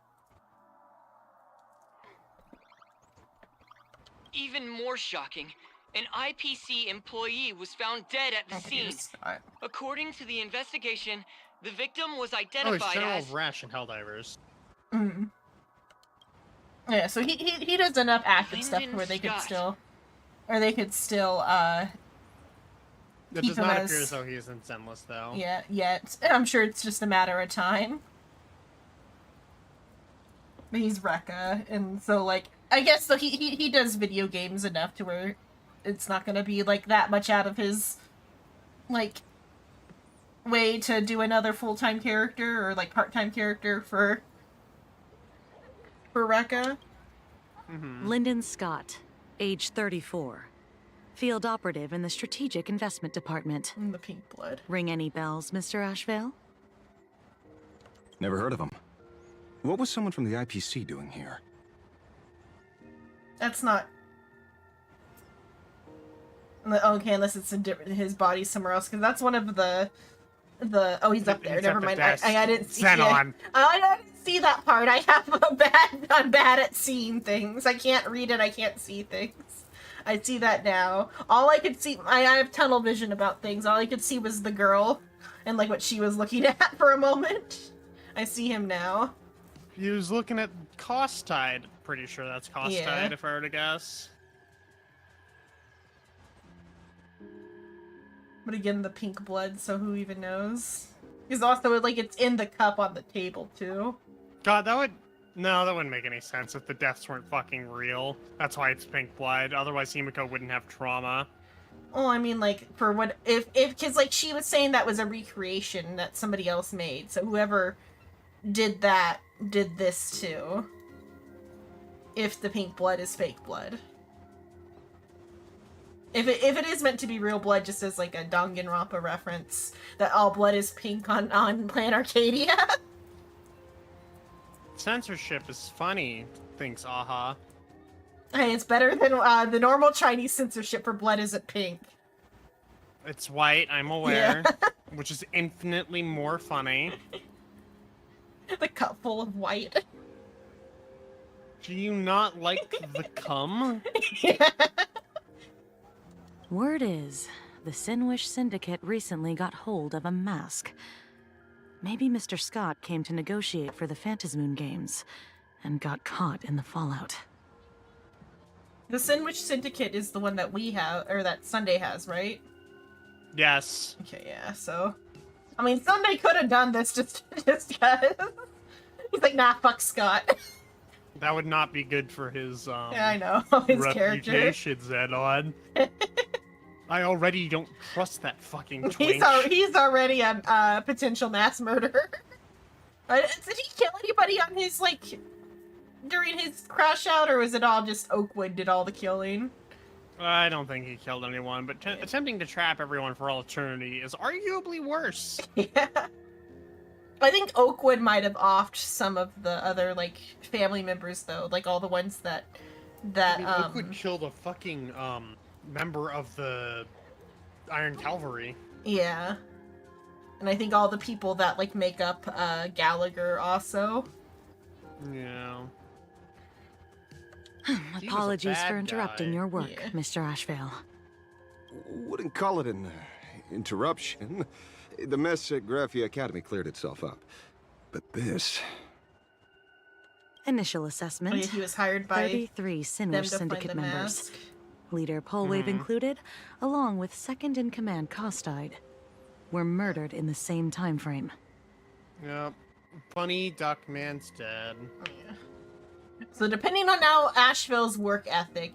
Even more shocking, an IPC employee was found dead at the scene. According to the investigation, the victim was Oh, he's identified General as... Rash in Helldivers. Mm. Yeah, so he does enough active stuff Lyndon where they could Scott. still... Or they could still, It keep does him not as... appear as though he is in Zenless, though. Yeah, yet. I'm sure it's just a matter of time. But he's Rekka, and so, like, I guess so he does video games enough to where it's not gonna be, like, that much out of his, like, way to do another full-time character, or, like, part-time character for Rekka. Lyndon Scott, age 34. Field operative in the Strategic Investment Department. The Pink Blood. Ring any bells, Mr. Ashvale? Never heard of him. What was someone from the IPC doing here? That's not... Okay, unless it's in his body somewhere else, because that's one of the... Oh, he's up there. He's Never at the mind. desk. I didn't see Xenon. I didn't see that part. I have I'm bad at seeing things. I can't read it. I can't see things. I see that now. All I could see... I have tunnel vision about things. All I could see was the girl and, like, what she was looking at for a moment. I see him now. He was looking at Costide. Pretty sure that's Costide, Yeah. if I were to guess. But again, the pink blood, so who even knows? Because also, like, it's in the cup on the table, too. God, that would... No, that wouldn't make any sense if the deaths weren't fucking real. That's why it's pink blood. Otherwise, Himiko wouldn't have trauma. Well, I mean, like, for what... Because, like, she was saying that was a recreation that somebody else made. So whoever did that did this, too. If the pink blood is fake blood. If it is meant to be real blood, just as, like, a Danganronpa reference, that all blood is pink on Planet Arcadia. censorship is funny, thinks Aha. Hey, it's better than the normal Chinese censorship for blood isn't pink. It's white, I'm aware, which is infinitely more funny. The cup full of white. Do you not like the cum? Word is, the Sinwish Syndicate recently got hold of a mask. Maybe Mr. Scott came to negotiate for the Phantasmoon Games, and got caught in the fallout. The Sinwich Syndicate is the one that we have, or that Sunday has, right? Yes. Okay, yeah, so... I mean, Sunday could have done this just because... He's like, nah, fuck Scott. That would not be good for his, yeah, I know. His character. reputation, Xenon. I already don't trust that fucking twink. He's already a potential mass murderer. Did he kill anybody on his, like, during his crash out, or was it all just Oakwood did all the killing? I don't think he killed anyone, but attempting to trap everyone for all eternity is arguably worse. Yeah. I think Oakwood might have offed some of the other, like, family members, though. Like, all the ones that I mean, Oakwood killed a fucking, member of the Iron Cavalry. Yeah. And I think all the people that, like, make up, Gallagher also. Yeah. Apologies for interrupting your work, Mr. Ashvale. Wouldn't call it an interruption. The mess at Graphia Academy cleared itself up. But this... Initial assessment. Oh, yeah, he was hired by 33 Sinwish Syndicate members. Mask. Leader Polwave included, along with second-in-command Costide, were murdered in the same time frame. Yep. Funny Duckman's dead. So depending on now Asheville's work ethic,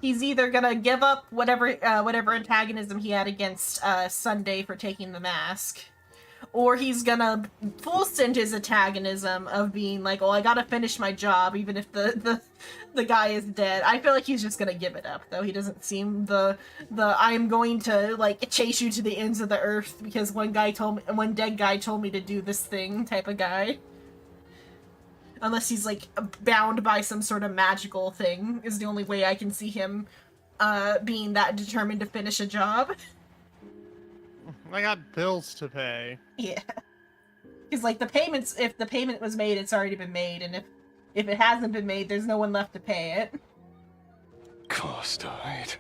he's either gonna give up whatever antagonism he had against Sunday for taking the mask, or he's gonna full send his antagonism of being like, "Oh, I gotta finish my job, even if the guy is dead." I feel like he's just gonna give it up, though. He doesn't seem the I'm going to like chase you to the ends of the earth because one dead guy told me to do this thing type of guy. Unless he's, like, bound by some sort of magical thing, is the only way I can see him, being that determined to finish a job. I got bills to pay. Yeah. Because, like, if the payment was made, it's already been made, and if it hasn't been made, there's no one left to pay it. Costide.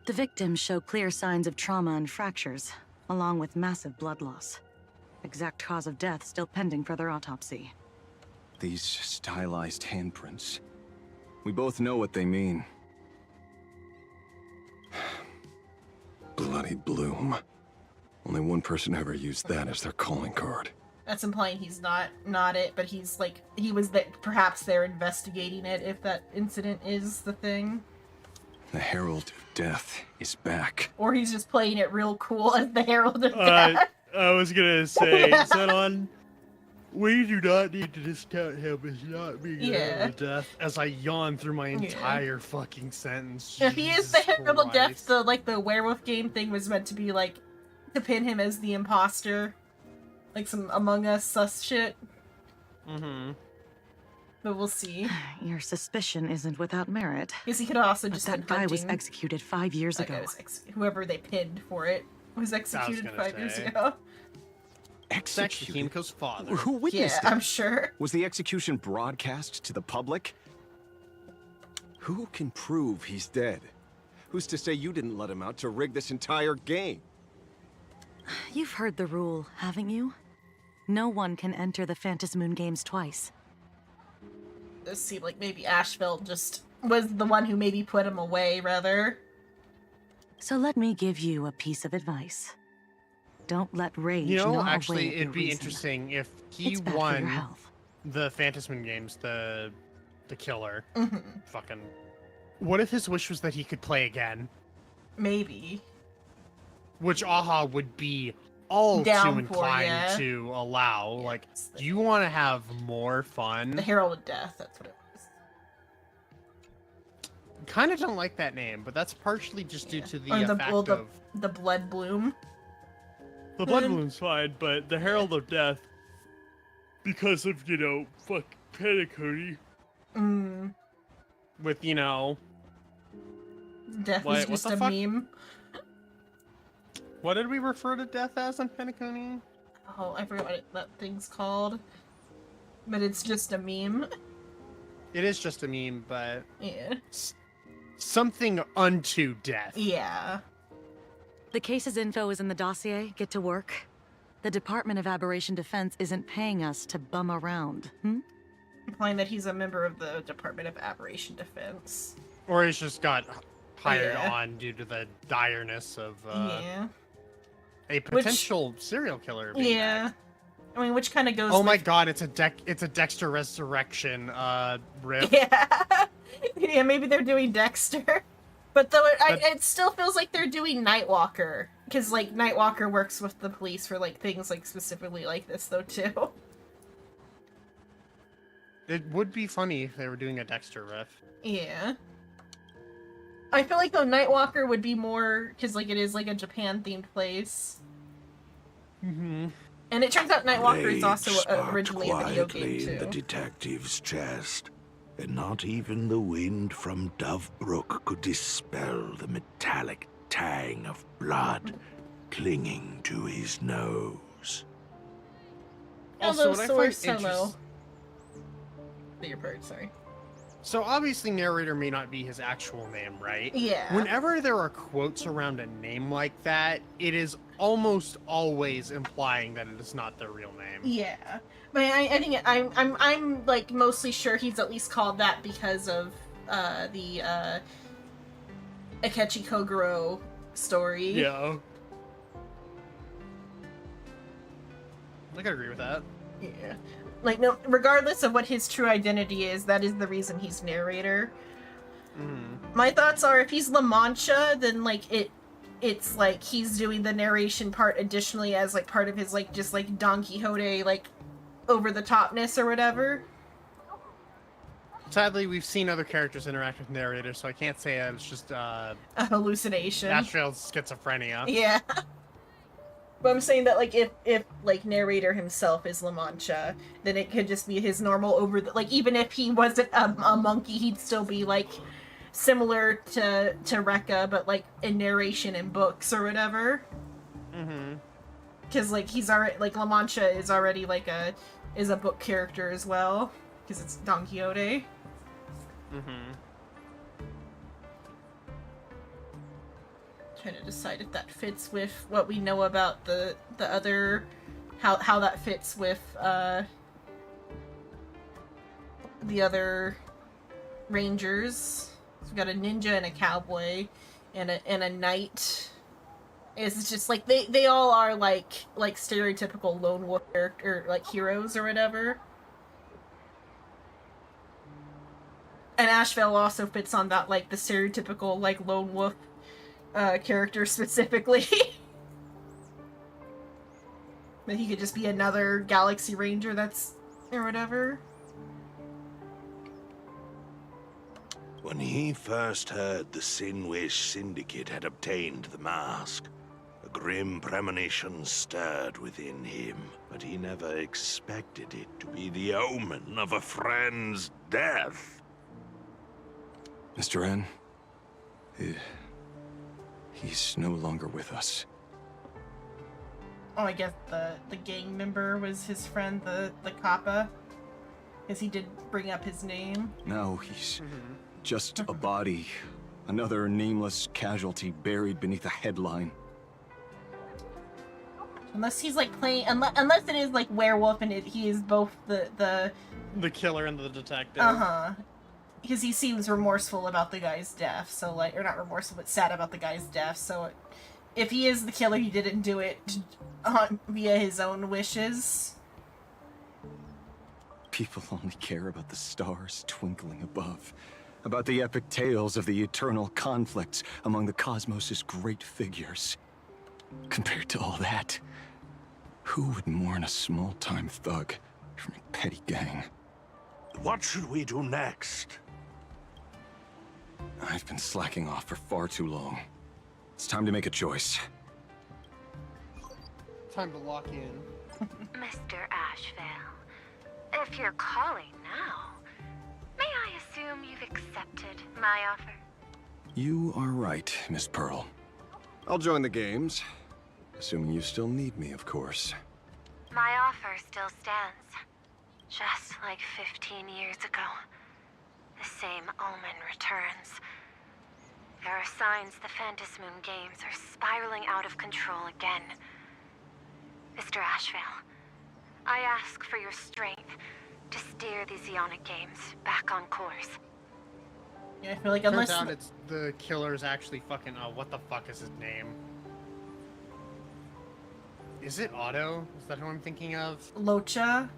The victims show clear signs of trauma and fractures, along with massive blood loss. Exact cause of death still pending further autopsy. These stylized handprints. We both know what they mean. Bloody Bloom. Only one person ever used that as their calling card. That's implying he's not it, but he's like, he was perhaps they're investigating it if that incident is the thing. The Herald of Death is back. Or he's just playing it real cool as the Herald of Death. I was gonna say, Xenon, we do not need to discount him as not being the Herald of Death, as I yawn through my entire fucking sentence. If he is the Herald of Death, the werewolf game thing was meant to be like, to pin him as the imposter. Like some Among Us sus shit. Mm-hmm. But we'll see. Your suspicion isn't without merit. Because he could also but just that guy was executed 5 years ago. Whoever they pinned for it was executed 5 years ago. Executed? Himiko's father. Who witnessed it? I'm sure. Was the execution broadcast to the public? Who can prove he's dead? Who's to say you didn't let him out to rig this entire game? You've heard the rule, haven't you? No one can enter the Phantasmoon Games twice. It seemed like maybe Asheville just was the one who maybe put him away, rather. So let me give you a piece of advice. Don't let rage gnaw away actually, at it'd your be reason. Interesting if he It's bad for your won health. the Phantasmoon Games, the killer. Mm-hmm. Fucking. What if his wish was that he could play again? Maybe. Which Aha would be all Down too inclined to allow. Yeah, like, do you want to have more fun? The Herald of Death, that's what it was. Kind of don't like that name, but that's partially just due to the fact of... The Blood Bloom. The Blood Bloom's fine, but the Herald of Death... because of, you know, fuck Penacony. With, you know... Death what, is just what a the fuck? meme. What did we refer to death as on Penacony? Oh, I forgot what that thing's called. But it's just a meme. It is just a meme, but... Yeah. Something unto death. Yeah. The case's info is in the dossier. Get to work. The Department of Aberration Defense isn't paying us to bum around, Implying that he's a member of the Department of Aberration Defense. Or he's just got hired Yeah. on due to the direness of Yeah. a potential serial killer. Being Yeah. back. I mean, which kind of goes. Oh my with... god, it's a Dexter resurrection riff. Yeah. Yeah, maybe they're doing Dexter. But though it still feels like they're doing Nightwalker. Because, like, Nightwalker works with the police for, like, things, like, specifically like this, though, too. It would be funny if they were doing a Dexter riff. Yeah. I feel like, though, Nightwalker would be more... Because, like, it is, like, a Japan-themed place. Mm-hmm. And it turns out Nightwalker is also Sparked originally a video quietly game, in the too. detective's chest, and not even the wind from Dove Brook could dispel the metallic tang of blood clinging to his nose. Hello, what I source, find hello. Your bird, sorry. So obviously narrator may not be his actual name, right? Yeah. Whenever there are quotes around a name like that, it is almost always implying that it is not their real name. Yeah. But I think I'm like mostly sure he's at least called that because of the Akechi Kogoro story. Yeah. I can agree with that. Yeah. Like, no, regardless of what his true identity is, that is the reason he's narrator. My thoughts are, if he's La Mancha, then, like, it's like he's doing the narration part additionally as, like, part of his, like, just, like, Don Quixote, like, over-the-topness or whatever. Sadly, we've seen other characters interact with narrators, so I can't say it's just, A hallucination. Astral schizophrenia. Yeah. But I'm saying that, like, if like, narrator himself is La Mancha, then it could just be his normal like, even if he wasn't a monkey, he'd still be, like, similar to Rekka, but, like, in narration in books or whatever. Mm-hmm. Because, like, he's already, like, La Mancha is already, like, is a book character as well, because it's Don Quixote. Mm-hmm. Trying to decide if that fits with what we know about the other, how that fits with the other rangers. So we've got a ninja and a cowboy and a knight. It's just like they all are like stereotypical lone wolf character, like heroes or whatever. And Ashvale also fits on that, like, the stereotypical, like, lone wolf character specifically. That he could just be another Galaxy Ranger that's... or whatever. When he first heard the Sinwish Syndicate had obtained the mask, a grim premonition stirred within him, but he never expected it to be the omen of a friend's death. Mr. N, he's no longer with us. Oh, I guess the gang member was his friend, the Kappa. Because he did bring up his name. No, he's just a body. Another nameless casualty buried beneath a headline. Unless he's, like, playing... Unless it is, like, werewolf and he is both the killer and the detective. Uh-huh. Because he seems remorseful about the guy's death, so, like... Or not remorseful, but sad about the guy's death, so... If he is the killer, he didn't do it via his own wishes. People only care about the stars twinkling above, about the epic tales of the eternal conflicts among the cosmos' great figures. Compared to all that, who would mourn a small-time thug from a petty gang? What should we do next? I've been slacking off for far too long. It's time to make a choice. Time to lock in. Mr. Ashvale, If you're calling now, may I assume you've accepted my offer? You are right, Miss Pearl. I'll join the games. Assuming you still need me, of course. My offer still stands. Just like 15 years ago. The same omen returns. There are signs the Phantasmoon games are spiraling out of control again. Mr. Ashvale, I ask for your strength to steer the Xeonic games back on course. Yeah, I feel like Turns unless out it's the killer's actually fucking. Oh, what the fuck is his name? Is it Otto? Is that who I'm thinking of? Locha.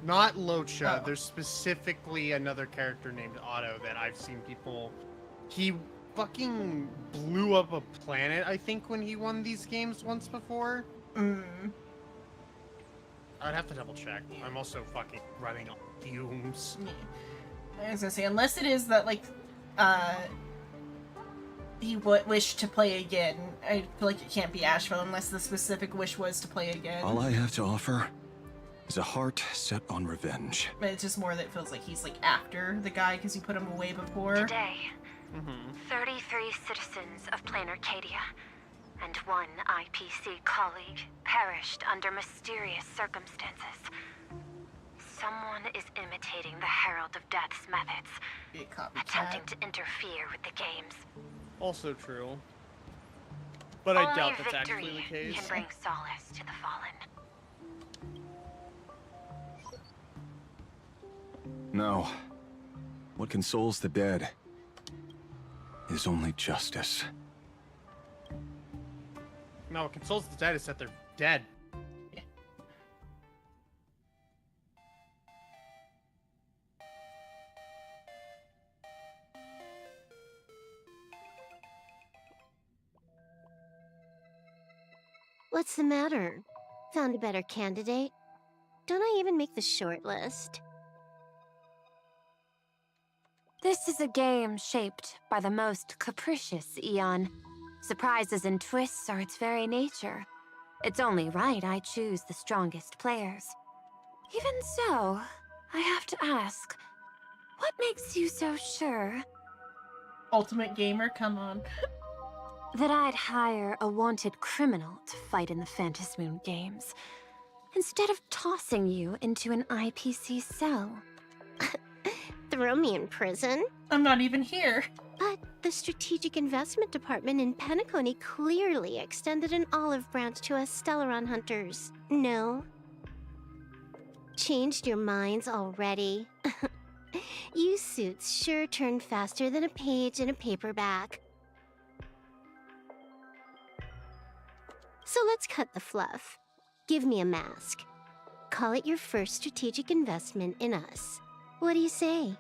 Not Locha. Oh. There's specifically another character named Otto that I've seen people. He fucking blew up a planet, I think, when he won these games once before. I'd have to double check. I'm also fucking running on fumes. Yeah. I was gonna say, unless it is that, like, he wished to play again, I feel like it can't be Asheville unless the specific wish was to play again. All I have to offer is a heart set on revenge. But it's just more that it feels like he's, like, after the guy because you put him away before. Today, 33 citizens of Plain Arcadia and 1 IPC colleague perished under mysterious circumstances. Someone is imitating the Herald of Death's methods, attempting to interfere with the games. Also true. But I doubt that's victory actually the case. can bring solace to the fallen. No. What consoles the dead is only justice. No, what consoles the dead is that they're dead. What's the matter? Found a better candidate? Don't I even make the short list? This is a game shaped by the most capricious Eon. Surprises and twists are its very nature. It's only right I choose the strongest players. Even so, I have to ask, what makes you so sure Ultimate Gamer, come on. that I'd hire a wanted criminal to fight in the Phantasmoon games, instead of tossing you into an IPC cell? Throw me in prison? I'm not even here. But the Strategic Investment Department in Penacony clearly extended an olive branch to us Stellaron hunters. No? Changed your minds already? You suits sure turn faster than a page in a paperback. So let's cut the fluff. Give me a mask. Call it your first strategic investment in us. What do you say?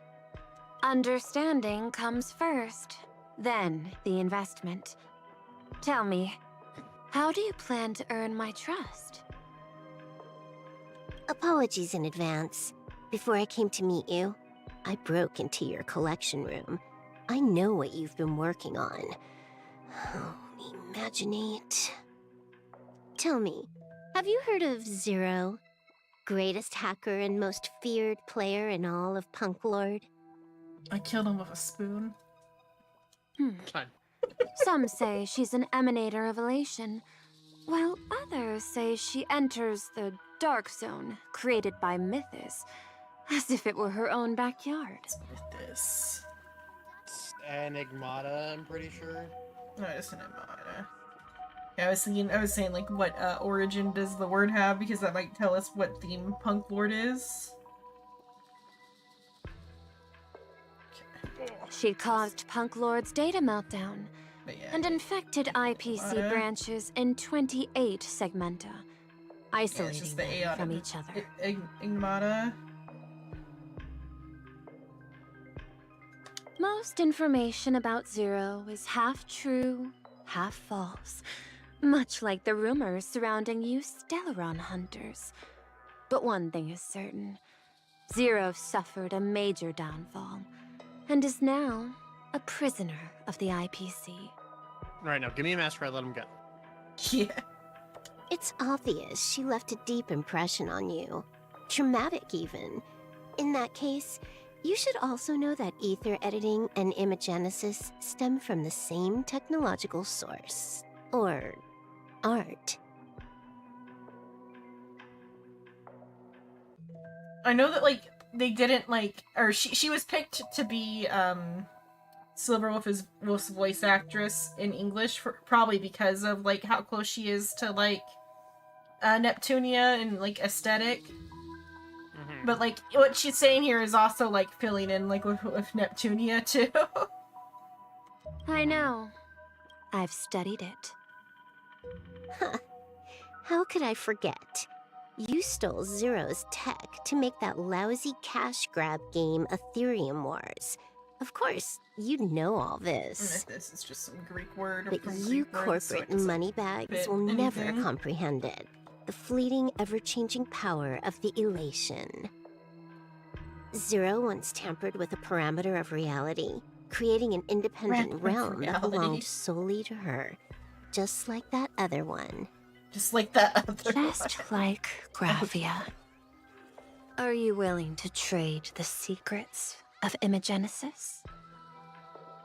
Understanding comes first, then the investment. Tell me, how do you plan to earn my trust? Apologies in advance. Before I came to meet you, I broke into your collection room. I know what you've been working on. Imaginate. Tell me, have you heard of Zero? Greatest hacker and most feared player in all of Punk Lord? I killed him with a spoon. Some say she's an emanator of elation, while others say she enters the dark zone created by Mythos, as if it were her own backyard. Mythos. Enigmata, I'm pretty sure. No, it's an Enigmata. Yeah, I was saying, like, what origin does the word have, because that might tell us what theme Punk Lord is. She caused Punk Lord's data meltdown, and infected IPC branches in 28 segmenta, isolating them from each other. Enigmata. Most information about Zero is half true, half false, much like the rumors surrounding you Stellaron hunters. But one thing is certain. Zero suffered a major downfall, and is now a prisoner of the IPC. Alright, now give me a mask right, let him go. Yeah. It's obvious she left a deep impression on you. traumatic even. In that case, you should also know that ether editing and imagenesis stem from the same technological source. Or art. I know that, like, they didn't, like, or she was picked to be, Silverwolf's voice actress in English, probably because of, like, how close she is to, like, Neptunia and, like, aesthetic. But, like, what she's saying here is also, like, filling in, like, with Neptunia, too. I know. I've studied it. Huh. How could I forget? You stole Zero's tech to make that lousy cash grab game Ethereum Wars. Of course, you know all this. This is just some Greek word. But from you Greek words, so it corporate doesn't moneybags fit will never anything. comprehend it. The fleeting, ever-changing power of the elation. Zero once tampered with a parameter of reality, creating an independent Random realm that reality. belonged solely to her. Just like that other one. Just like that other Just like Graphia. Are you willing to trade the secrets of imagenesis?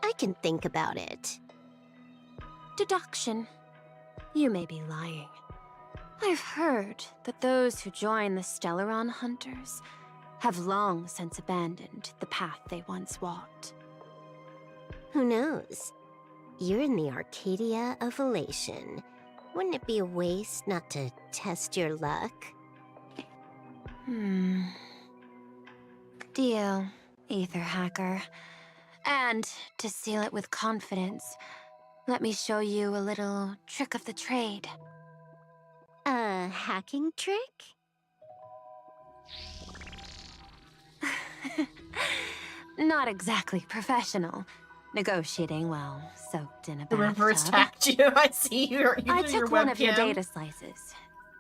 I can think about it. Deduction. You may be lying. I've heard that those who join the Stellaron Hunters have long since abandoned the path they once walked. Who knows? You're in the Arcadia of Elation. Wouldn't it be a waste not to test your luck? Deal, Ether Hacker. And to seal it with confidence, let me show you a little trick of the trade. A hacking trick? Not exactly professional. Negotiating while soaked in a The bathtub. reverse hacked you. I see you. I using your took one of your webcam. data slices.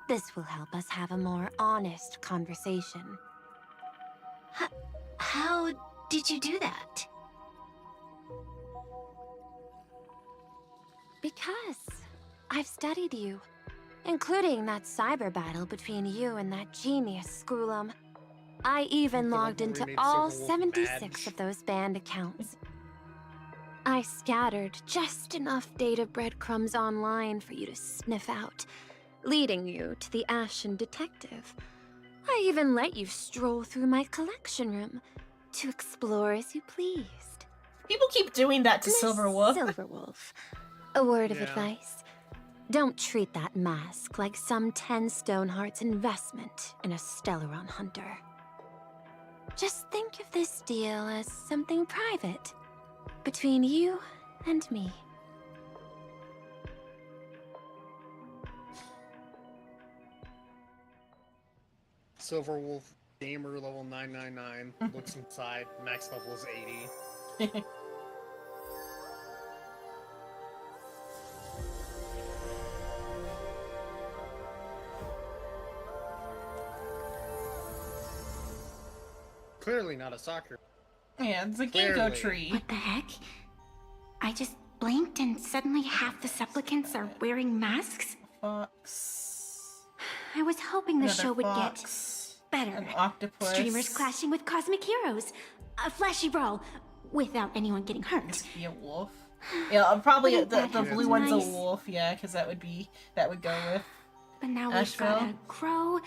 This will help us have a more honest conversation. How did you do that? Because I've studied you, including that cyber battle between you and that genius Scroolum. I even logged into all 76 of those banned accounts. I scattered just enough data breadcrumbs online for you to sniff out, leading you to the Ashen Detective. I even let you stroll through my collection room to explore as you pleased. People keep doing that to Miss Silverwolf. Silverwolf, a word of Yeah. advice. Don't treat that mask like some 10 Stonehearts investment in a Stellaron Hunter. Just think of this deal as something private, between you and me. Silverwolf gamer level 999 looks inside. Max level is 80. Clearly not a soccer. Yeah, it's a Clearly. ginkgo tree. What the heck? I just blinked and suddenly half the supplicants are wearing masks? Fox. I was hoping the Another show would fox. get better. An octopus. Streamers clashing with cosmic heroes. A flashy brawl without anyone getting hurt. Be a wolf. Yeah, probably Wouldn't the that have blue been one's nice? a wolf. Yeah, because that would go with. But now we've Asheville. got a crow.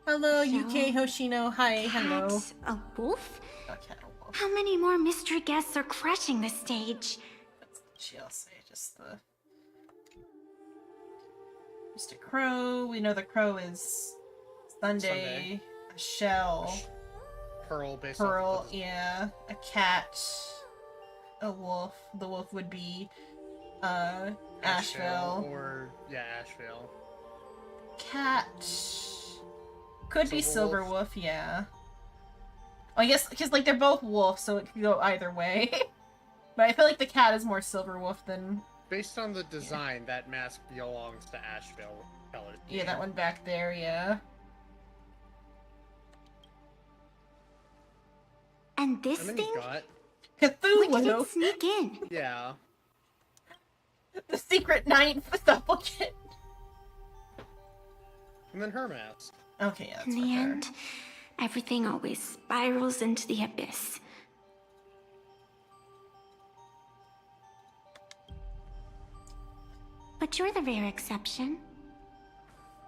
Hello, Shell, UK Hoshino. Hi, hello. cat, a wolf? A cat, a wolf. How many more mystery guests are crashing the stage? She'll say just the Mr. Crow. We know the crow is Sunday. A shell. Pearl based Pearl, off of yeah. A cat. A wolf. The wolf would be Asheville. Or, yeah, Asheville. Cat. Could be Silverwolf, yeah. Well, I guess, because, like, they're both wolves, so it could go either way. But I feel like the cat is more Silverwolf than... Based on the design, that mask belongs to Asheville colors. Yeah, that one back there, yeah. And this And then thing? you got... Cthulhu! When did it sneak in? Yeah. The secret ninth supplicant. And then her mask. Okay, yeah, that's In for the her. end, everything always spirals into the abyss. But you're the rare exception.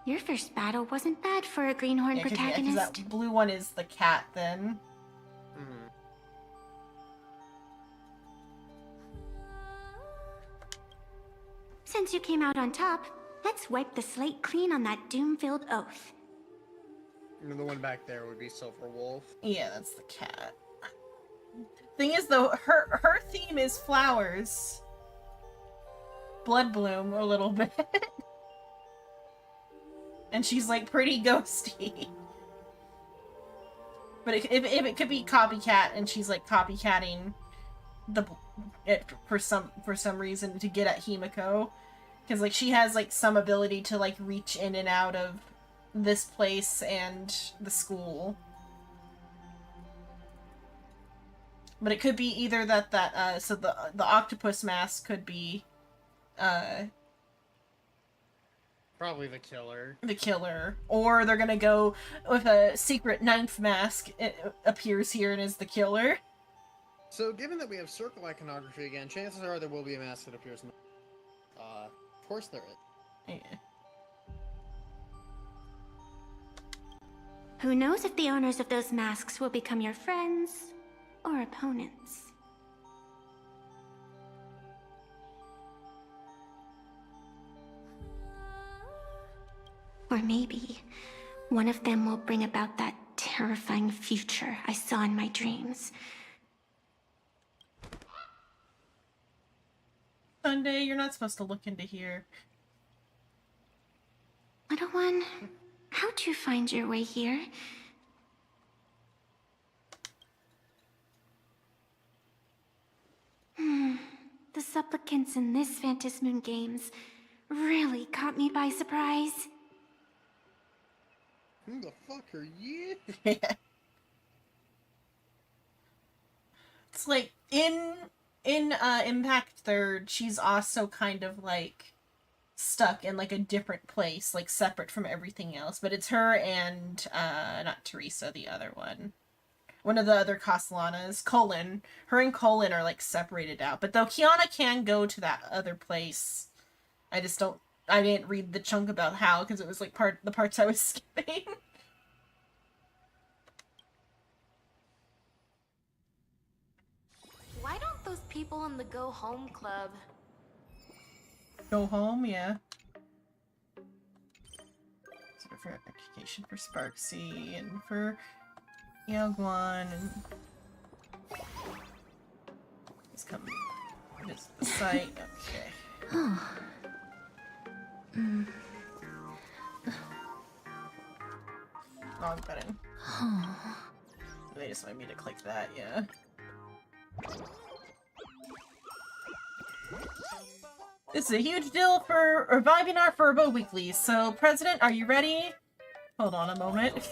Your first battle wasn't bad for a greenhorn protagonist. That blue one is the cat, then. Hmm. Since you came out on top, let's wipe the slate clean on that doom-filled oath. And the one back there would be Silver Wolf. Yeah, that's the cat. Thing is, though, her theme is flowers. Blood bloom a little bit. And she's like pretty ghosty. But if it could be copycat, and she's like copycatting it for some reason to get at Himiko, because like she has like some ability to like reach in and out of this place and the school. But it could be either that so the octopus mask could be Probably the killer. The killer. Or they're gonna go with a secret ninth mask. It appears here and is the killer. So, given that we have circle iconography again, chances are there will be a mask that appears in the... of course there is. Yeah. Who knows if the owners of those masks will become your friends or opponents? Or maybe one of them will bring about that terrifying future I saw in my dreams. Sunday, you're not supposed to look into here. Little one, how'd you find your way here? The supplicants in this Phantasmoon Games really caught me by surprise. Who the fuck are you? It's like in Impact 3rd, she's also kind of like stuck in like a different place, like separate from everything else. But it's her and not Teresa, the other one. One of the other Castellanas, Colin. Her and Colin are like separated out. But though Kiana can go to that other place, I didn't read the chunk about how, because it was like the parts I was skipping. Why don't those people in the Go Home Club? Go home, yeah. So for education for Sparksy and for Yogwan and he's coming to visit the site. Okay. Wrong button. They just wanted me to click that, yeah. This is a huge deal for reviving our Furbo weeklies. So, President, are you ready? Hold on a moment.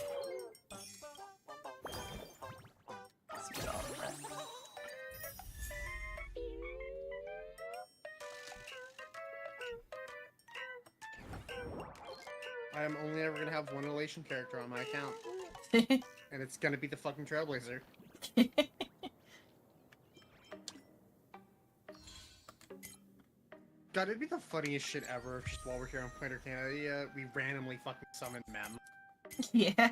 I am only ever gonna have one Elation character on my account. And it's gonna be the fucking Trailblazer. God, it'd be the funniest shit ever if just while we're here on Planet Canada, we randomly fucking summon Mem. Yeah.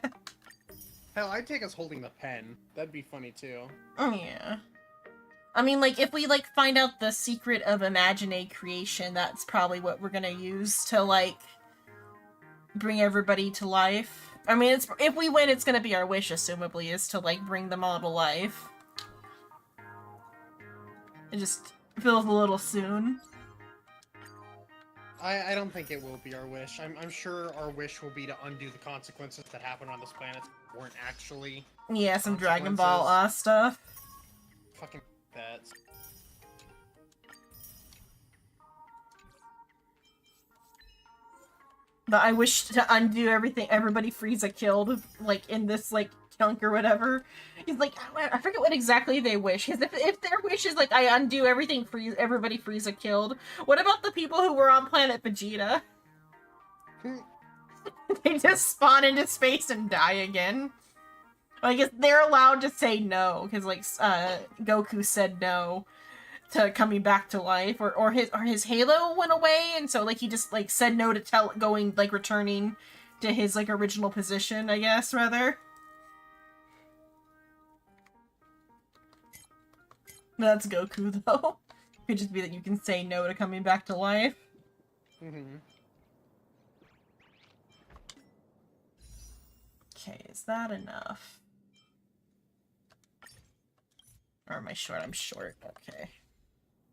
Hell, I'd take us holding the pen. That'd be funny too. Oh yeah. I mean, like, if we, like, find out the secret of Imagine creation, that's probably what we're gonna use to, like, bring everybody to life. I mean, if we win, it's gonna be our wish, assumably, is to, like, bring them all to life. It just feels a little soon. I don't think it will be our wish. I'm sure our wish will be to undo the consequences that happened on this planet that weren't actually... Yeah, some Dragon Ball stuff. Fucking that. But I wish to undo everything everybody Frieza killed, like, in this, like, chunk or whatever. He's like, I forget what exactly they wish. Because if their wish is, like, I undo everything everybody Frieza killed, what about the people who were on planet Vegeta? They just spawn into space and die again. I guess they're allowed to say no, because, like, Goku said no to coming back to life, or his halo went away, and so, like, he just, like, said no to returning to his, like, original position, I guess, rather. That's Goku, though. Could just be that you can say no to coming back to life. Mm-hmm. Okay, is that enough? Or am I short? I'm short. Okay.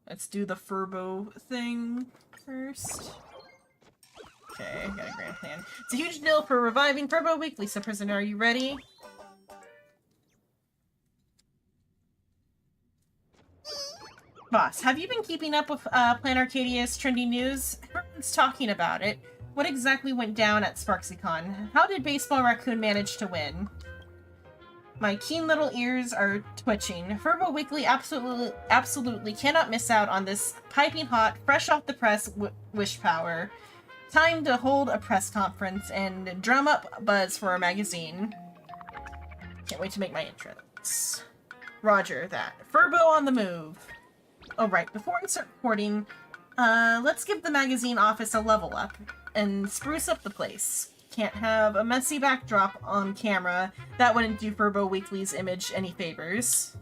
Let's do the Furbo thing first. Okay, got a grand plan. It's a huge deal for reviving Furbo Weekly, so prisoner, are you ready? Boss, have you been keeping up with Plan Arcadia's trendy news? Everyone's talking about it. What exactly went down at SparksyCon? How did Baseball Raccoon manage to win? My keen little ears are twitching. Furbo Weekly absolutely cannot miss out on this piping hot, fresh off the press wish power. Time to hold a press conference and drum up buzz for our magazine. Can't wait to make my entrance. Roger that. Furbo on the move. Oh right, before I start recording, let's give the magazine office a level up and spruce up the place. Can't have a messy backdrop on camera. That wouldn't do Furbo Weekly's image any favors.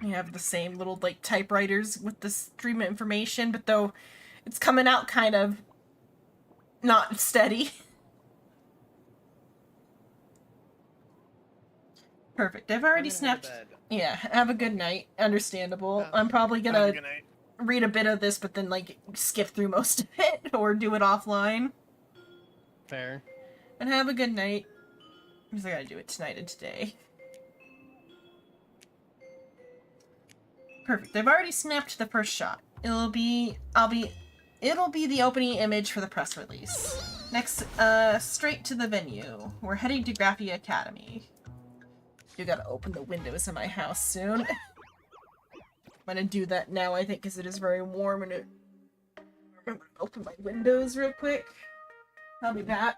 You have the same little, like, typewriters with the stream of information, but though it's coming out kind of not steady. Perfect. I've already snapped. Yeah, have a good night. Understandable. I'm probably gonna read a bit of this, but then, like, skip through most of it, or do it offline. Fair. And have a good night. Because I gotta do it tonight and today. Perfect. I've already snapped the first shot. It'll be the opening image for the press release. Next, straight to the venue. We're heading to Graphia Academy. You gotta open the windows in my house soon. I'm gonna do that now, I think, because it is very warm and it... I'm gonna open my windows real quick. I'll be back.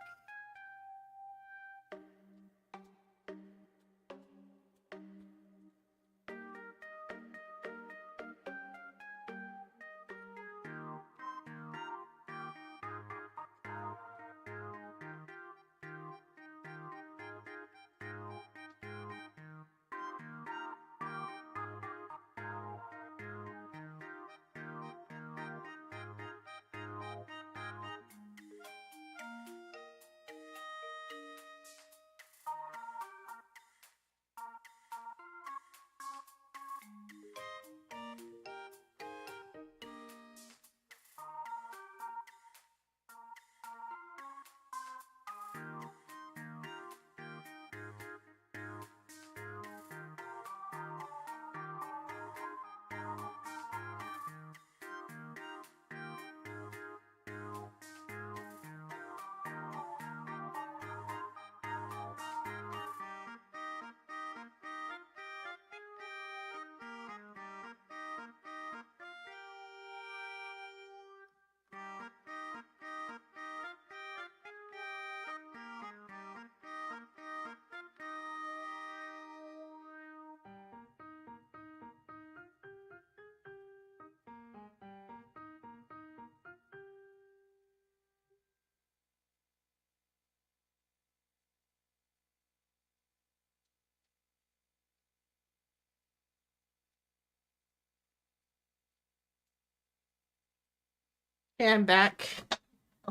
Okay, I'm back.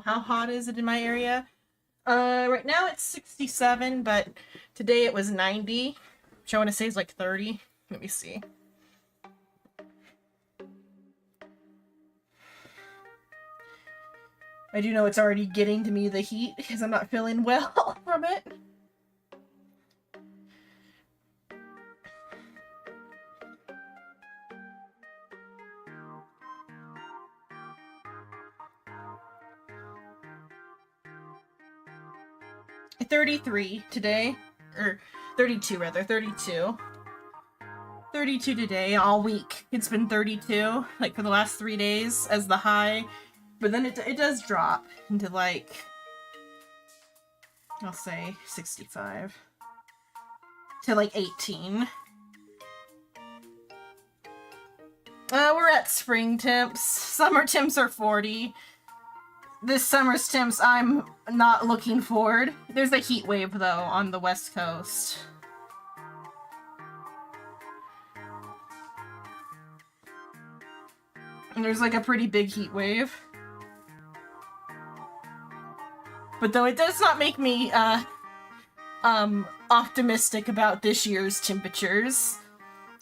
How hot is it in my area? Right now it's 67, but today it was 90. Which I want to say is like 30. Let me see. I do know it's already getting to me, the heat, because I'm not feeling well from it. 33 today, or 32 rather, 32. 32 today, all week. It's been 32, like for the last 3 days as the high. But then it does drop into like, I'll say 65 to like 18. We're at spring temps. Summer temps are 40. This summer's temps I'm not looking forward. There's a heat wave though on the west coast. And there's like a pretty big heat wave. But though it does not make me optimistic about this year's temperatures.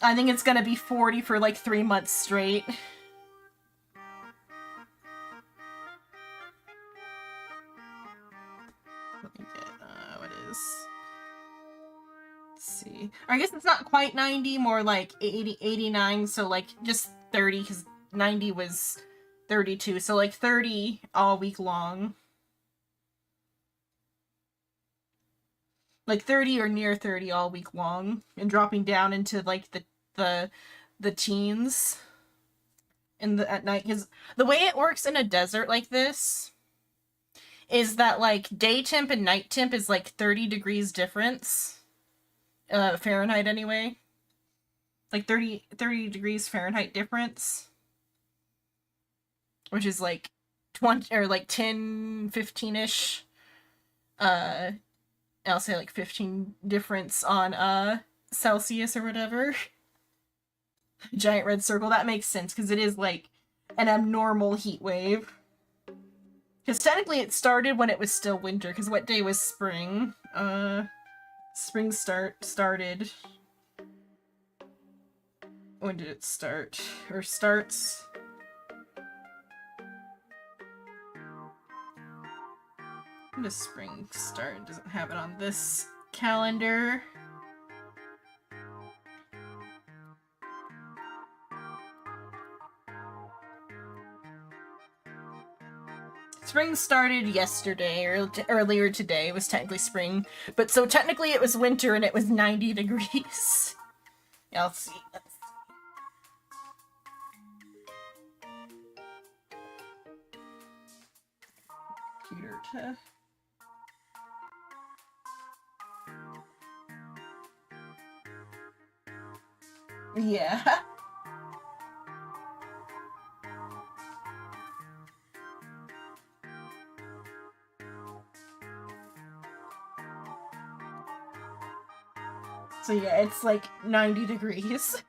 I think it's gonna be 40 for like 3 months straight. Let me get, what is... Let's see. Or I guess it's not quite 90, more like 80, 89, so like just 30, because 90 was 32, so like 30 all week long. Like 30 or near 30 all week long, and dropping down into like the teens at night. Because the way it works in a desert like this is that like day temp and night temp is like 30 degrees difference, Fahrenheit anyway. Like 30 degrees Fahrenheit difference, which is like 20 or like 10, 15-ish. I'll say like 15 difference on Celsius or whatever. Giant red circle. That makes sense because it is like an abnormal heat wave. Because technically it started when it was still winter. Because what day was spring? Spring started. When did it start? Or starts? When does spring start? It doesn't have it on this calendar. Spring started yesterday, or earlier today. It was technically spring. But so technically it was winter and it was 90 degrees. Yeah, let's see. Computer to... Yeah. So yeah, it's like 90 degrees.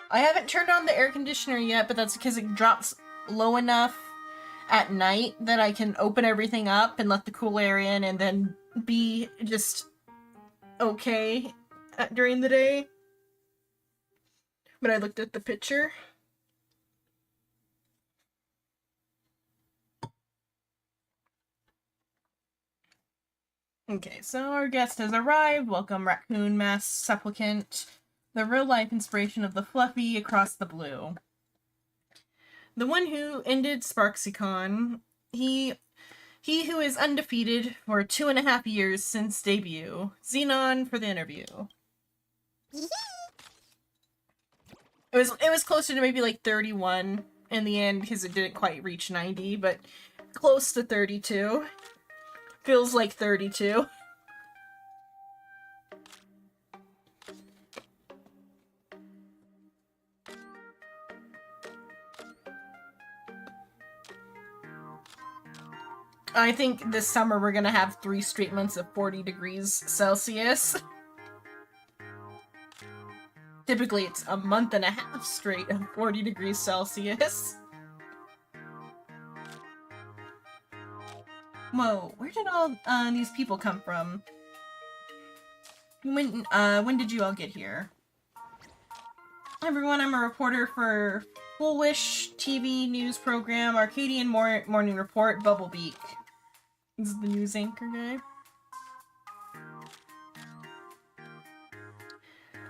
I haven't turned on the air conditioner yet, but that's because it drops low enough at night that I can open everything up and let the cool air in and then be just okay during the day. But I looked at the picture. Okay, so our guest has arrived. Welcome, Raccoon Mask Supplicant, the real-life inspiration of the fluffy across the blue. The one who ended SparksyCon, he who is undefeated for 2.5 years since debut. Xenon for the interview. It was closer to maybe like 31 in the end because it didn't quite reach 90, but close to 32. Feels like 32. I think this summer we're gonna have 3 straight months of 40 degrees Celsius. Typically it's a month and a half straight of 40 degrees Celsius. Whoa, where did all these people come from? When did you all get here? Hi everyone, I'm a reporter for Full Wish TV news program, Arcadian Morning Report, Bubblebeak. This is the news anchor guy.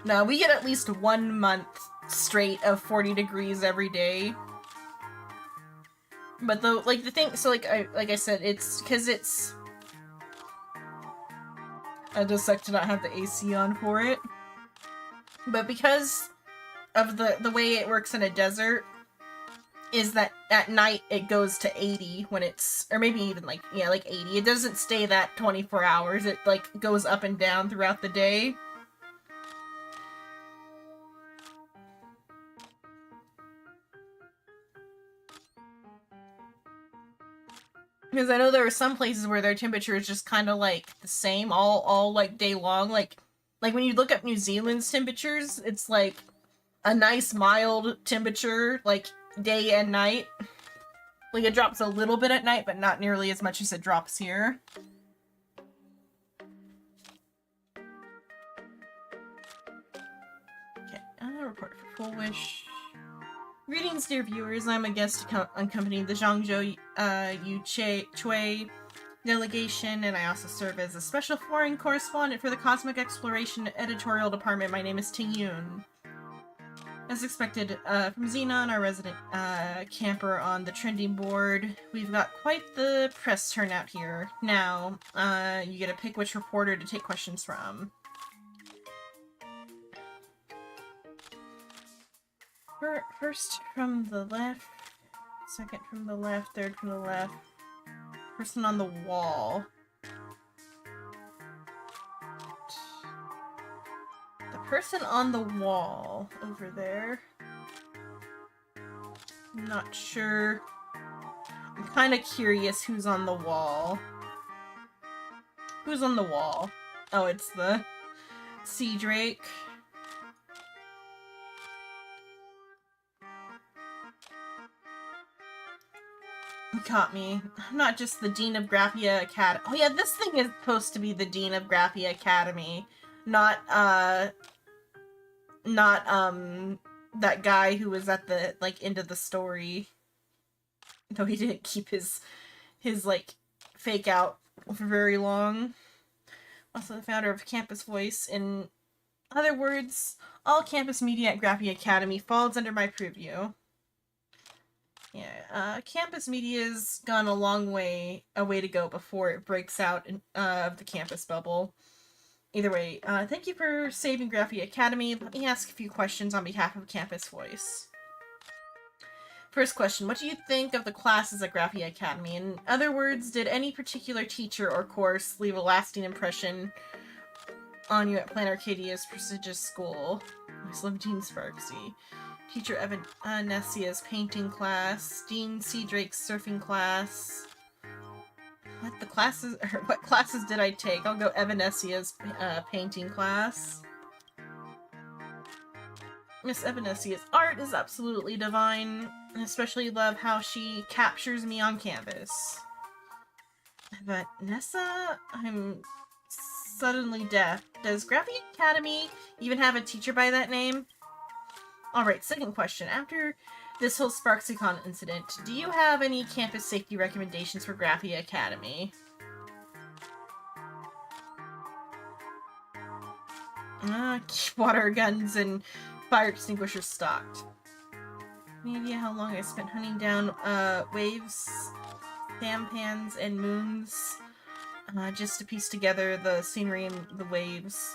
Now, we get at least 1 month straight of 40 degrees every day. But the thing, so like I said, it's because it's. I just suck to not have the AC on for it. But because of the way it works in a desert, is that at night it goes to 80 when it's, or maybe even like 80. It doesn't stay that 24 hours. It like goes up and down throughout the day. Because I know there are some places where their temperature is just kind of like the same all like day long. Like when you look up New Zealand's temperatures, it's like a nice mild temperature, like day and night. Like it drops a little bit at night, but not nearly as much as it drops here. Okay, report for Full Wish. Greetings, dear viewers. I'm a guest accompanying the Zhangzhou Chui delegation, and I also serve as a special foreign correspondent for the Cosmic Exploration Editorial Department. My name is Ting Yun. As expected, from Xenon, our resident camper on the trending board, we've got quite the press turnout here. Now, you get to pick which reporter to take questions from. First from the left, second from the left, third from the left. Person on the wall. The person on the wall over there. I'm not sure. I'm kind of curious who's on the wall. Who's on the wall? Oh, it's the Sea Drake. You caught me. I'm not just the Dean of Graphia Academy. Oh yeah, this thing is supposed to be the Dean of Graphia Academy. Not, that guy who was at the, like, end of the story. Though he didn't keep his like, fake out for very long. Also the founder of Campus Voice. In other words, all campus media at Graphia Academy falls under my purview. Yeah, campus media's gone a long way, to go before it breaks out of the campus bubble. Either way, thank you for saving Graphia Academy. Let me ask a few questions on behalf of Campus Voice. First question, what do you think of the classes at Graphia Academy? In other words, did any particular teacher or course leave a lasting impression on you at Plan Arcadia's prestigious school? Slim Dean Sparksy. Teacher Evanesia's painting class, Dean C. Drake's surfing class. What classes did I take? I'll go Evanesia's painting class. Miss Evanesia's art is absolutely divine. I especially love how she captures me on canvas. But Nessa, I'm suddenly deaf. Does Graphia Academy even have a teacher by that name? Alright, second question. After this whole SparksyCon incident, do you have any campus safety recommendations for Graphia Academy? Keep water guns and fire extinguishers stocked. Any idea how long I spent hunting down waves, sampans, and moons just to piece together the scenery and the waves?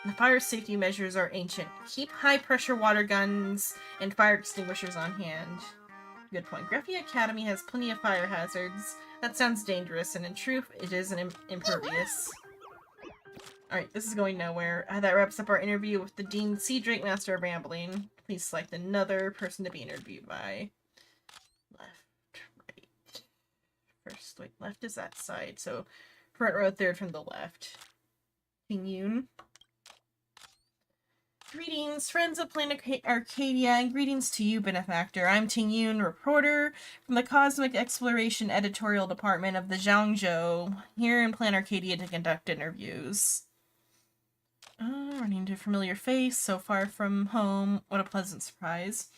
The fire safety measures are ancient. Keep high-pressure water guns and fire extinguishers on hand. Good point. Graphia Academy has plenty of fire hazards. That sounds dangerous, and in truth, it is an impervious. Alright, this is going nowhere. That wraps up our interview with the Dean C. Drake, Master of Rambling. Please select another person to be interviewed by. Left, right. First, wait, left is that side, so front row, third from the left. Ting Yun. Greetings, friends of Planet Arcadia, and greetings to you, Benefactor. I'm Ting Yun, reporter from the Cosmic Exploration Editorial Department of the Zhangzhou, here in Planet Arcadia to conduct interviews. Running into a familiar face, so far from home. What a pleasant surprise.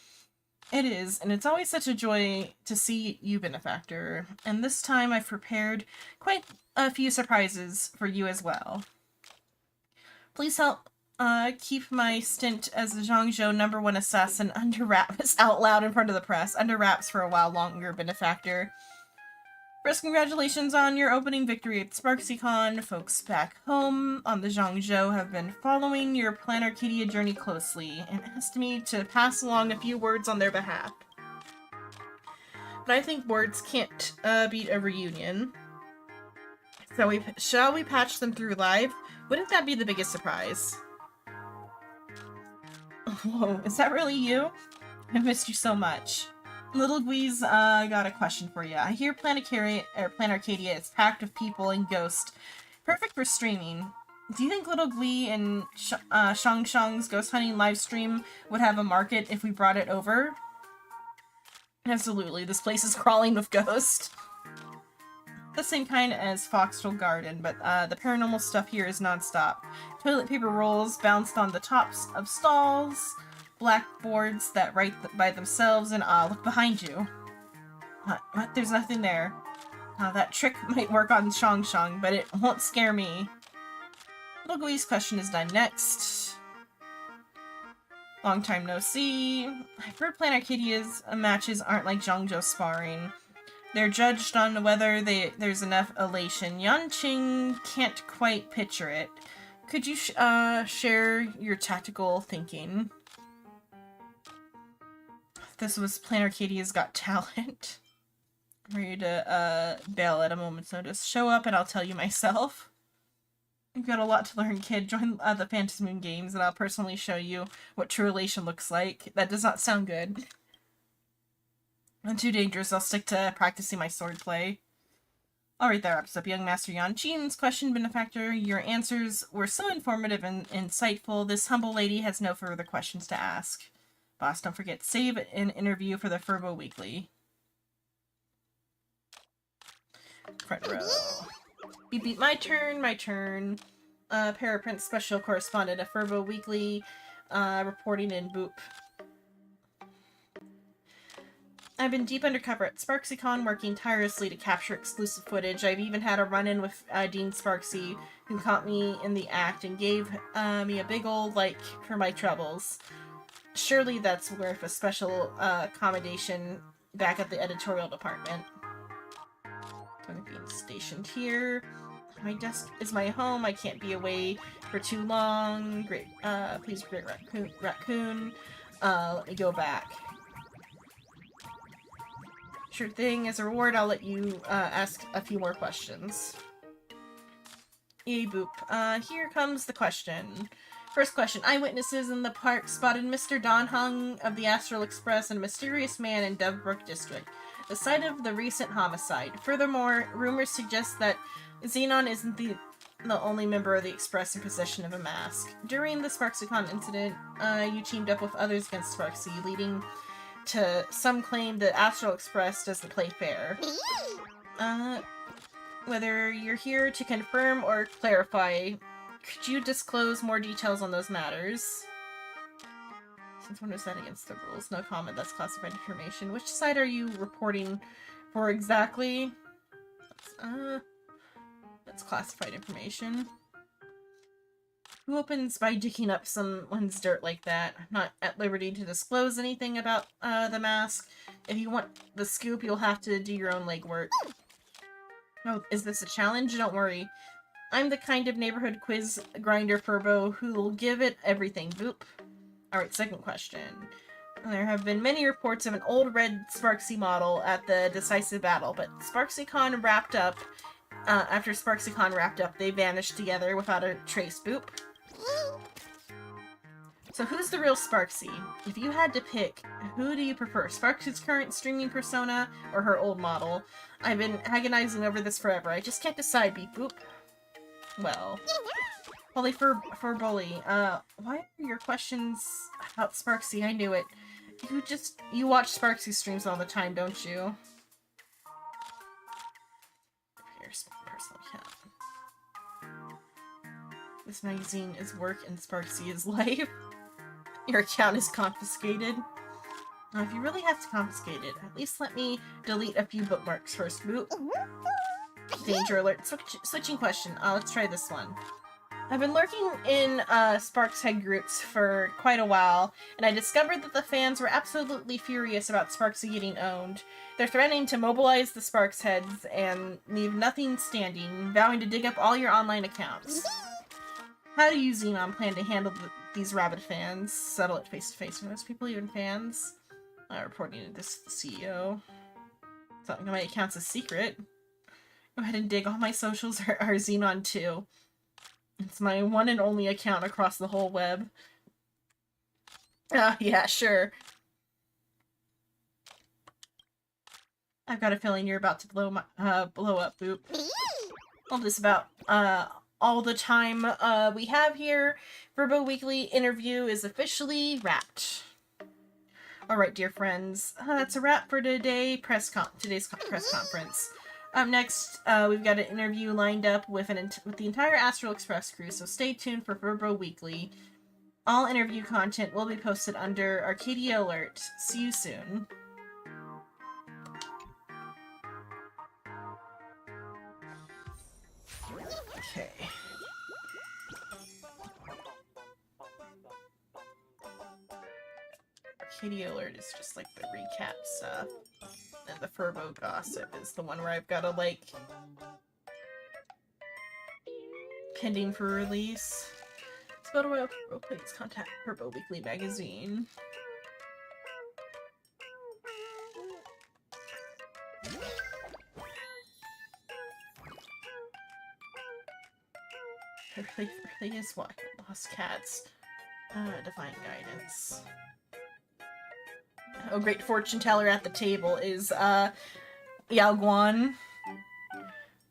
It is, and it's always such a joy to see you, Benefactor. And this time I've prepared quite a few surprises for you as well. Please help keep my stint as the Zhangzhou #1 assassin under wraps out loud in front of the press. Under wraps for a while longer, benefactor. First, congratulations on your opening victory at SparksyCon. Folks back home on the Zhangzhou have been following your Plan Arcadia journey closely and asked me to pass along a few words on their behalf. But I think words can't beat a reunion. So shall we patch them through live? Wouldn't that be the biggest surprise? Whoa, is that really you? I missed you so much. Little Gui's got a question for you. I hear Plan Arcadia is packed with people and ghosts. Perfect for streaming. Do you think Little Gui and Shang Shang's ghost hunting live stream would have a market if we brought it over? Absolutely, this place is crawling with ghosts. The same kind as Foxtrot Garden, but the paranormal stuff here is non-stop. Toilet paper rolls bounced on the tops of stalls, blackboards that write by themselves, and look behind you. What? There's nothing there. That trick might work on Shang Shang, but it won't scare me. Little Gui's question is done next. Long time no see. I've heard Plan Arcadia's matches aren't like Zhangzhou sparring. They're judged on whether there's enough elation. Yanqing can't quite picture it. Could you share your tactical thinking? This was Plan Arcadia's Got Talent. I'm ready to bail at a moment's notice. Show up and I'll tell you myself. You've got a lot to learn, kid. Join the Phantasm Moon Games and I'll personally show you what true elation looks like. That does not sound good. I'm too dangerous. I'll stick to practicing my swordplay. Alright, that wraps up Young Master Yanqing's question, Benefactor. Your answers were so informative and insightful. This humble lady has no further questions to ask. Boss, don't forget, save an interview for the Furbo Weekly. Front row. Beep beep, my turn. Paraprince Special Correspondent of Furbo Weekly, reporting in Boop. I've been deep undercover at SparksyCon, working tirelessly to capture exclusive footage. I've even had a run-in with Dean Sparksy, who caught me in the act and gave me a big old like for my troubles. Surely that's worth a special accommodation back at the editorial department. I'm being stationed here. My desk is my home. I can't be away for too long. Great, please, Great Raccoon. Let me go back. Sure thing. As a reward, I'll let you ask a few more questions. Yay, boop. Here comes the question. First question. Eyewitnesses in the park spotted Mr. Don Hung of the Astral Express and a mysterious man in Dovebrook District, the site of the recent homicide. Furthermore, rumors suggest that Xenon isn't the only member of the Express in possession of a mask. During the SparksyCon incident, you teamed up with others against Sparksy, leading to some claim that Astral Express doesn't play fair. Whether you're here to confirm or clarify, could you disclose more details on those matters? Since when was that against the rules? No comment, that's classified information. Which side are you reporting for exactly? That's classified information. Who opens by digging up someone's dirt like that? I'm not at liberty to disclose anything about the mask. If you want the scoop, you'll have to do your own legwork. Oh, is this a challenge? Don't worry. I'm the kind of neighborhood quiz grinder Furbo who'll give it everything. Boop. Alright, second question. There have been many reports of an old red Sparksy model at the decisive battle, but SparksyCon wrapped up. After SparksyCon wrapped up, they vanished together without a trace. Boop. So who's the real Sparksy? If you had to pick, who do you prefer? Sparksy's current streaming persona or her old model? I've been agonizing over this forever. I just can't decide, beep boop. Well, Bully for Bully, why are your questions about Sparksy? I knew it. You watch Sparksy streams all the time, don't you? Here's my personal account. This magazine is work and Sparksy is life. Your account is confiscated. Now, if you really have to confiscate it, at least let me delete a few bookmarks first. Boop. Danger alert. Switching question. Let's try this one. I've been lurking in Sparks head groups for quite a while, and I discovered that the fans were absolutely furious about Sparksy getting owned. They're threatening to mobilize the Sparks heads and leave nothing standing, vowing to dig up all your online accounts. How do you, Xenon, plan to handle these rabid fans? Settle it face-to-face. Are those people even fans? Reporting to this CEO. Something my account's a secret. Go ahead and dig. All my socials are Xenon too. It's my one and only account across the whole web. Yeah, sure. I've got a feeling you're about to blow up, Boop. All this about, all the time, we have here. Verbo Weekly interview is officially wrapped. Alright, dear friends. That's a wrap for today's press conference. Up next, we've got an interview lined up with the entire Astral Express crew, so stay tuned for Verbo Weekly. All interview content will be posted under Arcadia Alert. See you soon. Okay. Arcadia Alert is just like the recap stuff. And the Furbo Gossip is the one where I've got to, like, pending for release. Spell Royal Furbo, please contact Furbo Weekly magazine. Really is what? Lost Cats. Divine Guidance. Oh, great fortune teller at the table is, Yao Guan.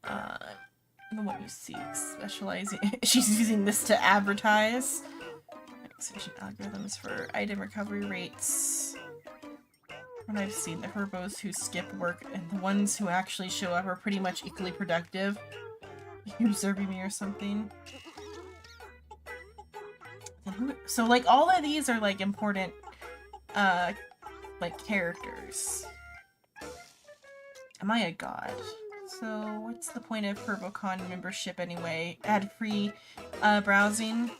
The one you seek, specializing. She's using this to advertise. Exhibition algorithms for item recovery rates. When I've seen the Furbos who skip work and the ones who actually show up are pretty much equally productive. You observing me or something? So, like, all of these are, like, important, like, characters. Am I a god? So, what's the point of FurboCon membership anyway? Ad-free, browsing?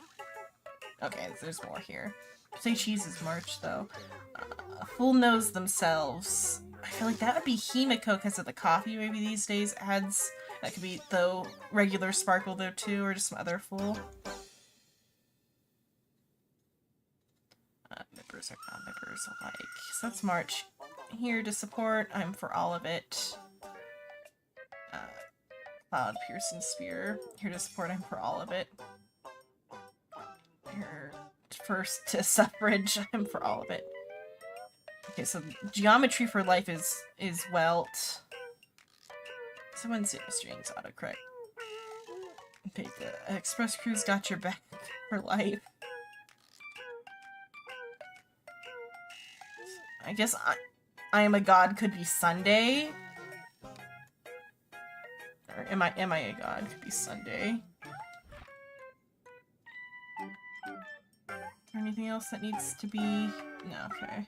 Okay, there's more here. Say Cheese's merch, though. Fool knows themselves. I feel like that would be Himiko because of the coffee maybe these days ads. That could be, though, regular Sparkle, though, too, or just some other fool. Members are non-members alike. So that's March. Here to support, I'm for all of it. Cloud Piercing Spear. Here to support, I'm for all of it. Here first to suffrage, I'm for all of it. Okay, so Geometry for Life is Welt. Someone say strings autocorrect. Okay, the Express Crew's got your back for life. I guess I am a god could be Sunday. Or am I a god could be Sunday. Anything else that needs to be? No, okay.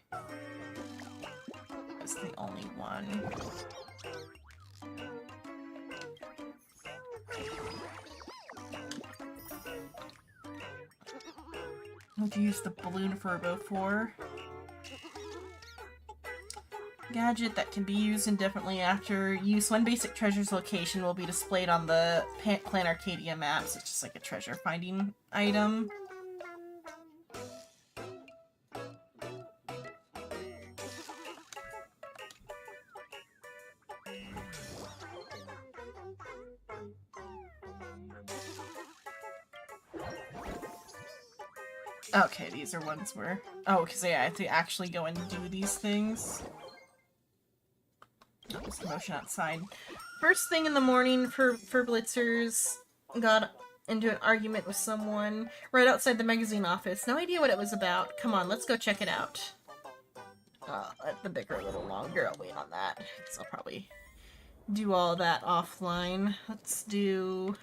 That's the only one. What do you use the balloon Furbo for? Gadget that can be used indefinitely after use. One basic treasure's location will be displayed on the Plan Arcadia maps. It's just like a treasure finding item. Okay, these are ones where... Oh, because yeah, I have to actually go and do these things. Just motion outside. First thing in the morning for Blitzers, got into an argument with someone right outside the magazine office. No idea what it was about. Come on, let's go check it out. Let the bicker a little longer. I'll wait on that, because I'll probably do all that offline. Let's do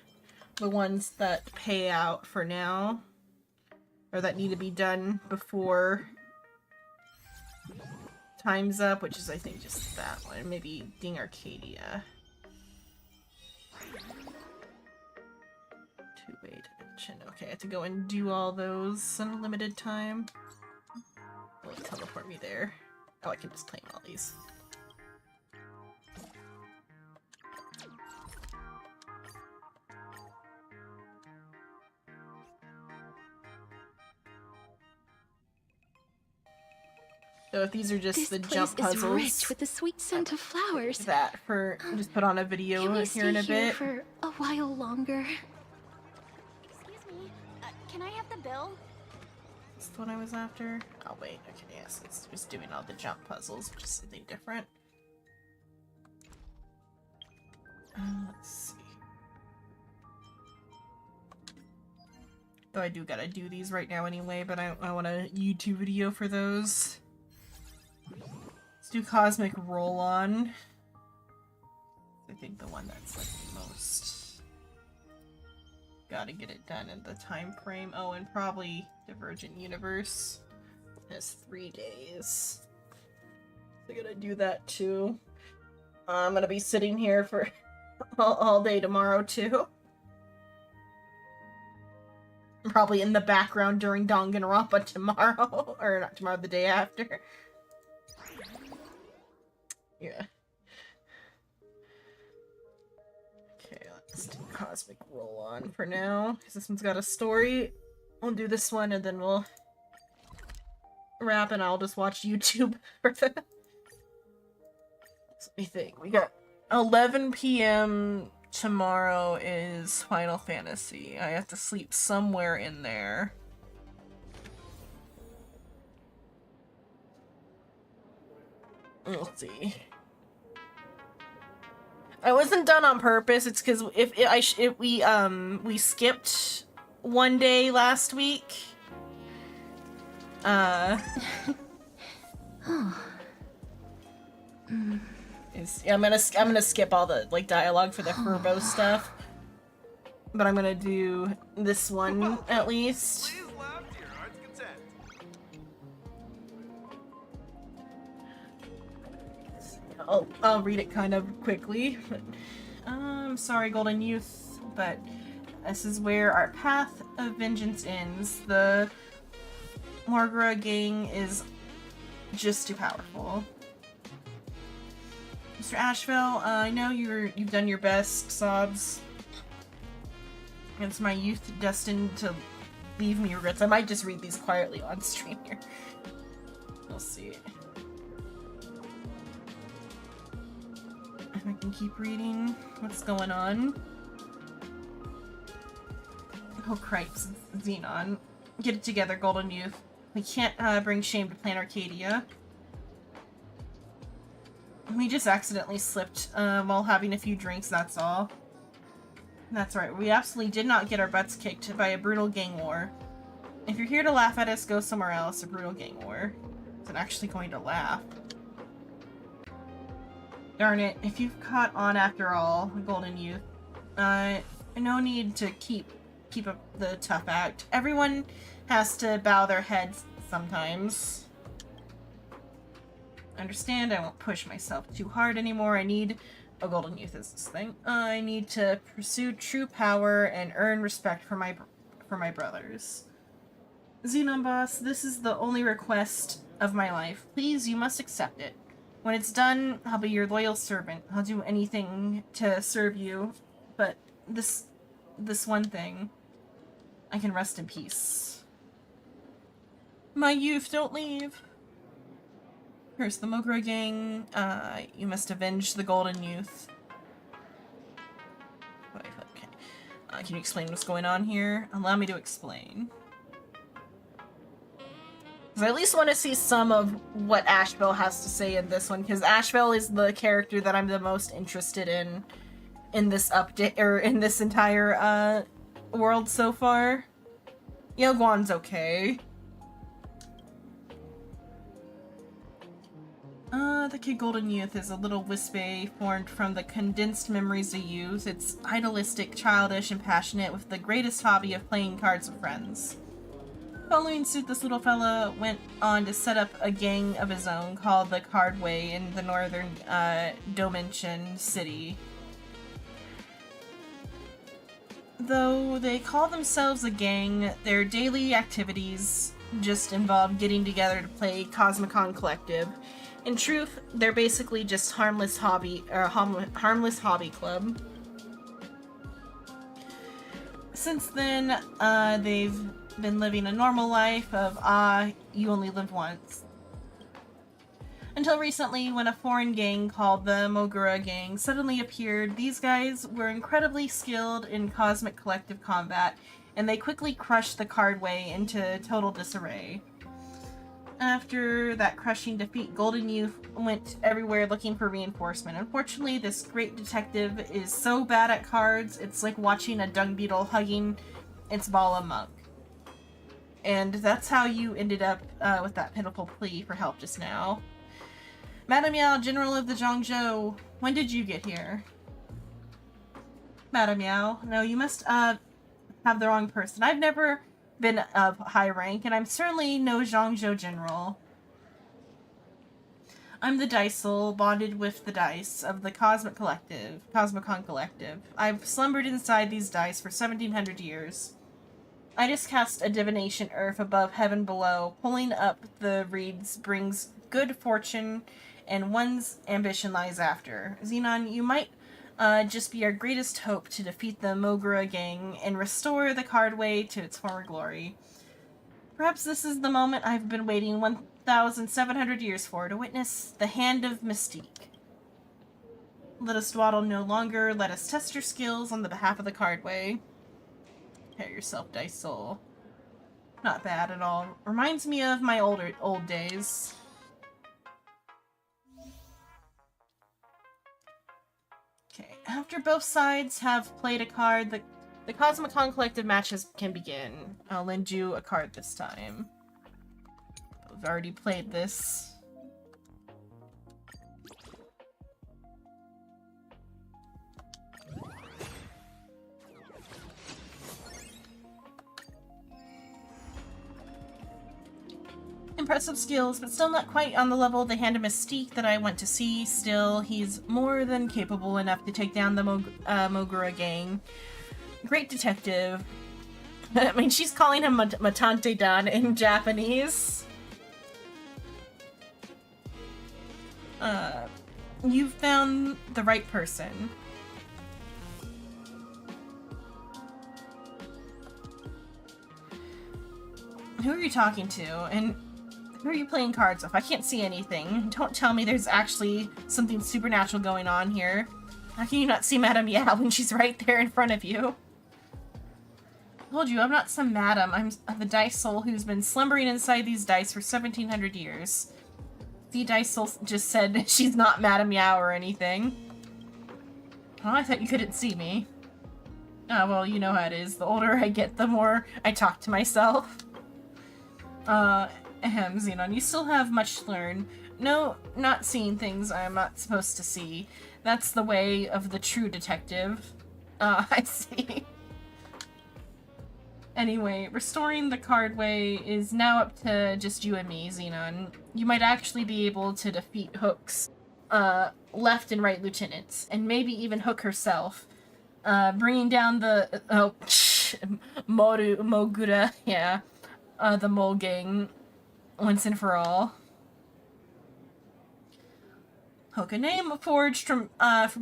the ones that pay out for now. Or that need to be done before time's up, which is, I think, just that one. Maybe Ding Arcadia. 2 8 dimension. Okay, I have to go and do all those in a limited time. Will it teleport me there? Oh, I can just claim all these. So if these are just the jump puzzles, This place is rich with the sweet scent of flowers. That for just put on a video Can we here in a stay here bit. for a while longer? Excuse me. Can I have the bill? Is this what I was after? Oh wait, okay, yes, it's just doing all the jump puzzles, which is something different. Let's see. Though I do gotta do these right now anyway, but I want a YouTube video for those. Let's do Cosmic Roll-On. I think the one that's like the most... Gotta get it done in the time frame. Oh, and probably Divergent Universe has 3 days. So I gotta do that too. I'm gonna be sitting here for all day tomorrow too. I'm probably in the background during Danganronpa tomorrow. Or not tomorrow, the day after. Yeah. Okay, let's do Cosmic Roll-On for now, because this one's got a story. We'll do this one, and then we'll wrap, and I'll just watch YouTube for that. Let me think. We got 11 p.m. tomorrow is Final Fantasy. I have to sleep somewhere in there. We'll see. I wasn't done on purpose. It's because if we skipped one day last week. I'm gonna skip all the like dialogue for the Furbo stuff, but I'm gonna do this one at least. I'll read it kind of quickly. But, I'm sorry, Golden Youth, but this is where our path of vengeance ends. The Morgra gang is just too powerful. Mr. Asheville, I know you've done your best, Sobs. It's my youth destined to leave me regrets. I might just read these quietly on stream here. We'll see. If I can keep reading what's going on. Oh, cripes, Xenon. Get it together, Golden Youth. We can't bring shame to Plan Arcadia. We just accidentally slipped while having a few drinks, that's all. That's right, we absolutely did not get our butts kicked by a brutal gang war. If you're here to laugh at us, go somewhere else. A brutal gang war. Isn't actually going to laugh. Darn it, if you've caught on after all, Golden Youth, no need to keep up the tough act. Everyone has to bow their heads sometimes. Understand, I won't push myself too hard anymore. I need... Oh, Golden Youth is this thing. I need to pursue true power and earn respect for my brothers. Xenon Boss, this is the only request of my life. Please, you must accept it. When it's done, I'll be your loyal servant. I'll do anything to serve you. But this one thing, I can rest in peace. My youth, don't leave. Here's the Mogra gang. You must avenge the Golden Youth. Okay. Can you explain what's going on here? Allow me to explain. Because I at least want to see some of what Asheville has to say in this one, because Asheville is the character that I'm the most interested in this update, or in this entire, world so far. Yeoguan's okay. The Kid Golden Youth is a little wispy formed from the condensed memories of youth. It's idealistic, childish, and passionate, with the greatest hobby of playing cards with friends. Following suit, this little fella went on to set up a gang of his own called the Cardway in the northern Dimension City. Though they call themselves a gang, their daily activities just involve getting together to play Cosmicon Collective. In truth, they're basically just harmless hobby club. Since then, they've been living a normal life of, you only live once. Until recently, when a foreign gang called the Mogura Gang suddenly appeared, these guys were incredibly skilled in cosmic collective combat, and they quickly crushed the Cardway into total disarray. After that crushing defeat, Golden Youth went everywhere looking for reinforcement. Unfortunately, this great detective is so bad at cards, it's like watching a dung beetle hugging its ball of muck. And that's how you ended up with that pitiful plea for help just now. Madame Yao, General of the Zhongzhou, when did you get here? Madame Yao, no, you must have the wrong person. I've never been of high rank, and I'm certainly no Zhongzhou general. I'm the Dicesoul, bonded with the dice of the Cosmicon Collective. I've slumbered inside these dice for 1700 years. I just cast a divination earth above heaven below. Pulling up the reeds brings good fortune, and one's ambition lies after. Xenon, you might just be our greatest hope to defeat the Mogura Gang and restore the Cardway to its former glory. Perhaps this is the moment I've been waiting 1,700 years for, to witness the Hand of Mystique. Let us dawdle no longer, let us test your skills on the behalf of the Cardway. Prepare yourself, Dicesoul. Not bad at all. Reminds me of my old days. Okay, after both sides have played a card, the Cosmicon Collective matches can begin. I'll lend you a card this time. I've already played this. Impressive skills, but still not quite on the level of the Hand of Mystique that I went to see. Still, he's more than capable enough to take down the Mogura Gang. Great detective. I mean, she's calling him Matante-dan in Japanese. You've found the right person. Who are you talking to? And who are you playing cards with? I can't see anything. Don't tell me there's actually something supernatural going on here. How can you not see Madame Yao when she's right there in front of you? I told you, I'm not some madam. I'm the Dicesoul who's been slumbering inside these dice for 1700 years. The Dicesoul just said she's not Madame Yao or anything. Oh, I thought you couldn't see me. Oh, well, you know how it is. The older I get, the more I talk to myself. Xenon, you still have much to learn. No, not seeing things I am not supposed to see. That's the way of the true detective. I see. Anyway, restoring the Cardway is now up to just you and me, Xenon. You might actually be able to defeat Hook's left and right lieutenants, and maybe even Hook herself, bringing down the Mogura, yeah, the Mole Gang once and for all. Hook, a name forged from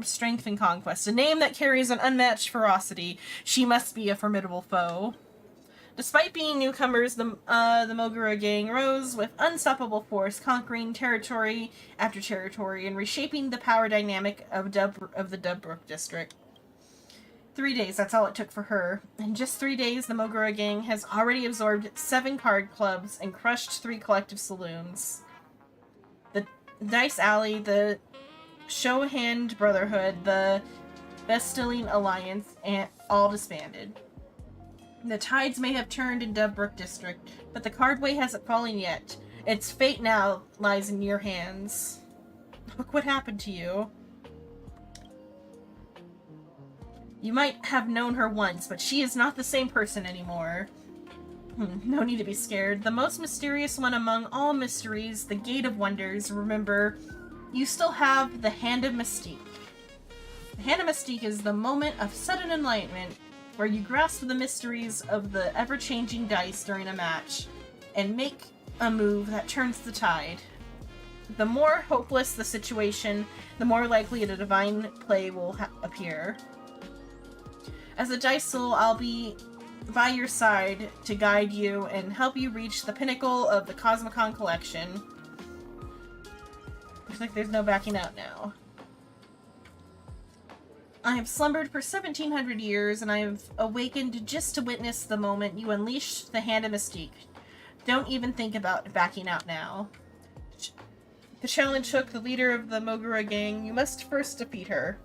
strength and conquest, a name that carries an unmatched ferocity. She must be a formidable foe. Despite being newcomers, the Mogura Gang rose with unstoppable force, conquering territory after territory and reshaping the power dynamic of the Dubbrook district. 3 days, that's all it took for her. In just 3 days, the Mogura Gang has already absorbed 7 card clubs and crushed 3 collective saloons. The Dice Alley, the Showhand Brotherhood, the Bestilling Alliance, and all disbanded. The tides may have turned in Dubbrook District, but the Cardway hasn't fallen yet. Its fate now lies in your hands. Look what happened to you. You might have known her once, but she is not the same person anymore. No need to be scared. The most mysterious one among all mysteries, the Gate of Wonders. Remember, you still have the Hand of Mystique. The Hand of Mystique is the moment of sudden enlightenment. where you grasp the mysteries of the ever-changing dice during a match and make a move that turns the tide. The more hopeless the situation, the more likely a divine play will appear. As a dice soul, I'll be by your side to guide you and help you reach the pinnacle of the Cosmicon collection. Looks like there's no backing out now. I have slumbered for 1700 years, and I have awakened just to witness the moment you unleash the Hand of Mystique. Don't even think about backing out now. The challenge took the leader of the Mogura gang. You must first defeat her.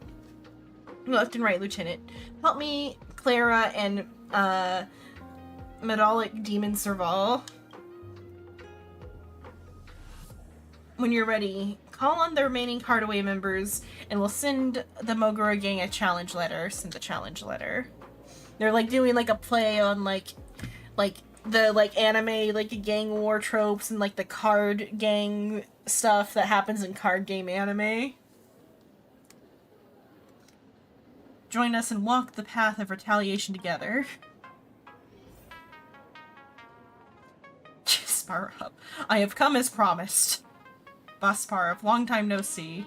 Left and right, Lieutenant. Help me, Clara, and, Medallic Demon Serval. When you're ready, call on the remaining Cardaway members, and we'll send the Mogura gang a challenge letter. Send the challenge letter. They're, like, doing, like, a play on, like, the, like, anime, like, gang war tropes and, like, the card gang stuff that happens in card game anime. Join us and walk the path of retaliation together. Spar up. I have come as promised. Bosparov, long time no see.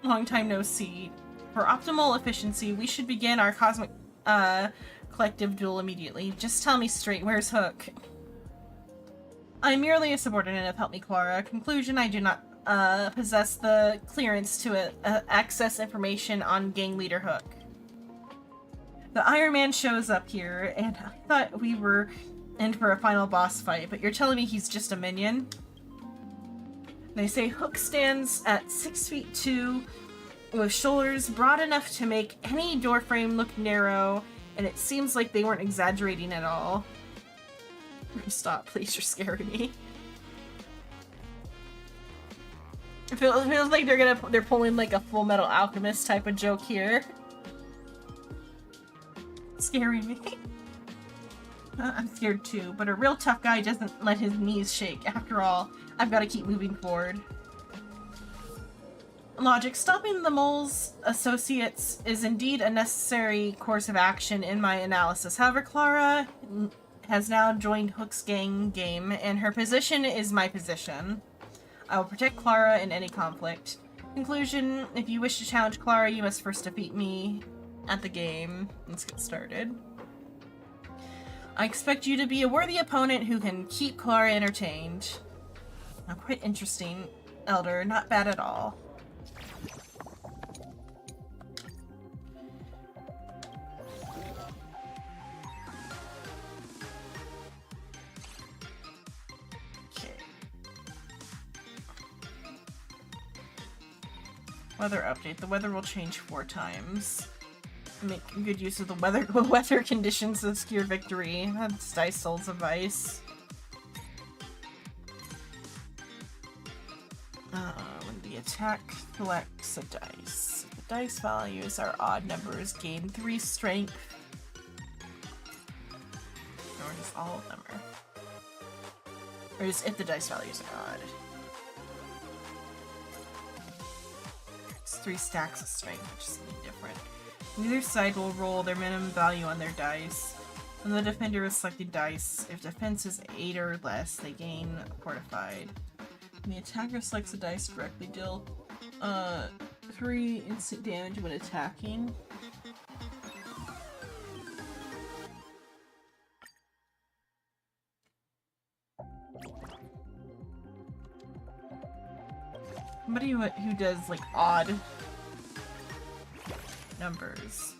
Long time no see. For optimal efficiency, we should begin our cosmic, collective duel immediately. Just tell me straight, where's Hook? I'm merely a subordinate of Help Me Clara. Conclusion, I do not, possess the clearance to, access information on gang leader Hook. The Iron Man shows up here, and I thought we were in for a final boss fight, but you're telling me he's just a minion? They say Hook stands at 6'2", with shoulders broad enough to make any doorframe look narrow, and it seems like they weren't exaggerating at all. Stop, please, you're scaring me. It feels like they're pulling like a Full Metal Alchemist type of joke here. Scaring me. I'm scared too, but a real tough guy doesn't let his knees shake. After all, I've got to keep moving forward. Logic, stopping the mole's associates is indeed a necessary course of action in my analysis. However, Clara has now joined Hook's gang game, and her position is my position. I will protect Clara in any conflict. Conclusion, if you wish to challenge Clara, you must first defeat me at the game. Let's get started. I expect you to be a worthy opponent who can keep Clara entertained. Now, quite interesting, Elder. Not bad at all. Okay. Weather update. The weather will change 4 times. Make good use of the weather conditions to secure victory. That's Dice Soul's advice. When the attack collects a dice. If the dice values are odd numbers, gain 3 strength. Or just all of them are. Or just if the dice values are odd. It's 3 stacks of strength, which is something different. Neither side will roll their minimum value on their dice. When the defender is selected dice, if defense is 8 or less, they gain fortified. When the attacker selects a dice directly, deal 3 instant damage when attacking. Somebody who does like odd numbers.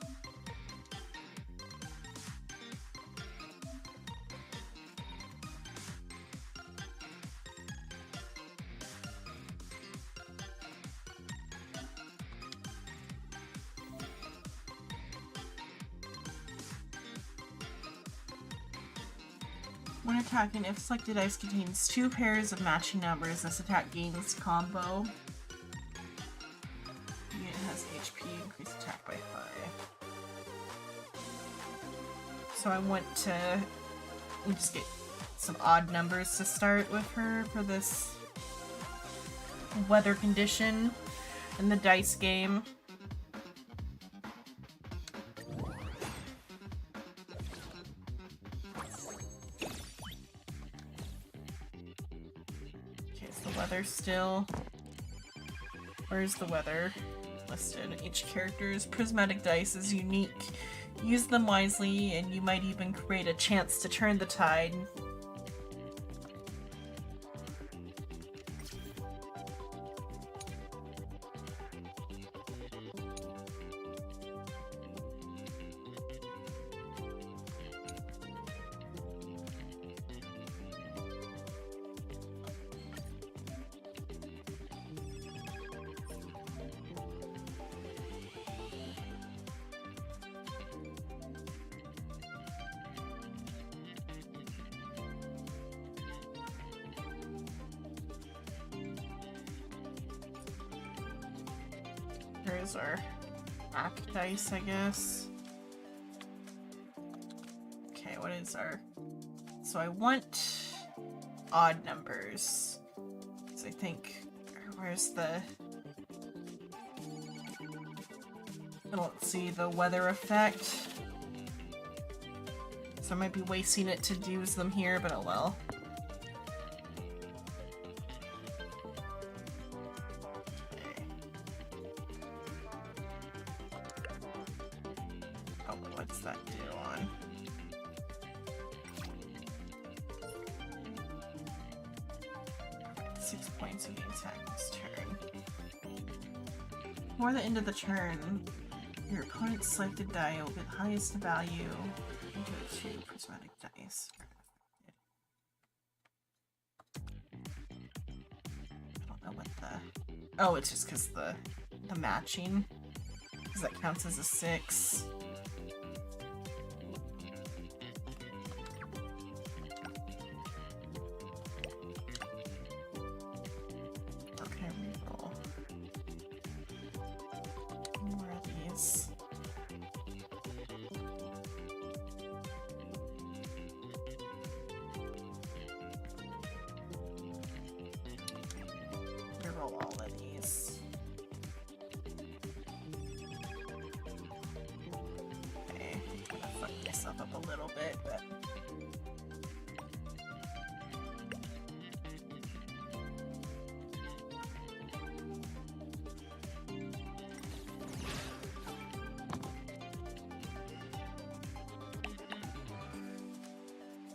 When attacking, if selected dice contains 2 pairs of matching numbers, this attack gains combo. Unit has HP, increase attack by 5. So I want to just get some odd numbers to start with her for this weather condition in the dice game. the weather still? Where's the weather listed? Each character's prismatic dice is unique. Use them wisely, and you might even create a chance to turn the tide. Here's our ack dice, I guess. Okay, what is our... So I want odd numbers. So I think... Where's the... I don't see the weather effect. So I might be wasting it to use them here, but oh well. What's that do on? Right, 6 points of the attack this turn. Before the end of the turn, your opponent's selected die will get the highest value into 2 prismatic dice. I don't know what the... Oh, it's just because the matching. Because that counts as a 6.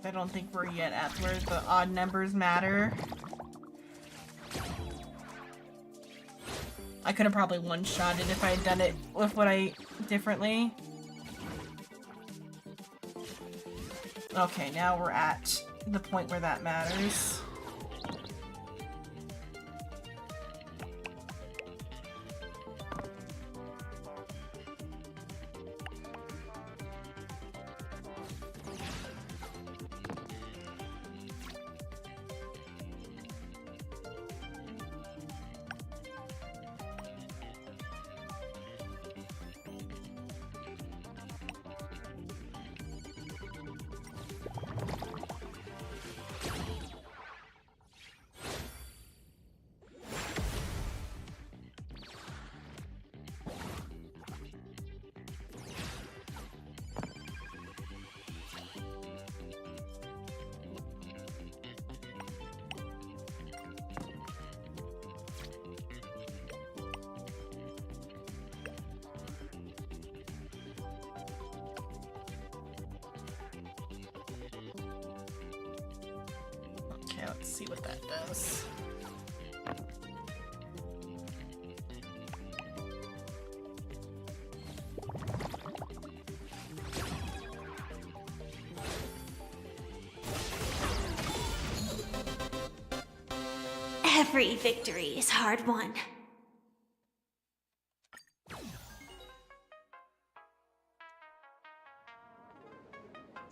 I don't think we're yet at where the odd numbers matter. I could have probably one-shotted if I had done it with what I differently. Okay, now we're at the point where that matters. Okay, let's see what that does. Every victory is hard won.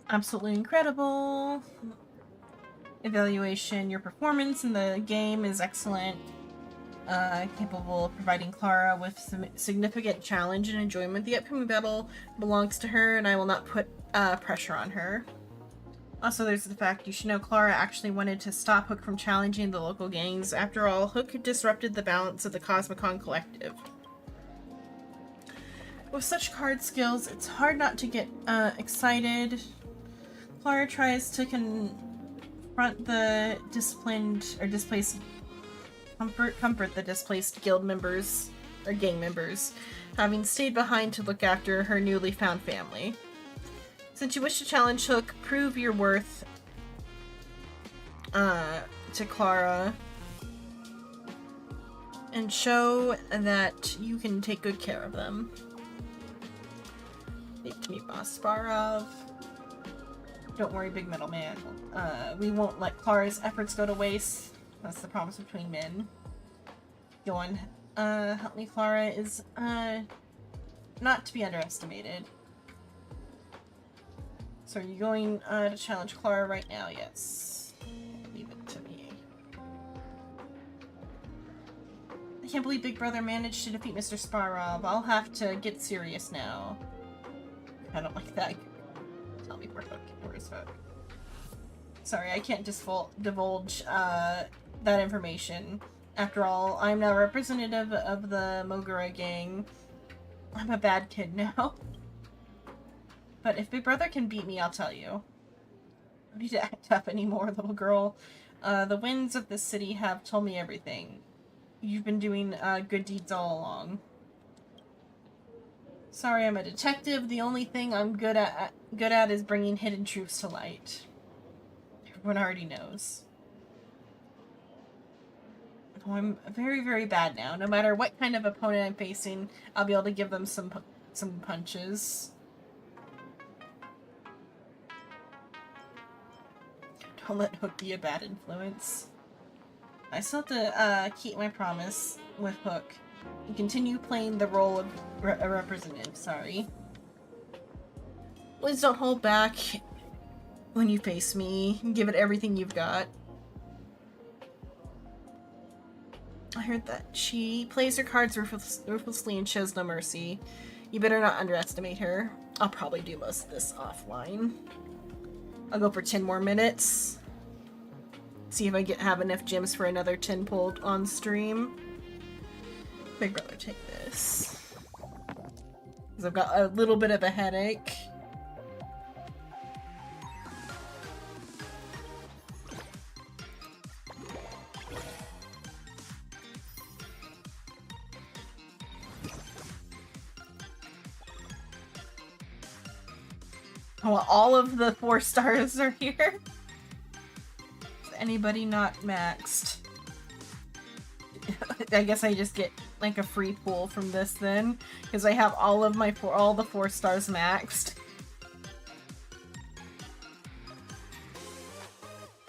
Absolutely incredible. Evaluation, your performance in the game is excellent. Capable of providing Clara with some significant challenge and enjoyment. The upcoming battle belongs to her, and I will not put pressure on her. Also, there's the fact you should know Clara actually wanted to stop Hook from challenging the local gangs. After all, Hook disrupted the balance of the Cosmicon Collective. With such card skills, it's hard not to get excited. Clara tries to confront the disciplined or displaced comfort the displaced guild members, or gang members, having stayed behind to look after her newly found family. Since you wish to challenge Hook, prove your worth to Clara and show that you can take good care of them. Need to meet Boss Sparov. Don't worry, big metal man. We won't let Clara's efforts go to waste. That's the promise between men. Go on. Help me, Clara is, not to be underestimated. So are you going, to challenge Clara right now? Yes. Leave it to me. I can't believe Big Brother managed to defeat Mr. Sparov. I'll have to get serious now. I don't like that. Tell me where's Hook. Sorry, I can't divulge, that information. After all, I'm now representative of the Mogura gang. I'm a bad kid now. But if Big Brother can beat me, I'll tell you. I don't need to act up anymore, little girl. The winds of this city have told me everything. You've been doing, good deeds all along. Sorry, I'm a detective. The only thing I'm good at is bringing hidden truths to light. Everyone already knows. Oh, I'm very, very bad now. No matter what kind of opponent I'm facing, I'll be able to give them some punches. Don't let Hook be a bad influence. I still have to keep my promise with Hook and continue playing the role of a representative. Sorry. Please don't hold back when you face me. Give it everything you've got. I heard that she plays her cards ruthlessly and shows no mercy. You better not underestimate her. I'll probably do most of this offline. I'll go for 10 more minutes. See if I have enough gems for another 10 pulled on stream. Big Brother, take this. Because I've got a little bit of a headache. Oh, all of the 4 stars are here. Is anybody not maxed? I guess I just get like a free pool from this then, because I have all of my all the 4 stars maxed.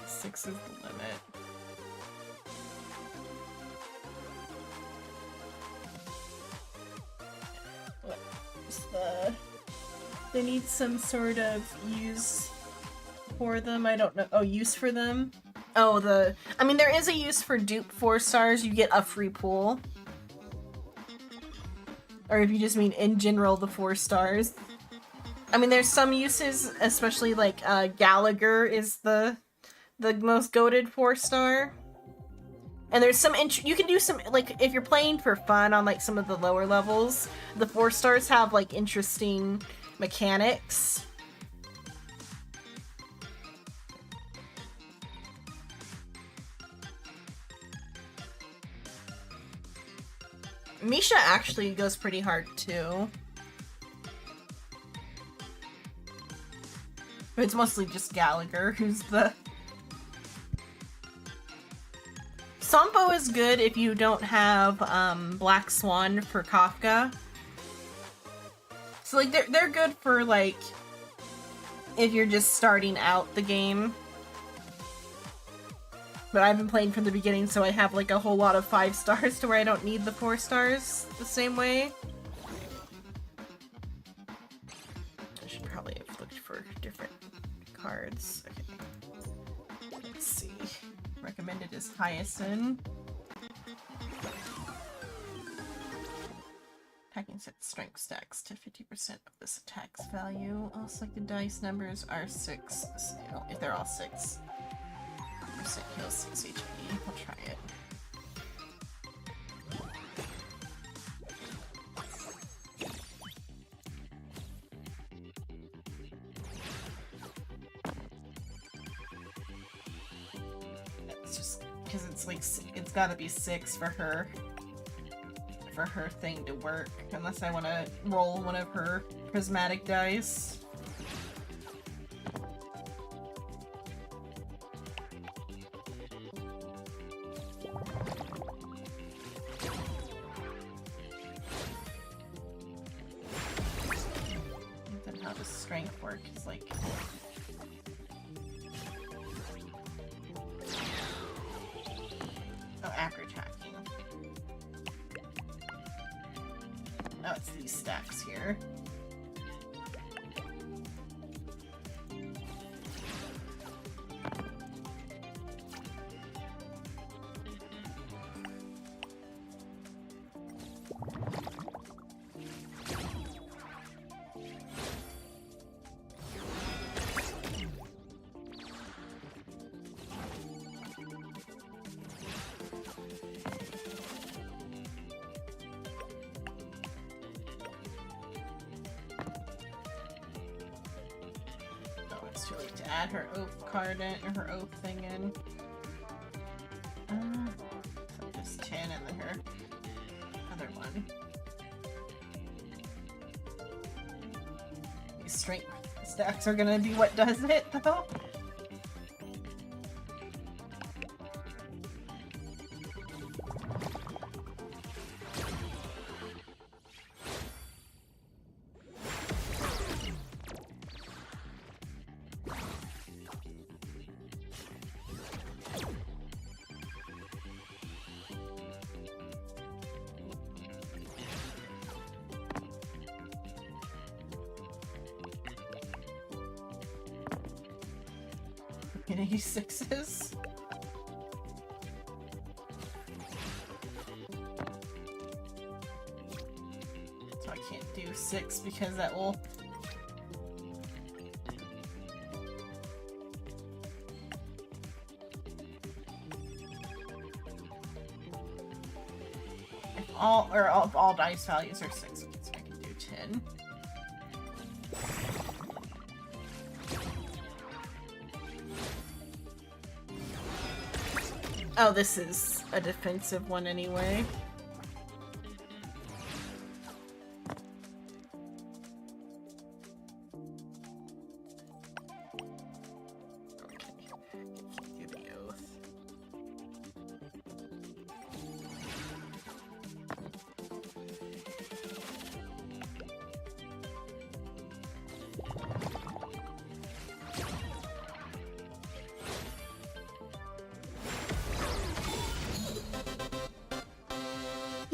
6 is the limit. What's the? They need some sort of use for them. I don't know. Oh, use for them? Oh, I mean, there is a use for dupe 4 stars. You get a free pool. Or if you just mean in general, the 4 stars. I mean, there's some uses, especially like Gallagher is the most goated 4 star. And there's some you can do some, like, if you're playing for fun on like some of the lower levels, the 4 stars have like interesting mechanics. Misha actually goes pretty hard too. But it's mostly just Gallagher who's the... Sampo is good if you don't have Black Swan for Kafka. So like they're good for like if you're just starting out the game. But I've been playing from the beginning, so I have like a whole lot of 5 stars to where I don't need the 4 stars the same way. I should probably have looked for different cards. Okay. Let's see. Recommended is Hyacinth. Attacking set strength stacks to 50% of this attack's value. All selected dice numbers are 6. So if they're all 6. Percent heals 6 HP. I'll try it. Let's just because it's like, it's gotta be 6 for her thing to work, unless I want to roll one of her prismatic dice. Then how does strength work? Is like... Oh, accurate hacking. Oh, it's these stacks here. To add her oath card in, or her oath thing in. So just 10 and then her other one. These strength stacks are gonna be what does it, though. Getting 6s. So I can't do 6 because that will... If all dice values are 6, so I can do 10. Oh, this is a defensive one anyway. Okay, do the oath.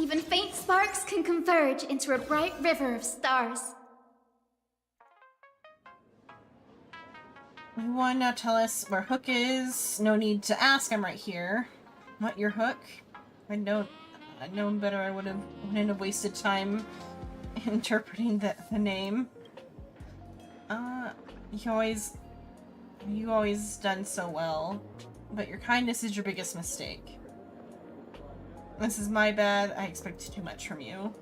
Even faint sparks can converge into a bright river of stars. You want now tell us where Hook is? No need to ask, I'm right here. What, your Hook? I'd known better, I wouldn't have wasted time interpreting the name. You always done so well, but your kindness is your biggest mistake. This is my bad, I expected too much from you.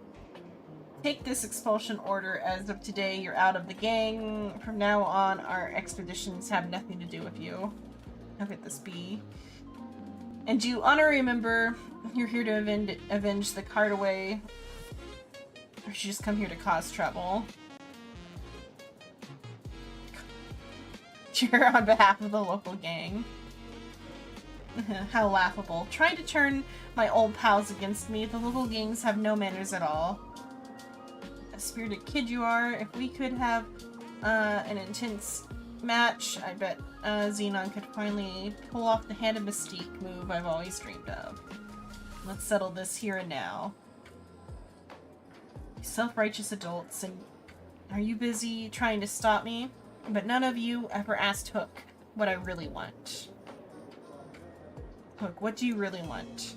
Take this expulsion order. As of today, you're out of the gang. From now on, our expeditions have nothing to do with you. How could this be? And do you honor remember, you're here to avenge the Cardaway, or should you just come here to cause trouble? Cheer on behalf of the local gang. How laughable. Trying to turn my old pals against me. The local gangs have no manners at all. A spirited kid you are. If we could have an intense match, I bet Xenon could finally pull off the Hand of Mystique move I've always dreamed of. Let's settle this here and now. Self-righteous adults, and are you busy trying to stop me? But none of you ever asked Hook what I really want. Hook, what do you really want?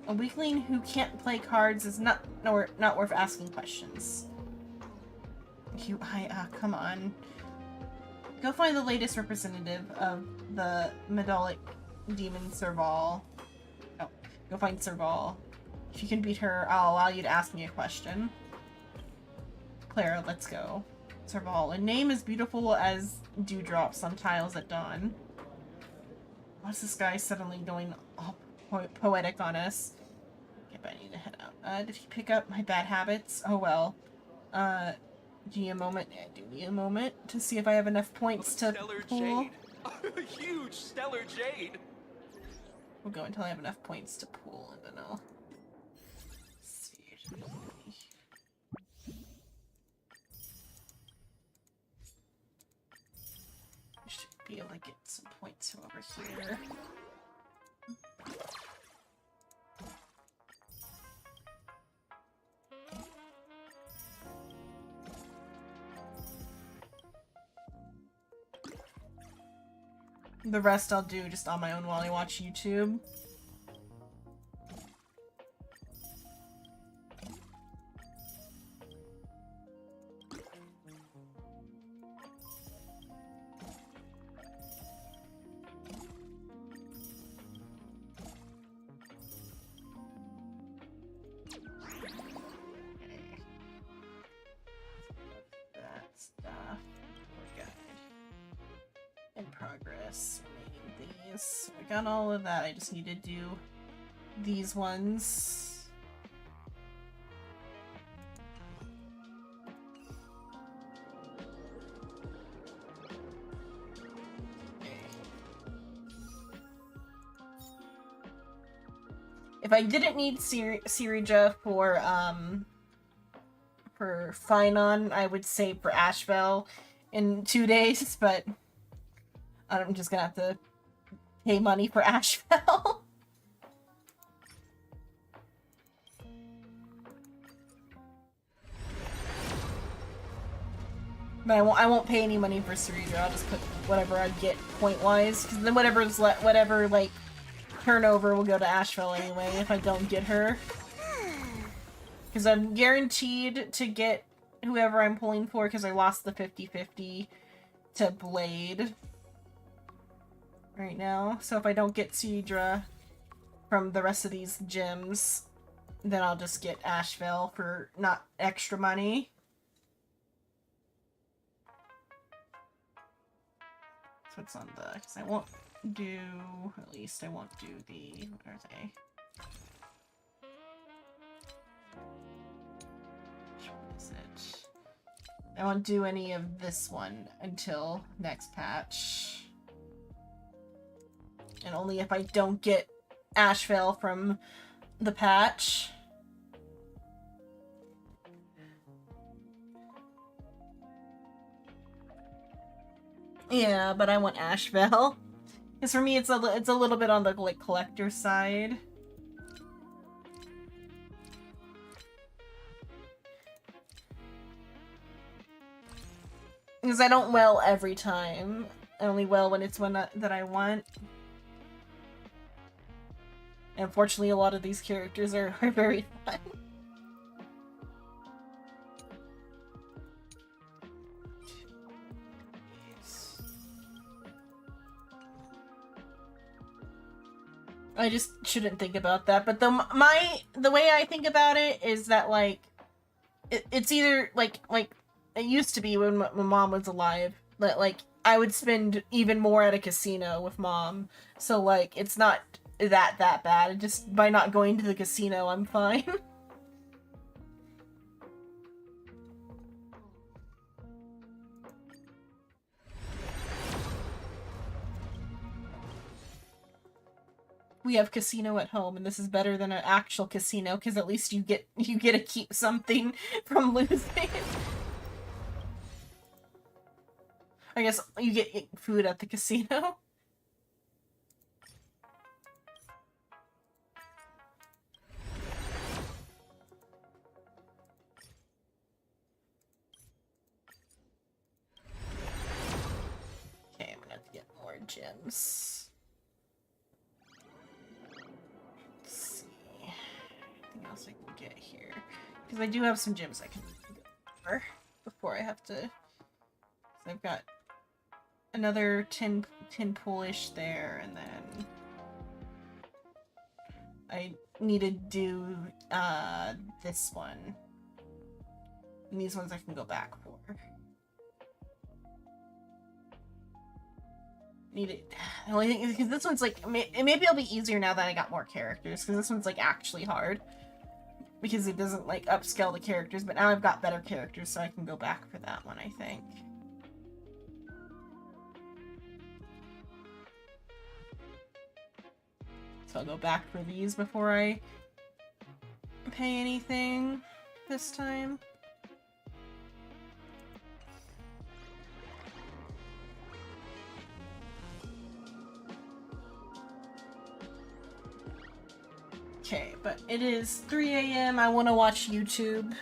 A weakling who can't play cards is not worth asking questions. Come on. Go find the latest representative of the Medallic Demon Serval. Oh, go find Serval. If you can beat her, I'll allow you to ask me a question. Clara, let's go. Serval, a name as beautiful as dewdrops on tiles at dawn. What's this guy suddenly going all poetic on us. Okay, but I need to head out. Did he pick up my bad habits? Oh well. Do you need a moment? Yeah, I do need a moment to see if I have enough points to pull. A huge stellar jade! We'll go until I have enough points to pull, and then I'll see. I should be able to get some points over here. The rest I'll do just on my own while I watch YouTube. That stuff. In progress. Remaining these. I got all of that. I just need to do these ones. If I didn't need Sirija for Finon, I would save for Ashville in 2 days, but I'm just gonna have to pay money for Ashville. But I won't pay any money for Sirija. I'll just put whatever I get point-wise, because then whatever like turnover will go to Ashville anyway if I don't get her. Because I'm guaranteed to get whoever I'm pulling for, because I lost the 50-50 to Blade right now. So if I don't get Sidra from the rest of these gyms, then I'll just get Ashville for not extra money. So it's on the, because I won't do, at least I won't do the, what are they? Which one is it? I won't do any of this one until next patch. And only if I don't get Ashville from the patch. Yeah, but I want Ashville. Because for me, it's a little bit on the like collector side. Because I don't well every time. I only well when it's one that I want. And unfortunately, a lot of these characters are very fun. I just shouldn't think about that, but the way I think about it is that like it's either like it used to be when my mom was alive that like I would spend even more at a casino with mom, so like it's not that bad. Just by not going to the casino, I'm fine. We have casino at home, and this is better than an actual casino because at least you get to keep something from losing. I guess you get food at the casino. Okay, I'm gonna have to get more gems. Else I can get here, because I do have some gems I can go before I have to. So I've got another 10 pull-ish there, and then I need to do this one, and these ones I can go back for. need it. The only thing is because this one's like maybe it'll be easier now that I got more characters, because this one's like actually hard because it doesn't like upscale the characters. But now I've got better characters, so I can go back for that one, I think. So I'll go back for these before I pay anything this time. Okay, but it is 3 a.m. I want to watch YouTube.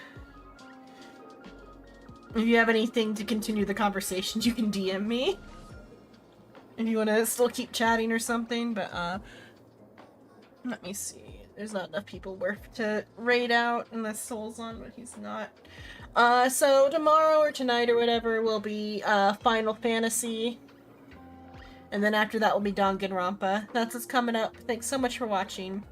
If you have anything to continue the conversation, you can DM me. If you want to still keep chatting or something, but let me see. There's not enough people worth to raid out unless Soul's on, but he's not. So tomorrow or tonight or whatever will be Final Fantasy. And then after that will be Danganronpa. That's what's coming up. Thanks so much for watching.